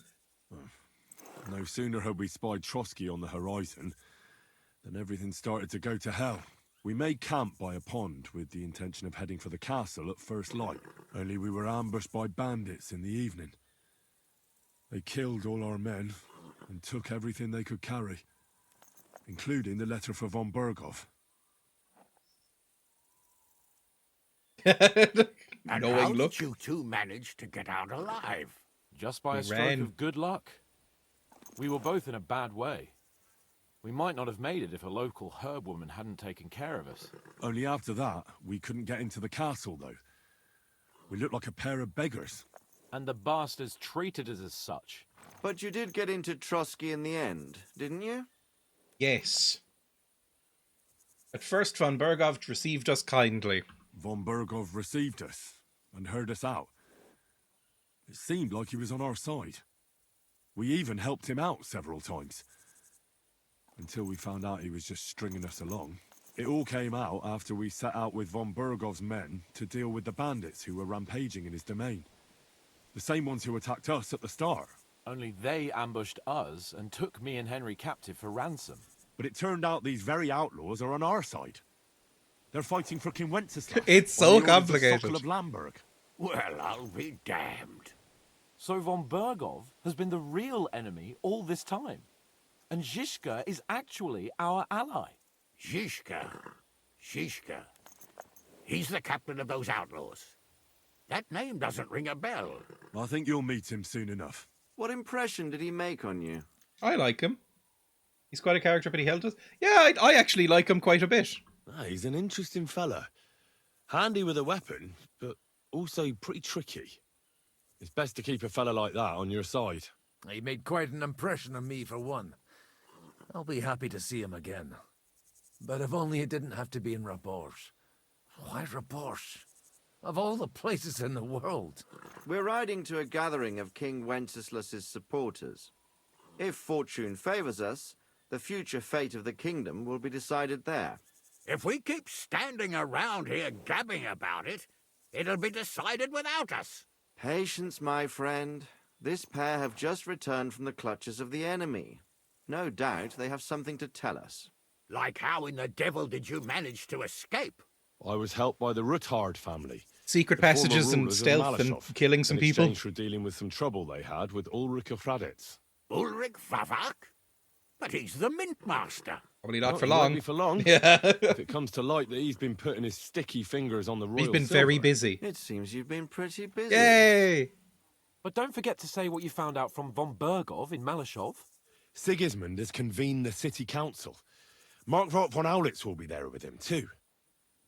no sooner had we spied Trotsky on the horizon than everything started to go to hell. We made camp by a pond with the intention of heading for the castle at first light. Only we were ambushed by bandits in the evening. They killed all our men and took everything they could carry, including the letter for von Berghoff. And Knowing how look. did you two manage to get out alive? Just by We a stroke ran. of good luck. We were both in a bad way. We might not have made it if a local herb woman hadn't taken care of us. Only after that, we couldn't get into the castle, though. We looked like a pair of beggars. And the bastards treated us as such. But you did get into Trotsky in the end, didn't you? Yes. At first, von Bergov received us kindly. Von Bergov received us and heard us out. It seemed like he was on our side. We even helped him out several times. Until we found out he was just stringing us along. It all came out after we set out with von Bergov's men to deal with the bandits who were rampaging in his domain. The same ones who attacked us at the start. Only they ambushed us and took me and Henry captive for ransom. But it turned out these very outlaws are on our side. They're fighting for King Wenceslas. It's so complicated. Of Lamberg. Well, I'll be damned. So von Bergov has been the real enemy all this time. And Zizka is actually our ally. Zizka. Zizka. He's the captain of those outlaws. That name doesn't ring a bell. I think you'll meet him soon enough. What impression did he make on you? I like him. He's quite a character, but he held us. Yeah, I actually like him quite a bit. He's an interesting fella. Handy with a weapon, but also pretty tricky. It's best to keep a fella like that on your side. He made quite an impression on me, for one. I'll be happy to see him again. But if only it didn't have to be in Rabosh. Why Rabosh? Of all the places in the world. We're riding to a gathering of King Wenceslas's supporters. If fortune favors us, the future fate of the kingdom will be decided there. If we keep standing around here gabbing about it, it'll be decided without us. Patience, my friend. This pair have just returned from the clutches of the enemy. No doubt they have something to tell us. Like how in the devil did you manage to escape? I was helped by the Ruthard family. Secret passages and stealth and killing some people. In exchange for dealing with some trouble they had with Ulrich of Raditz. Ulrich Vavak? But he's the mint master. Probably not for He won't long. be for long. Yeah. If it comes to light that he's been putting his sticky fingers on the royal He's been silver. very busy. It seems you've been pretty busy. Yay! But don't forget to say what you found out from von Bergov in Malashov. Sigismund has convened the city council. Markvart von Aulitz will be there with him too.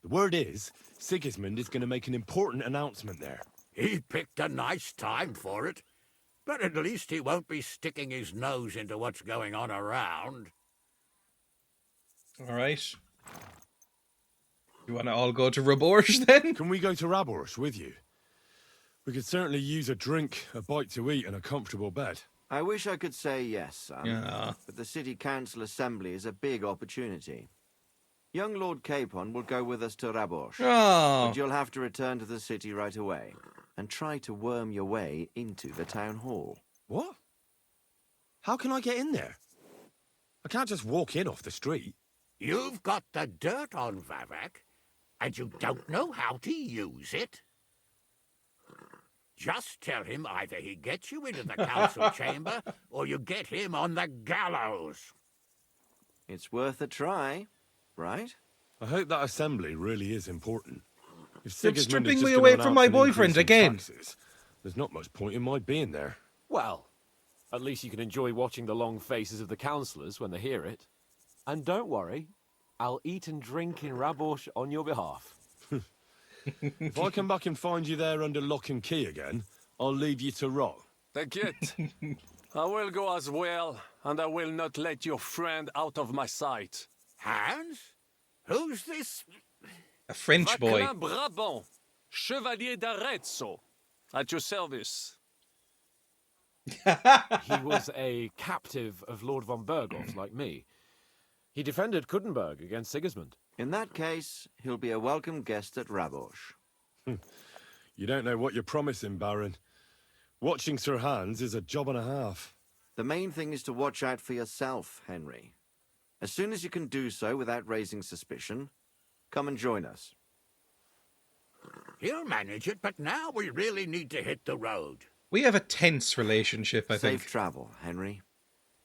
The word is, Sigismund is going to make an important announcement there. He picked a nice time for it. But at least he won't be sticking his nose into what's going on around. All right. You want to all go to Rabosh then? Can we go to Rabosh with you? We could certainly use a drink, a bite to eat, and a comfortable bed. I wish I could say yes, son. Yeah. But the City Council Assembly is a big opportunity. Young Lord Capon will go with us to Rabosh. Oh. But you'll have to return to the city right away and try to worm your way into the town hall. What? How can I get in there? I can't just walk in off the street. You've got the dirt on Vavak, and you don't know how to use it. Just tell him either he gets you into the council chamber, or you get him on the gallows. It's worth a try, right? I hope that assembly really is important. If They're Sigismund is stripping just me gonna away from announce my an boyfriend increase in again. taxes, there's not much point in my being there. Well, at least you can enjoy watching the long faces of the councillors when they hear it. And don't worry, I'll eat and drink in Rabosh on your behalf. If I come back and find you there under lock and key again, I'll leave you to rot. Take it. I will go as well, and I will not let your friend out of my sight. Hans? Who's this? A French boy. Vaclin Brabant, Chevalier d'Arezzo, at your service. He was a captive of Lord von Bergov's, like me. He defended Kuddenberg against Sigismund. In that case, he'll be a welcome guest at Rabosh. You don't know what you're promising, Baron. Watching Sir Hans is a job and a half. The main thing is to watch out for yourself, Henry. As soon as you can do so without raising suspicion, come and join us. He'll manage it, but now we really need to hit the road. We have a tense relationship, I think. Safe travel, Henry.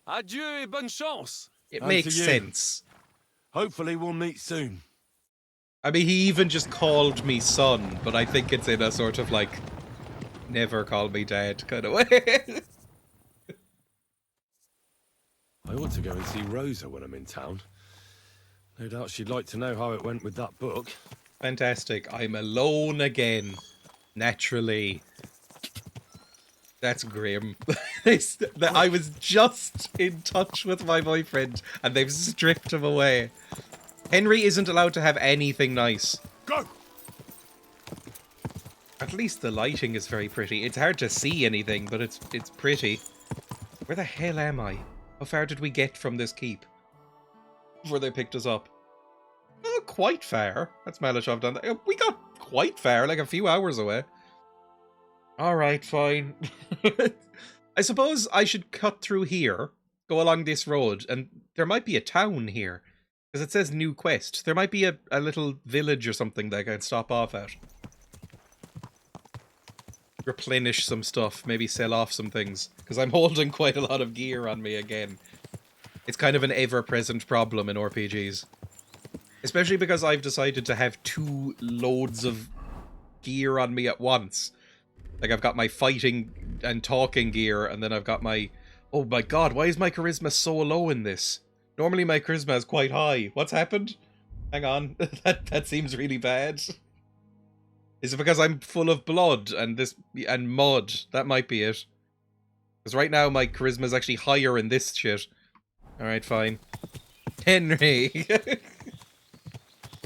Adieu et bonne chance. It And makes to you. sense. Hopefully we'll meet soon. I mean, he even just called me son, but I think it's in a sort of like, never call me dad kind of way. I ought to go and see Rosa when I'm in town. No doubt she'd like to know how it went with that book. Fantastic. I'm alone again. Naturally. That's grim. I was just in touch with my boyfriend, and they've stripped him away. Henry isn't allowed to have anything nice. Go! At least the lighting is very pretty. It's hard to see anything, but it's pretty. Where the hell am I? How far did we get from this keep before they picked us up? Oh, quite far. That's Malashov done that. We got quite far, like a few hours away. Alright, fine. I suppose I should cut through here, go along this road, and there might be a town here. Because it says new quest. There might be a little village or something that I can stop off at. Replenish some stuff, maybe sell off some things. Because I'm holding quite a lot of gear on me again. It's kind of an ever-present problem in RPGs. Especially because I've decided to have 2 loads of gear on me at once. Like, I've got my fighting and talking gear, and then I've got my... Oh my god, why is my charisma so low in this? Normally my charisma is quite high. What's happened? Hang on. that seems really bad. Is it because I'm full of blood and mud? That might be it. Because right now my charisma is actually higher in this shit. Alright, fine. Henry!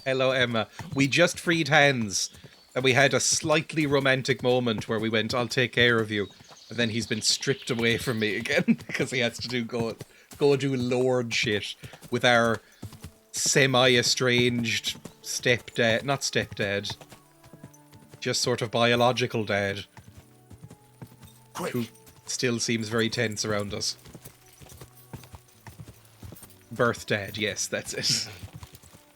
Hello, Emma. We just freed hands. And we had a slightly romantic moment where we went, I'll take care of you. And then he's been stripped away from me again. Because he has to go do lord shit with our semi-estranged stepdad. Not stepdad. Just sort of biological dad. Quick. Who still seems very tense around us. Birth dad, yes, that's it.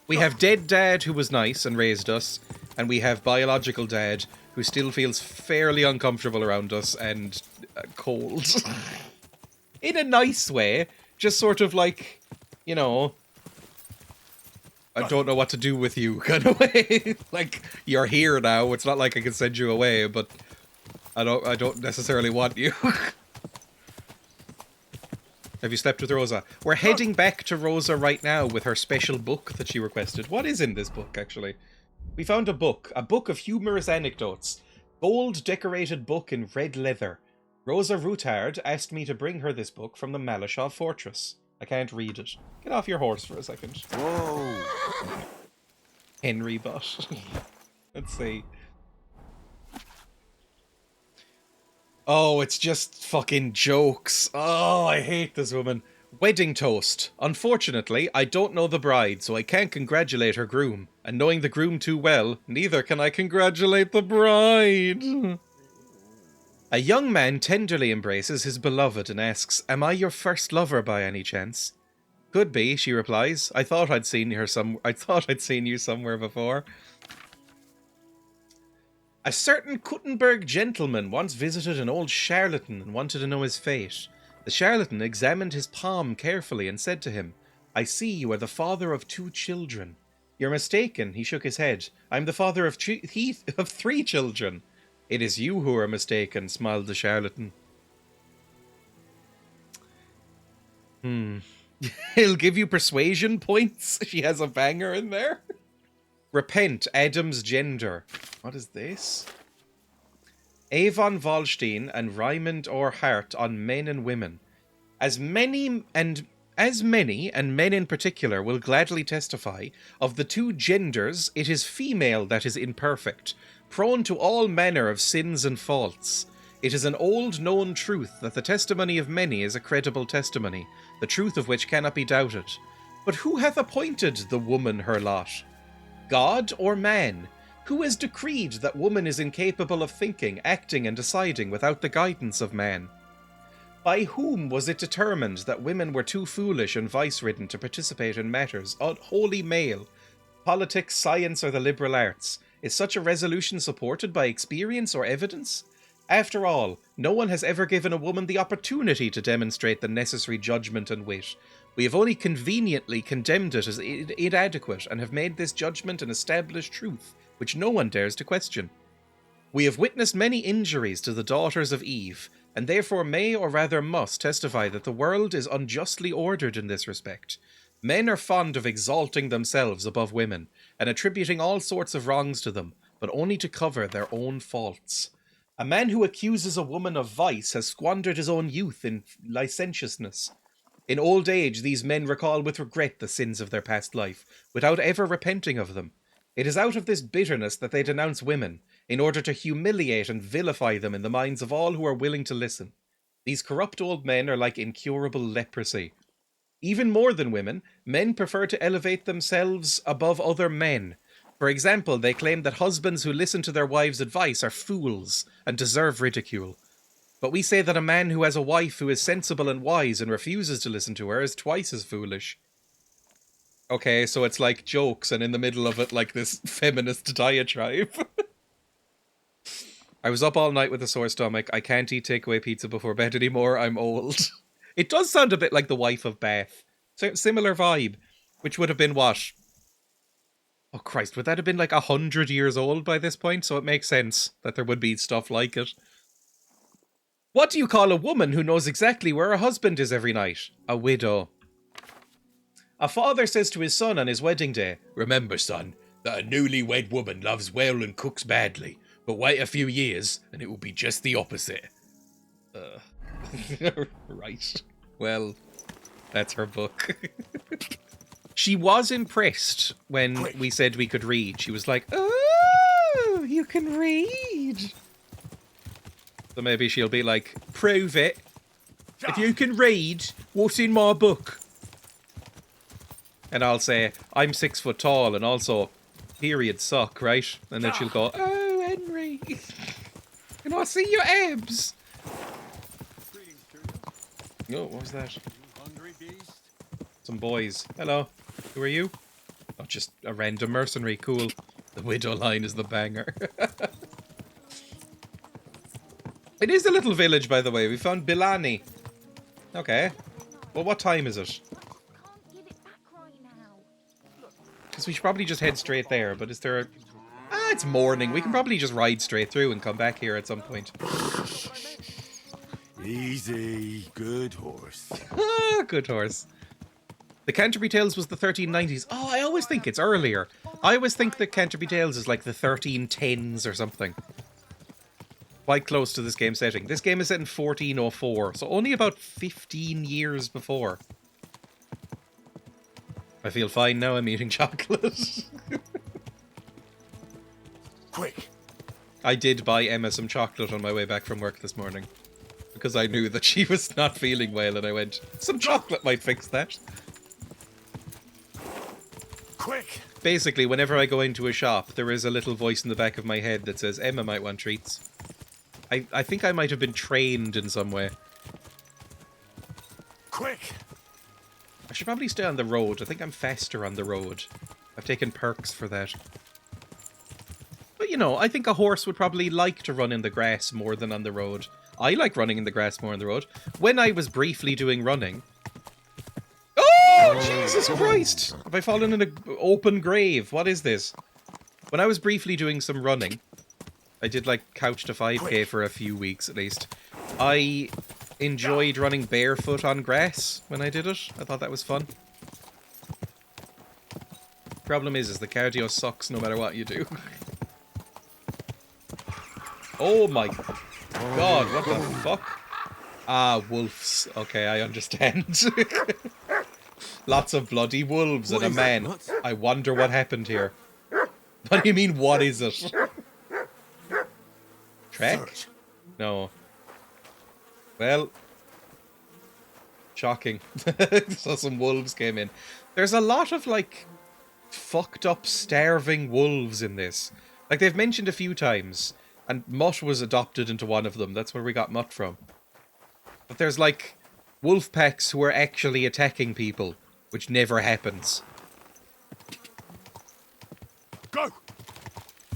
We have dead dad who was nice and raised us. And we have biological dad who still feels fairly uncomfortable around us and cold. In a nice way. Just sort of like, you know, I don't know what to do with you kind of way. Like, you're here now. It's not like I can send you away, but I don't necessarily want you. Have you slept with Rosa? We're heading back to Rosa right now with her special book that she requested. What is in this book, actually? We found a book of humorous anecdotes. Gold-decorated book in red leather. Rosa Routard asked me to bring her this book from the Malashov fortress. I can't read it. Get off your horse for a second. Whoa. Henry Butt. Let's see. Oh, it's just fucking jokes. Oh, I hate this woman. Wedding toast. Unfortunately, I don't know the bride, so I can't congratulate her groom. And knowing the groom too well, neither can I congratulate the bride. A young man tenderly embraces his beloved and asks, "Am I your first lover by any chance?" "Could be," she replies. I thought I'd seen you somewhere before." A certain Kuttenberg gentleman once visited an old charlatan and wanted to know his fate. The charlatan examined his palm carefully and said to him, "I see you are the father of 2 children." "You're mistaken," he shook his head. "I'm the father of 3 children." "It is you who are mistaken," smiled the charlatan. He'll give you persuasion points. She has a banger in there. Repent, Adam's gender. What is this? Avon Wallstein and Raymond O'Hart on men and women. As many and men in particular will gladly testify, of the 2 genders, it is female that is imperfect, prone to all manner of sins and faults. It is an old known truth that the testimony of many is a credible testimony, the truth of which cannot be doubted. But who hath appointed the woman her lot? God or man? Who has decreed that woman is incapable of thinking, acting, and deciding without the guidance of man? By whom was it determined that women were too foolish and vice-ridden to participate in matters wholly male? Politics, science, or the liberal arts? Is such a resolution supported by experience or evidence? After all, no one has ever given a woman the opportunity to demonstrate the necessary judgment and wit. We have only conveniently condemned it as inadequate and have made this judgment an established truth, which no one dares to question. We have witnessed many injuries to the daughters of Eve, and therefore may or rather must testify that the world is unjustly ordered in this respect. Men are fond of exalting themselves above women, and attributing all sorts of wrongs to them, but only to cover their own faults. A man who accuses a woman of vice has squandered his own youth in licentiousness. In old age, these men recall with regret the sins of their past life, without ever repenting of them. It is out of this bitterness that they denounce women, in order to humiliate and vilify them in the minds of all who are willing to listen. These corrupt old men are like incurable leprosy. Even more than women, men prefer to elevate themselves above other men. For example, they claim that husbands who listen to their wives' advice are fools and deserve ridicule. But we say that a man who has a wife who is sensible and wise and refuses to listen to her is twice as foolish. Okay, so it's like jokes, and in the middle of it, like this feminist diatribe. I was up all night with a sore stomach. I can't eat takeaway pizza before bed anymore. I'm old. It does sound a bit like The Wife of Bath. Similar vibe, which would have been what? Oh Christ, would that have been like 100 years old by this point? So it makes sense that there would be stuff like it. What do you call a woman who knows exactly where her husband is every night? A widow. A father says to his son on his wedding day, "Remember, son, that a newlywed woman loves well and cooks badly, but wait a few years and it will be just the opposite." Right. Well, that's her book. She was impressed when we said we could read. She was like, "Oh, you can read." So maybe she'll be like, "Prove it. If you can read, what's in my book?" And I'll say, "I'm 6 foot tall and also periods suck," right? And then she'll go, "Oh, Henry, can I see your abs?" Oh, what was that? Some boys. Hello. Who are you? Oh, just a random mercenary. Cool. The widow line is the banger. It is a little village, by the way. We found Bilani. Okay. Well, what time is it? Because we should probably just head straight there, but is there a... Ah, it's morning. We can probably just ride straight through and come back here at some point. Easy. Good horse. Good horse. The Canterbury Tales was the 1390s. Oh, I always think it's earlier. I always think that Canterbury Tales is like the 1310s or something. Quite close to this game setting. This game is set in 1404, so only about 15 years before. I feel fine now. I'm eating chocolate. Quick! I did buy Emma some chocolate on my way back from work this morning. Because I knew that she was not feeling well, and I went, some chocolate might fix that. Quick! Basically, whenever I go into a shop, there is a little voice in the back of my head that says, Emma might want treats. I think I might have been trained in some way. Quick! I should probably stay on the road. I think I'm faster on the road. I've taken perks for that. But, you know, I think a horse would probably like to run in the grass more than on the road. I like running in the grass more on the road. When I was briefly doing running... Oh, Jesus Christ! Have I fallen in an open grave? What is this? When I was briefly doing some running... I did like couch to 5k for a few weeks at least. I enjoyed running barefoot on grass when I did it. I thought that was fun. Problem is the cardio sucks no matter what you do. Oh my god, what the fuck? Ah, wolves. Okay, I understand. Lots of bloody wolves and a man. I wonder what happened here. What do you mean, what is it? Trek? No. Well. Shocking. So some wolves came in. There's a lot of, like, fucked up, starving wolves in this. Like, they've mentioned a few times. And Mutt was adopted into one of them. That's where we got Mutt from. But there's, like, wolf packs who are actually attacking people. Which never happens. Go!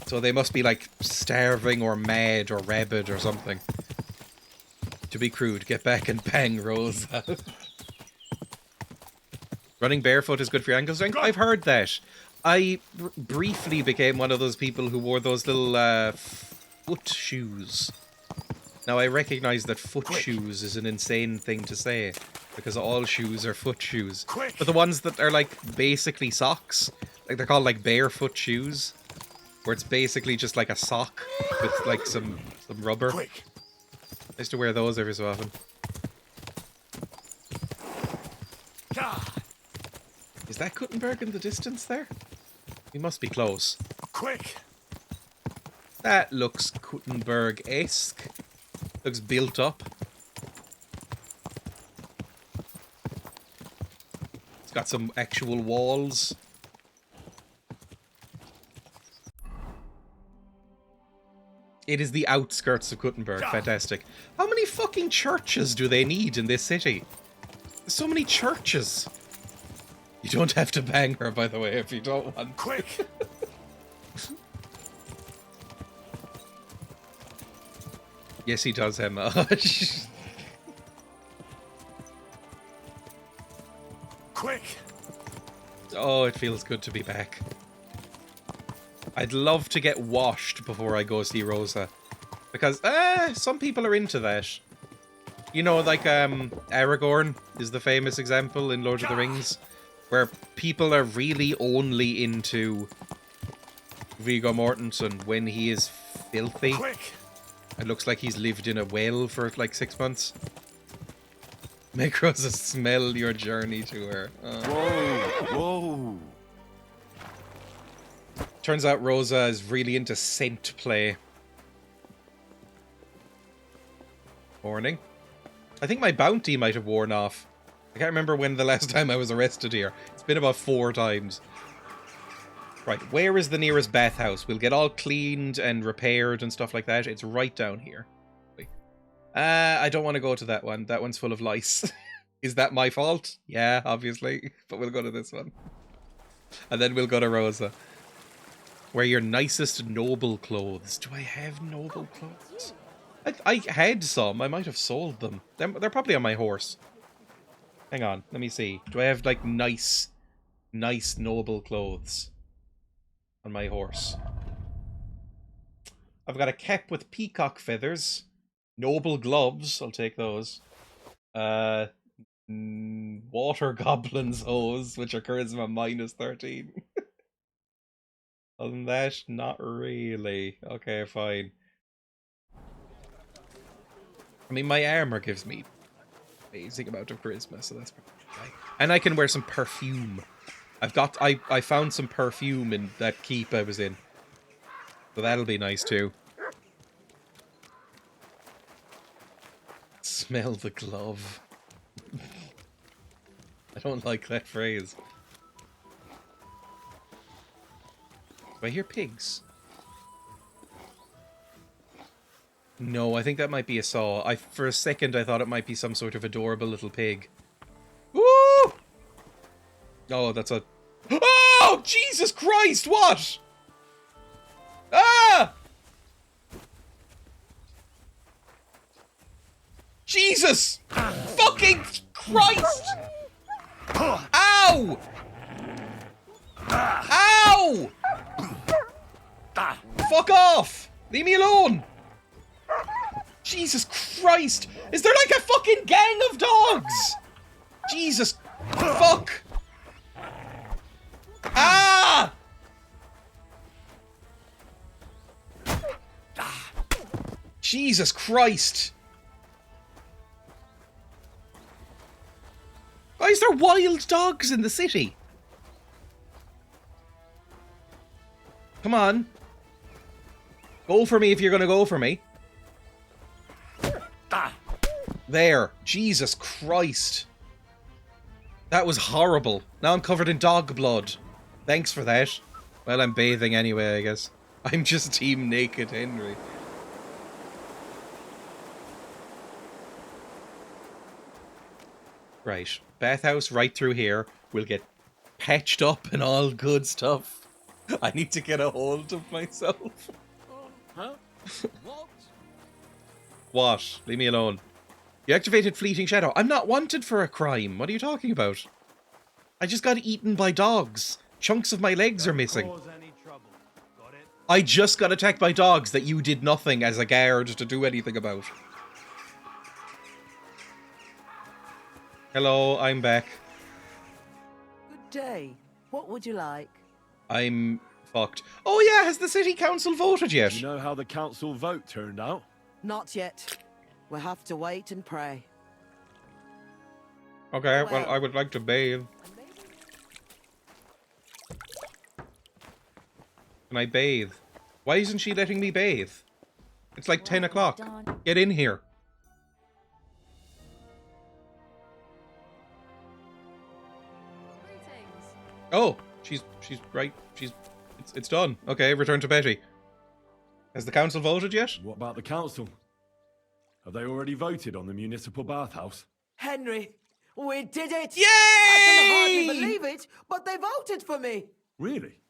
So they must be, like, starving or mad or rabid or something. To be crude, get back and bang Rosa. Running barefoot is good for your ankle strength? I've heard that. I briefly became one of those people who wore those little foot shoes. Now, I recognise that foot shoes is an insane thing to say, because all shoes are foot shoes. But the ones that are, like, basically socks, like, they're called, like, barefoot shoes, where it's basically just, like, a sock with, like, some rubber. I used to wear those every so often. Is that Kuttenberg in the distance there? He must be close. Quick! That looks Kuttenberg-esque. Looks built up. It's got some actual walls. It is the outskirts of Kuttenberg. Fantastic. How many fucking churches do they need in this city? There's so many churches. You don't have to bang her, by the way, if you don't want. Quick! Yes, he does, Emma. Quick! Oh, it feels good to be back. I'd love to get washed before I go see Rosa. Because, some people are into that. You know, like, Aragorn is the famous example in Lord of the Rings. Where people are really only into Viggo Mortensen when he is filthy. Quick! It looks like he's lived in a well for like 6 months. Make Rosa smell your journey to her. Whoa! Turns out Rosa is really into scent play. Morning. I think my bounty might have worn off. I can't remember when the last time I was arrested here. It's been about 4 times. Right, where is the nearest bathhouse? We'll get all cleaned and repaired and stuff like that. It's right down here. I don't want to go to that one. That one's full of lice. Is that my fault? Yeah, obviously. But we'll go to this one. And then we'll go to Rosa. Wear your nicest noble clothes. Do I have noble clothes? I had some. I might have sold them. They're probably on my horse. Hang on. Let me see. Do I have, like, nice noble clothes on my horse? I've got a cap with peacock feathers. Noble gloves. I'll take those. Water goblin's hose, which are charisma -13. Other than that, not really. Okay, fine. I mean, my armor gives me amazing amount of charisma, so that's probably okay. And I can wear some perfume. I found some perfume in that keep I was in. So that'll be nice too. Smell the glove. I don't like that phrase. Do I hear pigs? No, I think that might be a saw. For a second I thought it might be some sort of adorable little pig. Woo! Oh, that's a... Oh, Jesus Christ, what? Ah! Jesus! Fucking Christ! Ow! Ow! Fuck off! Leave me alone! Jesus Christ! Is there like a fucking gang of dogs? Jesus fuck! Ah! Jesus Christ! Why is there wild dogs in the city? Come on. Go for me if you're gonna go for me. There. Jesus Christ. That was horrible. Now I'm covered in dog blood. Thanks for that. Well, I'm bathing anyway, I guess. I'm just Team Naked Henry. Right. Bathhouse right through here. We'll get patched up and all good stuff. I need to get a hold of myself. Huh? What? What? Leave me alone. You activated Fleeting Shadow. I'm not wanted for a crime. What are you talking about? I just got eaten by dogs. Chunks of my legs are missing. I just got attacked by dogs that you did nothing as a guard to do anything about. Hello, I'm back. Good day. What would you like? I'm fucked. Oh yeah, has the city council voted yet? You know how the council vote turned out? Not yet. We'll have to wait and pray. Okay, well, I would like to bathe. Can I bathe? Why isn't she letting me bathe? It's like 10 o'clock. Get in here. Oh, she's right. It's done. Okay, return to Betty. Has the council voted yet? What about the council? Have they already voted on the municipal bathhouse? Henry, we did it! Yay! I can hardly believe it, but they voted for me. Really?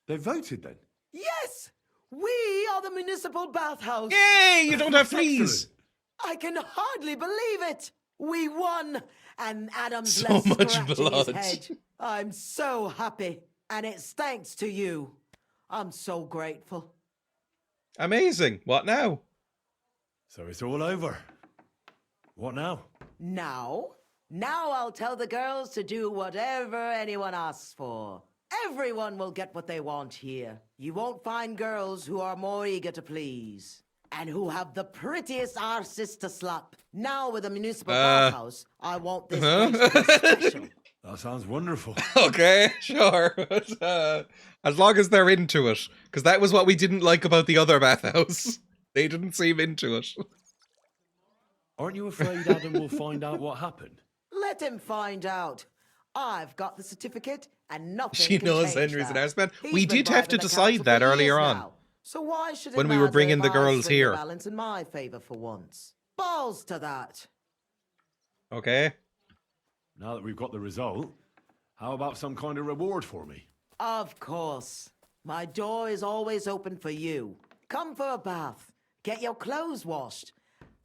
They voted then? Yes! We are the municipal bathhouse. Yay! You don't have fleas. I can hardly believe it. We won, and Adam's So left much scratching blood. his head. I'm so happy, and it's thanks to you. I'm so grateful. Amazing. What now? So it's all over. What now? Now I'll tell the girls to do whatever anyone asks for. Everyone will get what they want here. You won't find girls who are more eager to please. And who have the prettiest arses to slap. Now with the municipal bathhouse, I want this place to be special. That sounds wonderful. Okay, sure. As long as they're into it. Because that was what we didn't like about the other bathhouse. They didn't seem into it. Aren't you afraid Adam will find out what happened? Let him find out. I've got the certificate and nothing She can knows change Henry's that. an arseman. He's We been did have to bribing the decide council that for earlier years on. now. So why should it When we were matter bringing if the I girls swing here. the balance in my favor for once? Balls to that. Okay. Now that we've got the result, how about some kind of reward for me? Of course. My door is always open for you. Come for a bath. Get your clothes washed.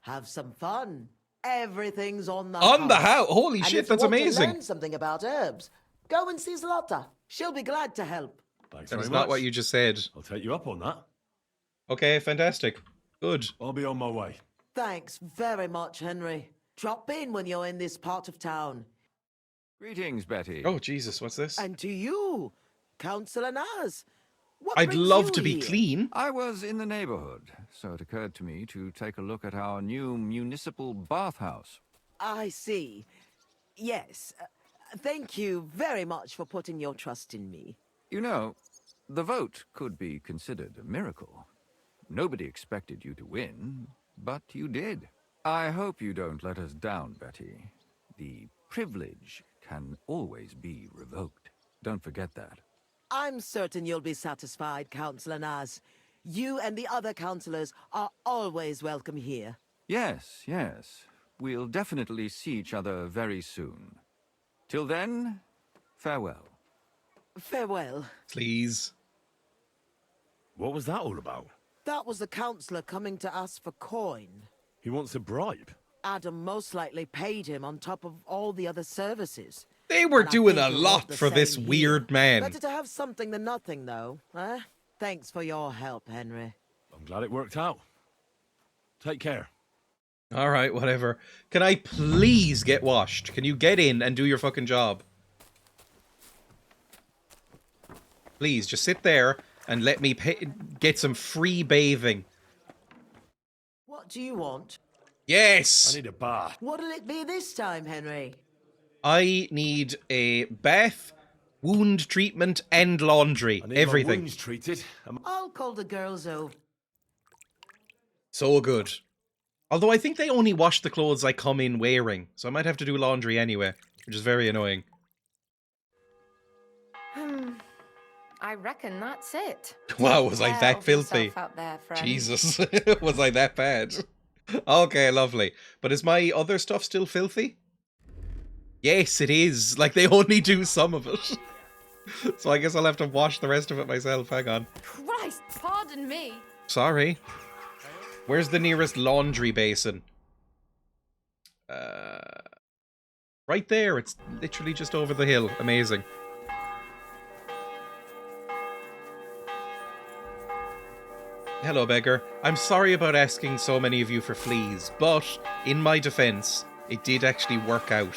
Have some fun. Everything's on the house. On the house? Holy And shit, if you that's want to amazing. learn something about herbs, go and see Zlata. She'll be glad to help. Thanks That very is much. not what you just said. I'll take you up on that. Okay, fantastic. Good. I'll be on my way. Thanks very much, Henry. Drop in when you're in this part of town. Greetings, Betty. Oh, Jesus, what's this? And to you, Councillor Naz. What I'd brings love you to be here? clean. I was in the neighborhood, so it occurred to me to take a look at our new municipal bathhouse. I see. Yes. Thank you very much for putting your trust in me. You know, the vote could be considered a miracle. Nobody expected you to win, but you did. I hope you don't let us down, Betty. The privilege can always be revoked. Don't forget that. I'm certain you'll be satisfied, Councillor Naz. You and the other councillors are always welcome here. Yes, yes. We'll definitely see each other very soon. Till then, farewell. Farewell. Please. What was that all about? That was the councillor coming to ask for coin. He wants a bribe. Adam most likely paid him on top of all the other services. They were And I doing think a he'll lot want the for this same weird here. man. Better to have something than nothing, though. Thanks for your help, Henry. I'm glad it worked out. Take care. All right, whatever. Can I please get washed? Can you get in and do your fucking job? Please, just sit there and let me get some free bathing. What do you want? Yes! I need a bath. What'll it be this time, Henry? I need a bath, wound treatment, and laundry. I need Everything. my wounds treated. I'll call the girls over. So good. Although I think they only wash the clothes I come in wearing, so I might have to do laundry anyway, which is very annoying. I reckon that's it. Wow, was I Care that of filthy? yourself out there, friend. Jesus, was I that bad? Okay, lovely. But is my other stuff still filthy? Yes, it is. Like, they only do some of it. So I guess I'll have to wash the rest of it myself. Hang on. Christ, pardon me. Sorry. Where's the nearest laundry basin? Right there. It's literally just over the hill. Amazing. Hello, beggar. I'm sorry about asking so many of you for fleas, but, in my defense, It did actually work out.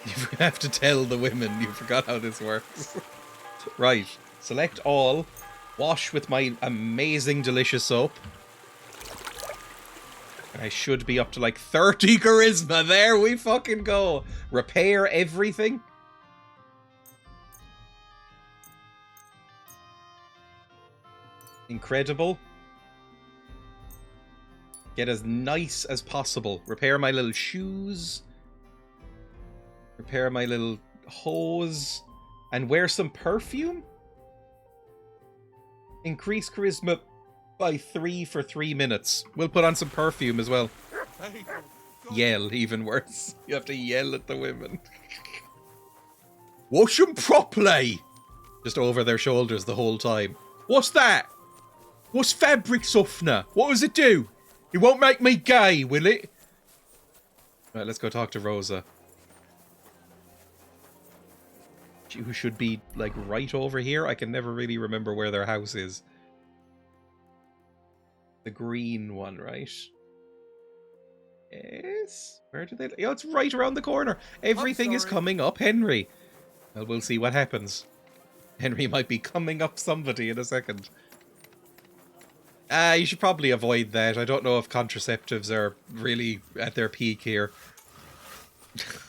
You have to tell the women you forgot how this works. Right. Select all. Wash with my amazing, delicious soap. And I should be up to like 30 charisma. There we fucking go. Repair everything. Incredible. Get as nice as possible. Repair my little shoes. Repair my little hose. And wear some perfume? Increase charisma by 3 for 3 minutes. We'll put on some perfume as well. Yell, even worse. You have to yell at the women. Wash them properly! Just over their shoulders the whole time. What's that? What's fabric softener? What does it do? It won't make me gay, will it? Right, let's go talk to Rosa. Who should be, like, right over here. I can never really remember where their house is. The green one, right? Yes? Where do they... Oh, it's right around the corner. Everything is coming up Henry. Well, we'll see what happens. Henry might be coming up somebody in a second. You should probably avoid that. I don't know if contraceptives are really at their peak here.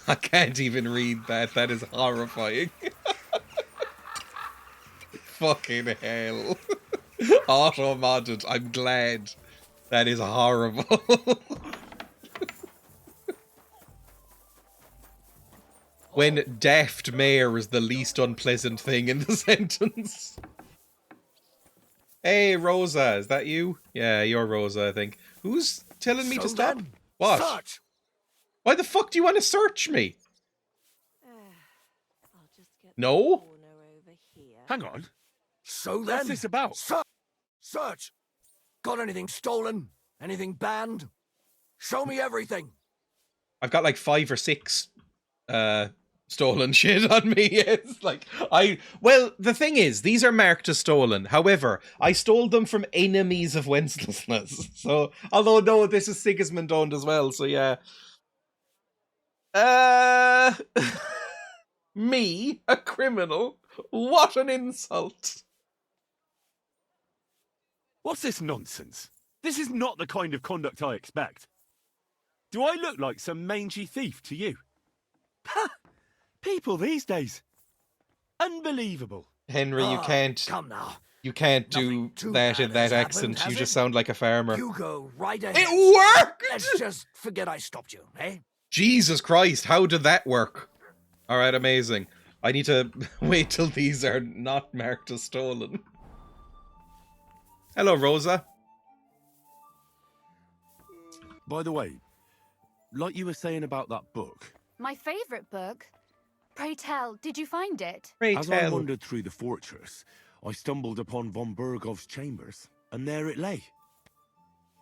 I can't even read that. That is horrifying. Fucking hell. Auto-modded. I'm glad. That is horrible. When daft mayor is the least unpleasant thing in the sentence. Hey, Rosa, is that you? Yeah, you're Rosa, I think. Who's telling me to stop? What? Search. Why the fuck do you want to search me? No? Hang on. So then, What's this about? Search. Got anything stolen? Anything banned? Show me everything. I've got like 5 or 6 stolen shit on me. It's like well, the thing is, these are marked as stolen. However, I stole them from enemies of Wenceslas. So, although no, this is Sigismund owned as well. So yeah. Me, a criminal? What an insult. What's this nonsense? This is not the kind of conduct I expect. Do I look like some mangy thief to you? Ha! People these days. Unbelievable. Henry, you can't... Come now. You can't do that in that accent. You just sound like a farmer. You go right ahead. It worked! Let's just forget I stopped you, eh? Jesus Christ, how did that work? Alright, amazing. I need to wait till these are not marked as stolen. Hello, Rosa. By the way, like you were saying about that book... My favourite book? Pray tell, did you find it? As I wandered through the fortress, I stumbled upon von Bergov's chambers, and there it lay.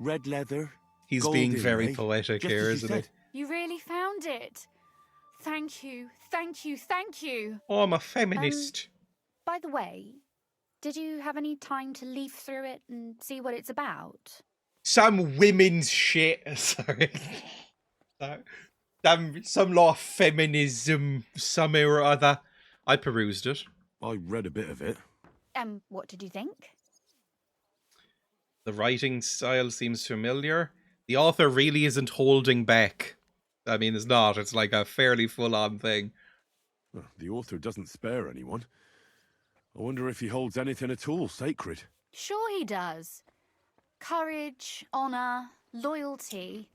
Red leather. He's being very poetic here, isn't he? You really found it. Thank you, thank you, thank you. Oh, I'm a feminist. By the way, did you have any time to leaf through it and see what it's about? Some women's shit. Sorry. Some lot of feminism, some or other. I perused it. I read a bit of it. What did you think? The writing style seems familiar. The author really isn't holding back. I mean, it's not. It's like a fairly full-on thing. Well, the author doesn't spare anyone. I wonder if he holds anything at all sacred. Sure he does. Courage, honour, loyalty.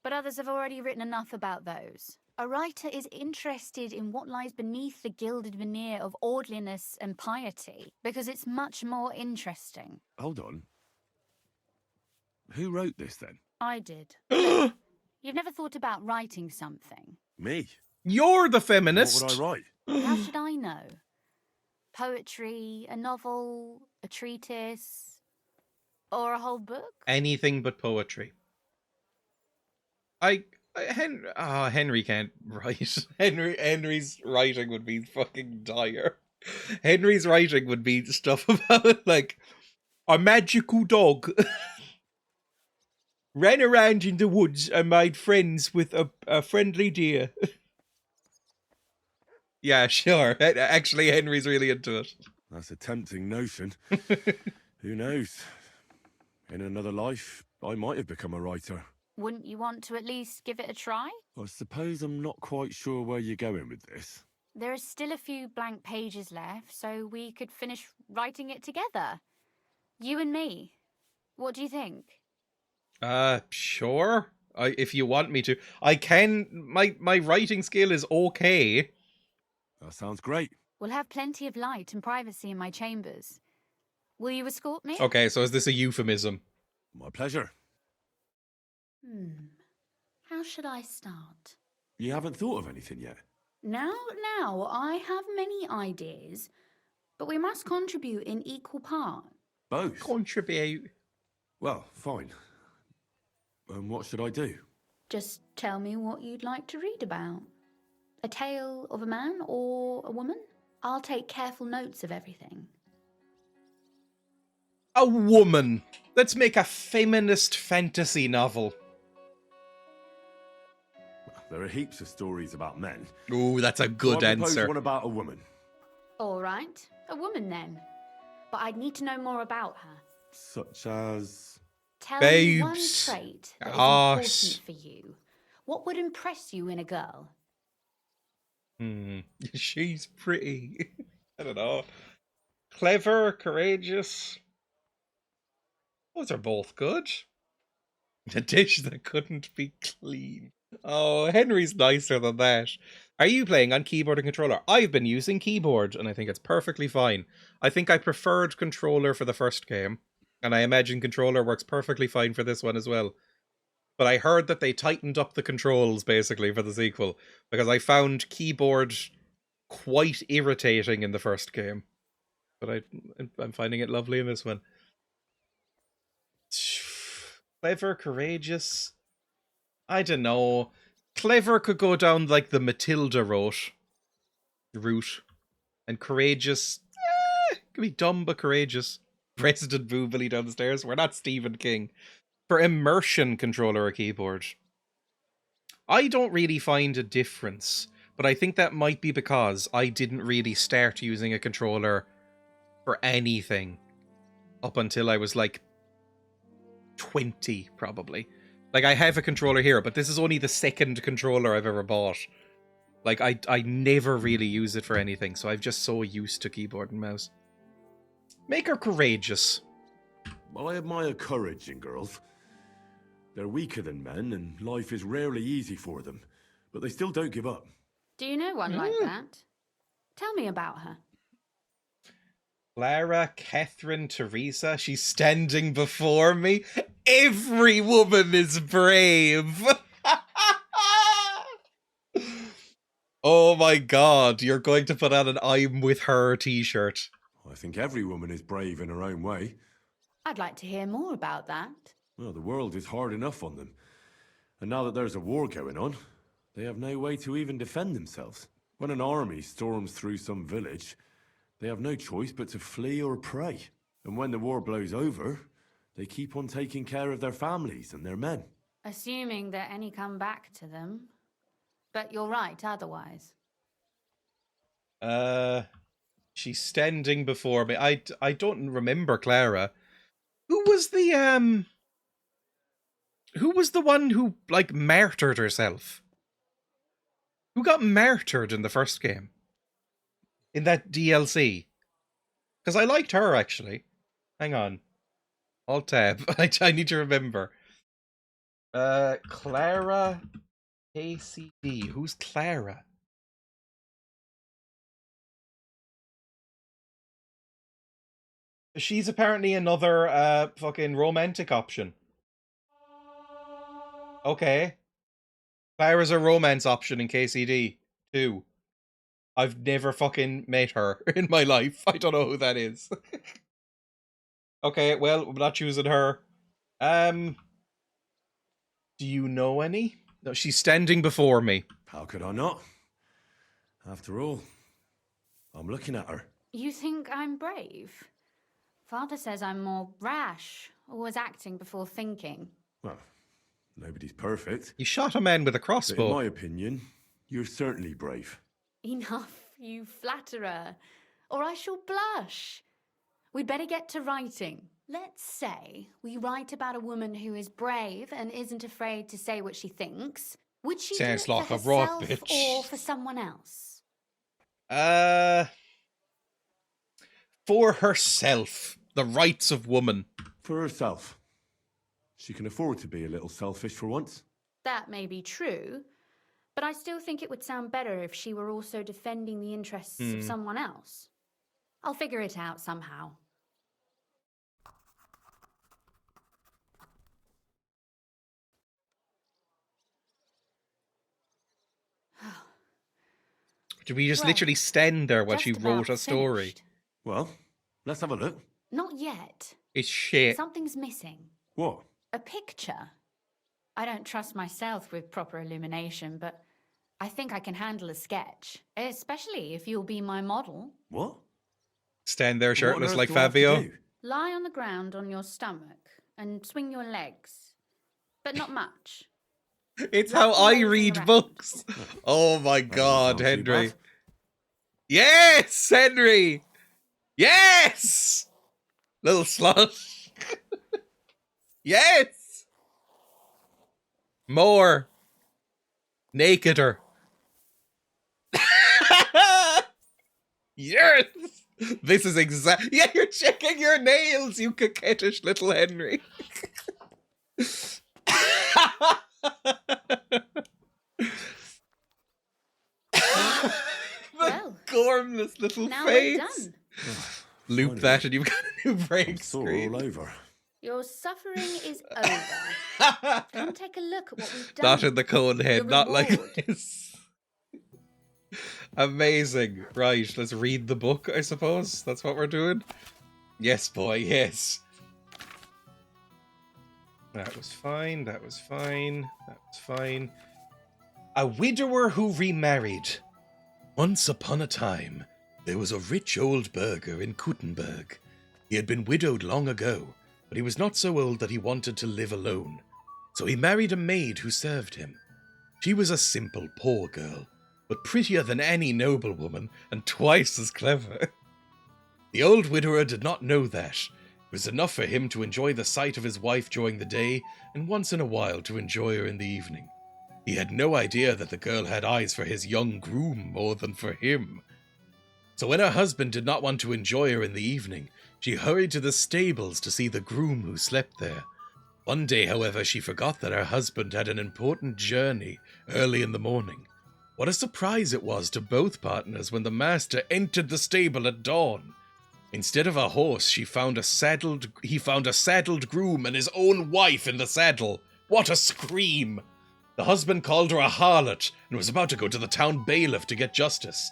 But others have already written enough about those. A writer is interested in what lies beneath the gilded veneer of orderliness and piety, because it's much more interesting. Hold on. Who wrote this, then? I did. You've never thought about writing something? Me? You're the feminist! What would I write? How should I know? Poetry, a novel, a treatise, or a whole book? Anything but poetry. Henry can't write. Henry's writing would be fucking dire. Henry's writing would be stuff about, like, a magical dog. Ran around in the woods and made friends with a friendly deer. Yeah, sure. Actually, Henry's really into it. That's a tempting notion. Who knows? In another life, I might have become a writer. Wouldn't you want to at least give it a try? I suppose I'm not quite sure where you're going with this. There are still a few blank pages left, so we could finish writing it together. You and me. What do you think? Sure. If you want me to. I can... My writing skill is okay. That sounds great. We'll have plenty of light and privacy in my chambers. Will you escort me? Okay, so is this a euphemism? My pleasure. How should I start? You haven't thought of anything yet? Now, I have many ideas, but we must contribute in equal part. Both? Contribute. Well, fine. What should I do? Just tell me what you'd like to read about. A tale of a man or a woman? I'll take careful notes of everything. A woman. Let's make a feminist fantasy novel. There are heaps of stories about men. Ooh, that's a good I propose answer. one about a woman. All right, a woman then. But I'd need to know more about her. Such as... Tell me one trait that is important for you. What would impress you in a girl? She's pretty. I don't know. Clever, courageous. Those are both good. A dish that couldn't be clean. Oh, Henry's nicer than that. Are you playing on keyboard and controller? I've been using keyboard, and I think it's perfectly fine. I think I preferred controller for the first game, and I imagine controller works perfectly fine for this one as well. But I heard that they tightened up the controls, basically, for the sequel, because I found keyboard quite irritating in the first game. But I'm finding it lovely in this one. Clever, courageous... I don't know. Clever could go down like the Matilda route. And courageous... could be dumb but courageous. President Boobily down the stairs. We're not Stephen King. For immersion, controller or keyboard. I don't really find a difference. But I think that might be because I didn't really start using a controller for anything. Up until I was like 20, probably. Like, I have a controller here, but this is only the second controller I've ever bought. Like, I never really use it for anything, so I'm just so used to keyboard and mouse. Make her courageous. Well, I admire courage in girls. They're weaker than men, and life is rarely easy for them. But they still don't give up. Do you know one like that? Tell me about her. Clara, Catherine, Teresa, she's standing before me. Every woman is brave. Oh my god, you're going to put on an I'm with her t-shirt. I think every woman is brave in her own way. I'd like to hear more about that. Well, the world is hard enough on them. And now that there's a war going on, they have no way to even defend themselves. When an army storms through some village, they have no choice but to flee or pray. And when the war blows over, they keep on taking care of their families and their men. Assuming that any come back to them. But you're right otherwise. She's standing before me. I don't remember Clara. Who was the one who, like, martyred herself? Who got martyred in the first game? In that DLC? Because I liked her, actually. Hang on. Alt tab. I need to remember. Clara KCD. Who's Clara? She's apparently another fucking romantic option. Okay. Clara's a romance option in KCD too. I've never fucking met her in my life. I don't know who that is. Okay, well, I'm not choosing her. Do you know any? No, she's standing before me. How could I not? After all, I'm looking at her. You think I'm brave? Father says I'm more rash, always acting before thinking. Well, Nobody's perfect. You shot a man with a But crossbow. in my opinion, you're certainly brave. Enough, you flatterer, or I shall blush. We'd better get to writing. Let's say we write about a woman who is brave and isn't afraid to say what she thinks. Would she Sounds do it like for a right herself bitch. or for someone else? For herself. The rights of woman. For herself. She can afford to be a little selfish for once. That may be true, but I still think it would sound better if she were also defending the interests of someone else. I'll figure it out somehow. Did we just Well, literally stand there while she just wrote about a story? finished. Well, let's have a look. Not yet. It's shit. Something's missing. What? A picture. I don't trust myself with proper illumination, but I think I can handle a sketch, especially if you'll be my model. What? Stand there What on shirtless earth like do I have to Fabio. do? Lie on the ground on your stomach and swing your legs, but not much. It's Lots how of I lazing read around. books. Oh my doesn't god, sound too Henry. bad. Yes, Henry. Yes. Little slut. Yes. More. Nakeder. Yes. This is exact. Yeah, you're checking your nails, you coquettish little Henry. Well, Gormless little now face. we're done. Loop Finally. that and you've got a new break Sore screen. all over. Your suffering is over. Come take a look at what we've done. Not in the cone head, Your not like reward. this. Amazing. Right, let's read the book, I suppose. That's what we're doing. Yes, boy, yes. That was fine, that was fine, that was fine. A widower who remarried. Once upon a time, there was a rich old burgher in Kuttenberg. He had been widowed long ago, but he was not so old that he wanted to live alone. So he married a maid who served him. She was a simple, poor girl, but prettier than any noblewoman and twice as clever. The old widower did not know that. It was enough for him to enjoy the sight of his wife during the day and once in a while to enjoy her in the evening. He had no idea that the girl had eyes for his young groom more than for him. So when her husband did not want to enjoy her in the evening, she hurried to the stables to see the groom who slept there. One day, however, she forgot that her husband had an important journey early in the morning. What a surprise it was to both partners when the master entered the stable at dawn. Instead of a horse, he found a saddled groom and his own wife in the saddle. What a scream! The husband called her a harlot and was about to go to the town bailiff to get justice.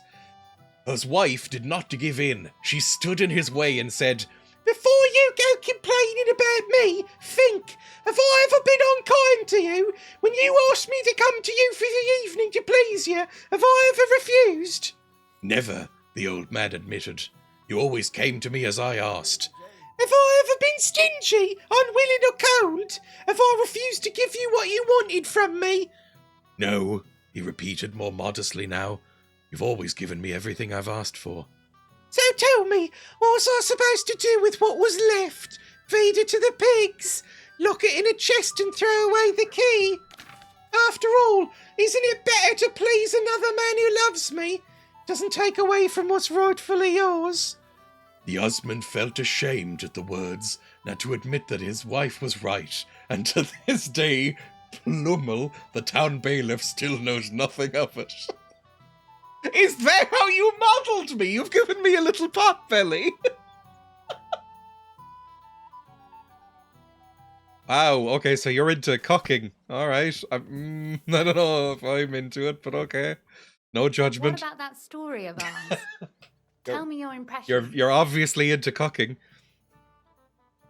His wife did not give in. She stood in his way and said, "Before you go complaining about me, think, have I ever been unkind to you? When you asked me to come to you for the evening to please you, have I ever refused?" "Never," the old man admitted. "You always came to me as I asked." "Have I ever been stingy, unwilling or cold? Have I refused to give you what you wanted from me?" "No," he repeated more modestly now. "You've always given me everything I've asked for." "So tell me, what was I supposed to do with what was left? Feed it to the pigs? Lock it in a chest and throw away the key? After all, isn't it better to please another man who loves me? Doesn't take away from what's rightfully yours." The husband felt ashamed at the words, and had to admit that his wife was right, and to this day, Plummel, the town bailiff, still knows nothing of it. Is that how you modelled me? You've given me a little pot belly. Wow, okay, so you're into cocking. Alright. I don't know if I'm into it, but okay. No What judgment. about that story of ours? Tell me your impression. You're obviously into cocking.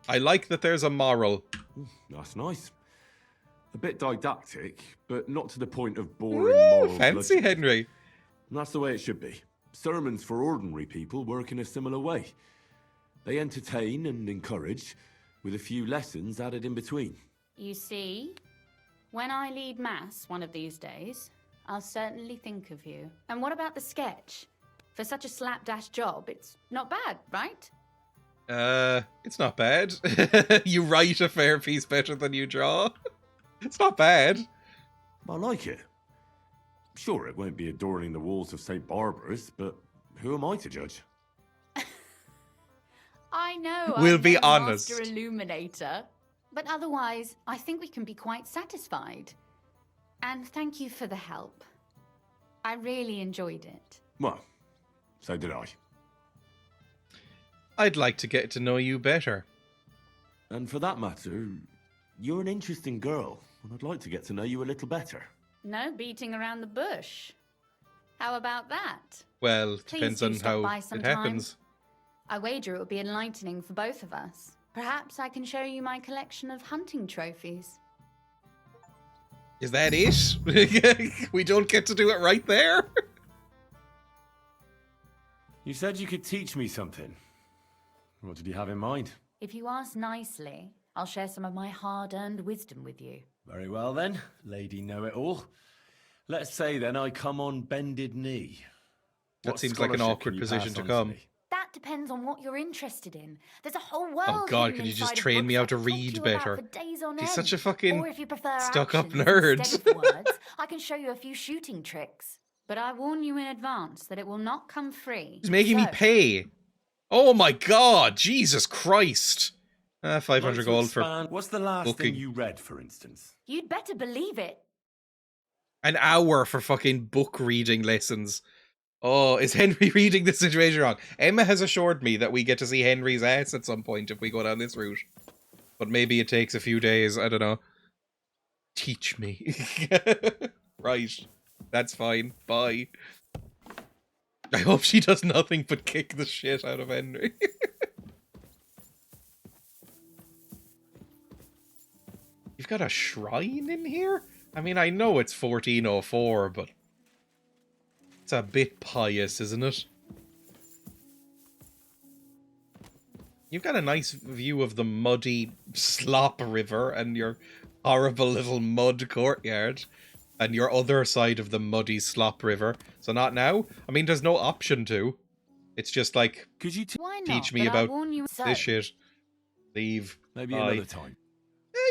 I like that there's a moral. That's nice. A bit didactic, but not to the point of boring moral Fancy bludgeoning. Henry. And that's the way it should be. Sermons for ordinary people work in a similar way. They entertain and encourage, with a few lessons added in between. You see? When I lead mass one of these days, I'll certainly think of you. And what about the sketch? For such a slapdash job, it's not bad, right? It's not bad. You write a fair piece better than you draw. It's not bad. I like it. Sure, it won't be adorning the walls of St. Barbara's, but who am I to judge? I know We'll I'm be no honest. master illuminator, but otherwise, I think we can be quite satisfied. And thank you for the help. I really enjoyed it. Well, so did I. I'd like to get to know you better. And for that matter, you're an interesting girl, and I'd like to get to know you a little better. No beating around the bush. How about that? Well, it Please depends do on stop how by it sometime. happens. I wager it would be enlightening for both of us. Perhaps I can show you my collection of hunting trophies. Is that it? We don't get to do it right there? You said you could teach me something. What did you have in mind? If you ask nicely, I'll share some of my hard-earned wisdom with you. Very well then, Lady Know-It-All. Let's say then I come on bended knee. That What seems like an scholarship awkward can you position pass to on come. me? That depends on what you're interested in. There's a whole world. Oh God, hidden could you just inside of train me books how I to can talk read you about better? for days on She's end. such a fucking Or if you prefer stuck-up actions nerd. instead of words, I can show you a few shooting tricks. But I warn you in advance that it will not come free. He's making me So, pay. Oh my God, Jesus Christ. 500 Like to gold for expand- What's the last booking. thing you read, for instance? You'd better believe it. An hour for fucking book reading lessons. Oh, is Henry reading the situation wrong? Emma has assured me that we get to see Henry's ass at some point if we go down this route. But maybe it takes a few days, I don't know. Teach me. Right. That's fine. Bye. I hope she does nothing but kick the shit out of Henry. You've got a shrine in here? I mean, I know it's 1404, but it's a bit pious, isn't it? You've got a nice view of the muddy Slop River and your horrible little mud courtyard and your other side of the muddy Slop River. So not now? I mean, there's no option to. It's just like, could you Why not? teach me But I about warn you so. this shit. Leave. Maybe Bye. another time.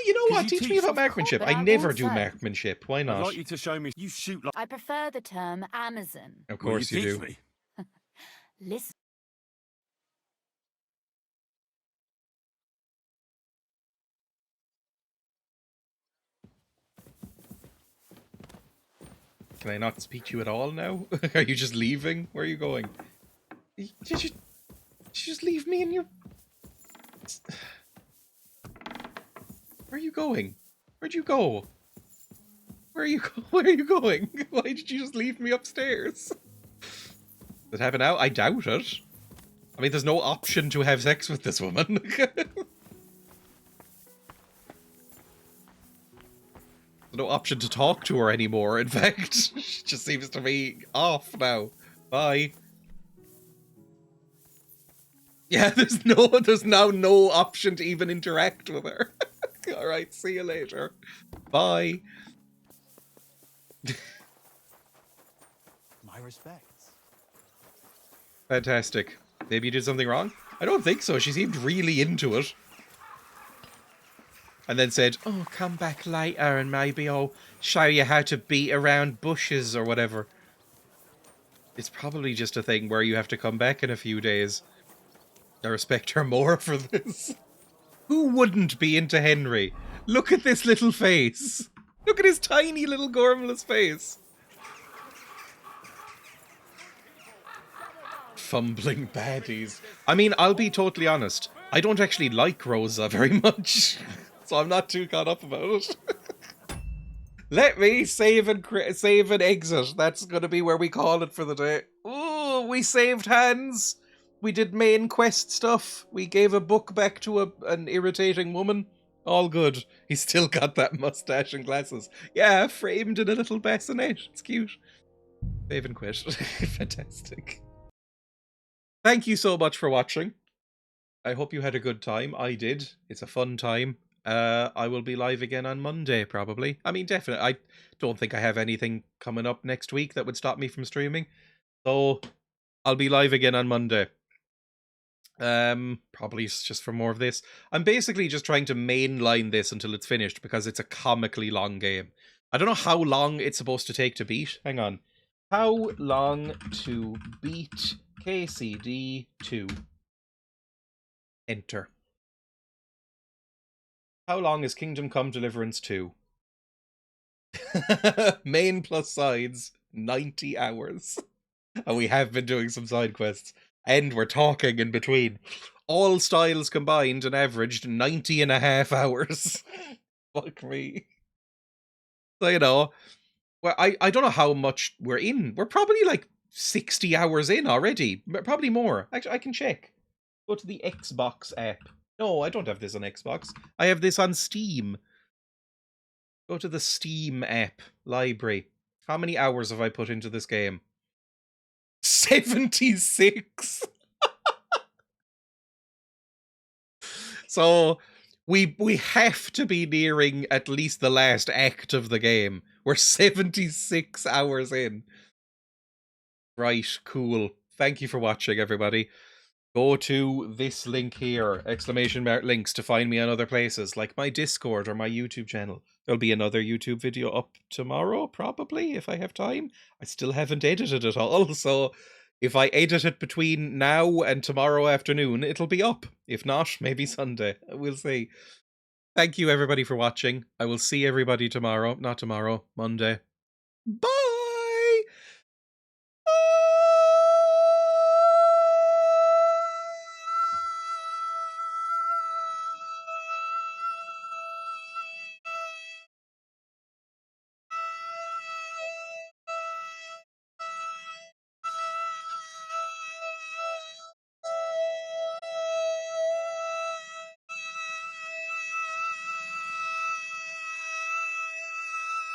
You know Could what? you Teach me teach- about Of marksmanship. course, but I I never won't do say. marksmanship. Why I'd not? like you to show me. You shoot like. I prefer the term Amazon. Of Will course you teach do. Me? Listen. Can I not speak to you at all now? Are you just leaving? Where are you going? Did you just leave me in your... Where are you going? Where'd you go? Where are you going? Why did you just leave me upstairs? Does it happen now? I doubt it. I mean, there's no option to have sex with this woman. There's no option to talk to her anymore, in fact. She just seems to be off now. Bye. Yeah, there's now no option to even interact with her. Alright, see you later. Bye. My respects. Fantastic. Maybe you did something wrong? I don't think so. She seemed really into it. And then said, oh, come back later and maybe I'll show you how to beat around bushes or whatever. It's probably just a thing where you have to come back in a few days. I respect her more for this. Who wouldn't be into Henry? Look at this little face. Look at his tiny little gormless face. Fumbling baddies. I mean, I'll be totally honest. I don't actually like Rosa very much. So I'm not too caught up about it. Let me save and exit. That's going to be where we call it for the day. Ooh, we saved hands. We did main quest stuff. We gave a book back to an irritating woman. All good. He's still got that mustache and glasses. Yeah, framed in a little bassinet. It's cute. Save and quit. Fantastic. Thank you so much for watching. I hope you had a good time. I did. It's a fun time. I will be live again on Monday, probably. I mean, definitely. I don't think I have anything coming up next week that would stop me from streaming. So, I'll be live again on Monday. Probably just for more of this. I'm basically just trying to mainline this until it's finished because it's a comically long game. I don't know how long it's supposed to take to beat. Hang on. How long to beat KCD 2? Enter. How long is Kingdom Come Deliverance 2? Main plus sides, 90 hours. And we have been doing some side quests. And we're talking in between. All styles combined and averaged 90 and a half hours. Fuck me. So, you know, well, I don't know how much we're in. We're probably like 60 hours in already. Probably more. Actually, I can check. Go to the Xbox app. No, I don't have this on Xbox. I have this on Steam. Go to the Steam app library. How many hours have I put into this game? 76. So we have to be nearing at least the last act of the game. We're 76 hours in. Right, cool. Thank you for watching, everybody. Go to this link here, exclamation mark links, to find me on other places, like my Discord or my YouTube channel. There'll be another YouTube video up tomorrow, probably, if I have time. I still haven't edited it all, so if I edit it between now and tomorrow afternoon, it'll be up. If not, maybe Sunday. We'll see. Thank you, everybody, for watching. I will see everybody tomorrow. Not tomorrow, Monday. Bye!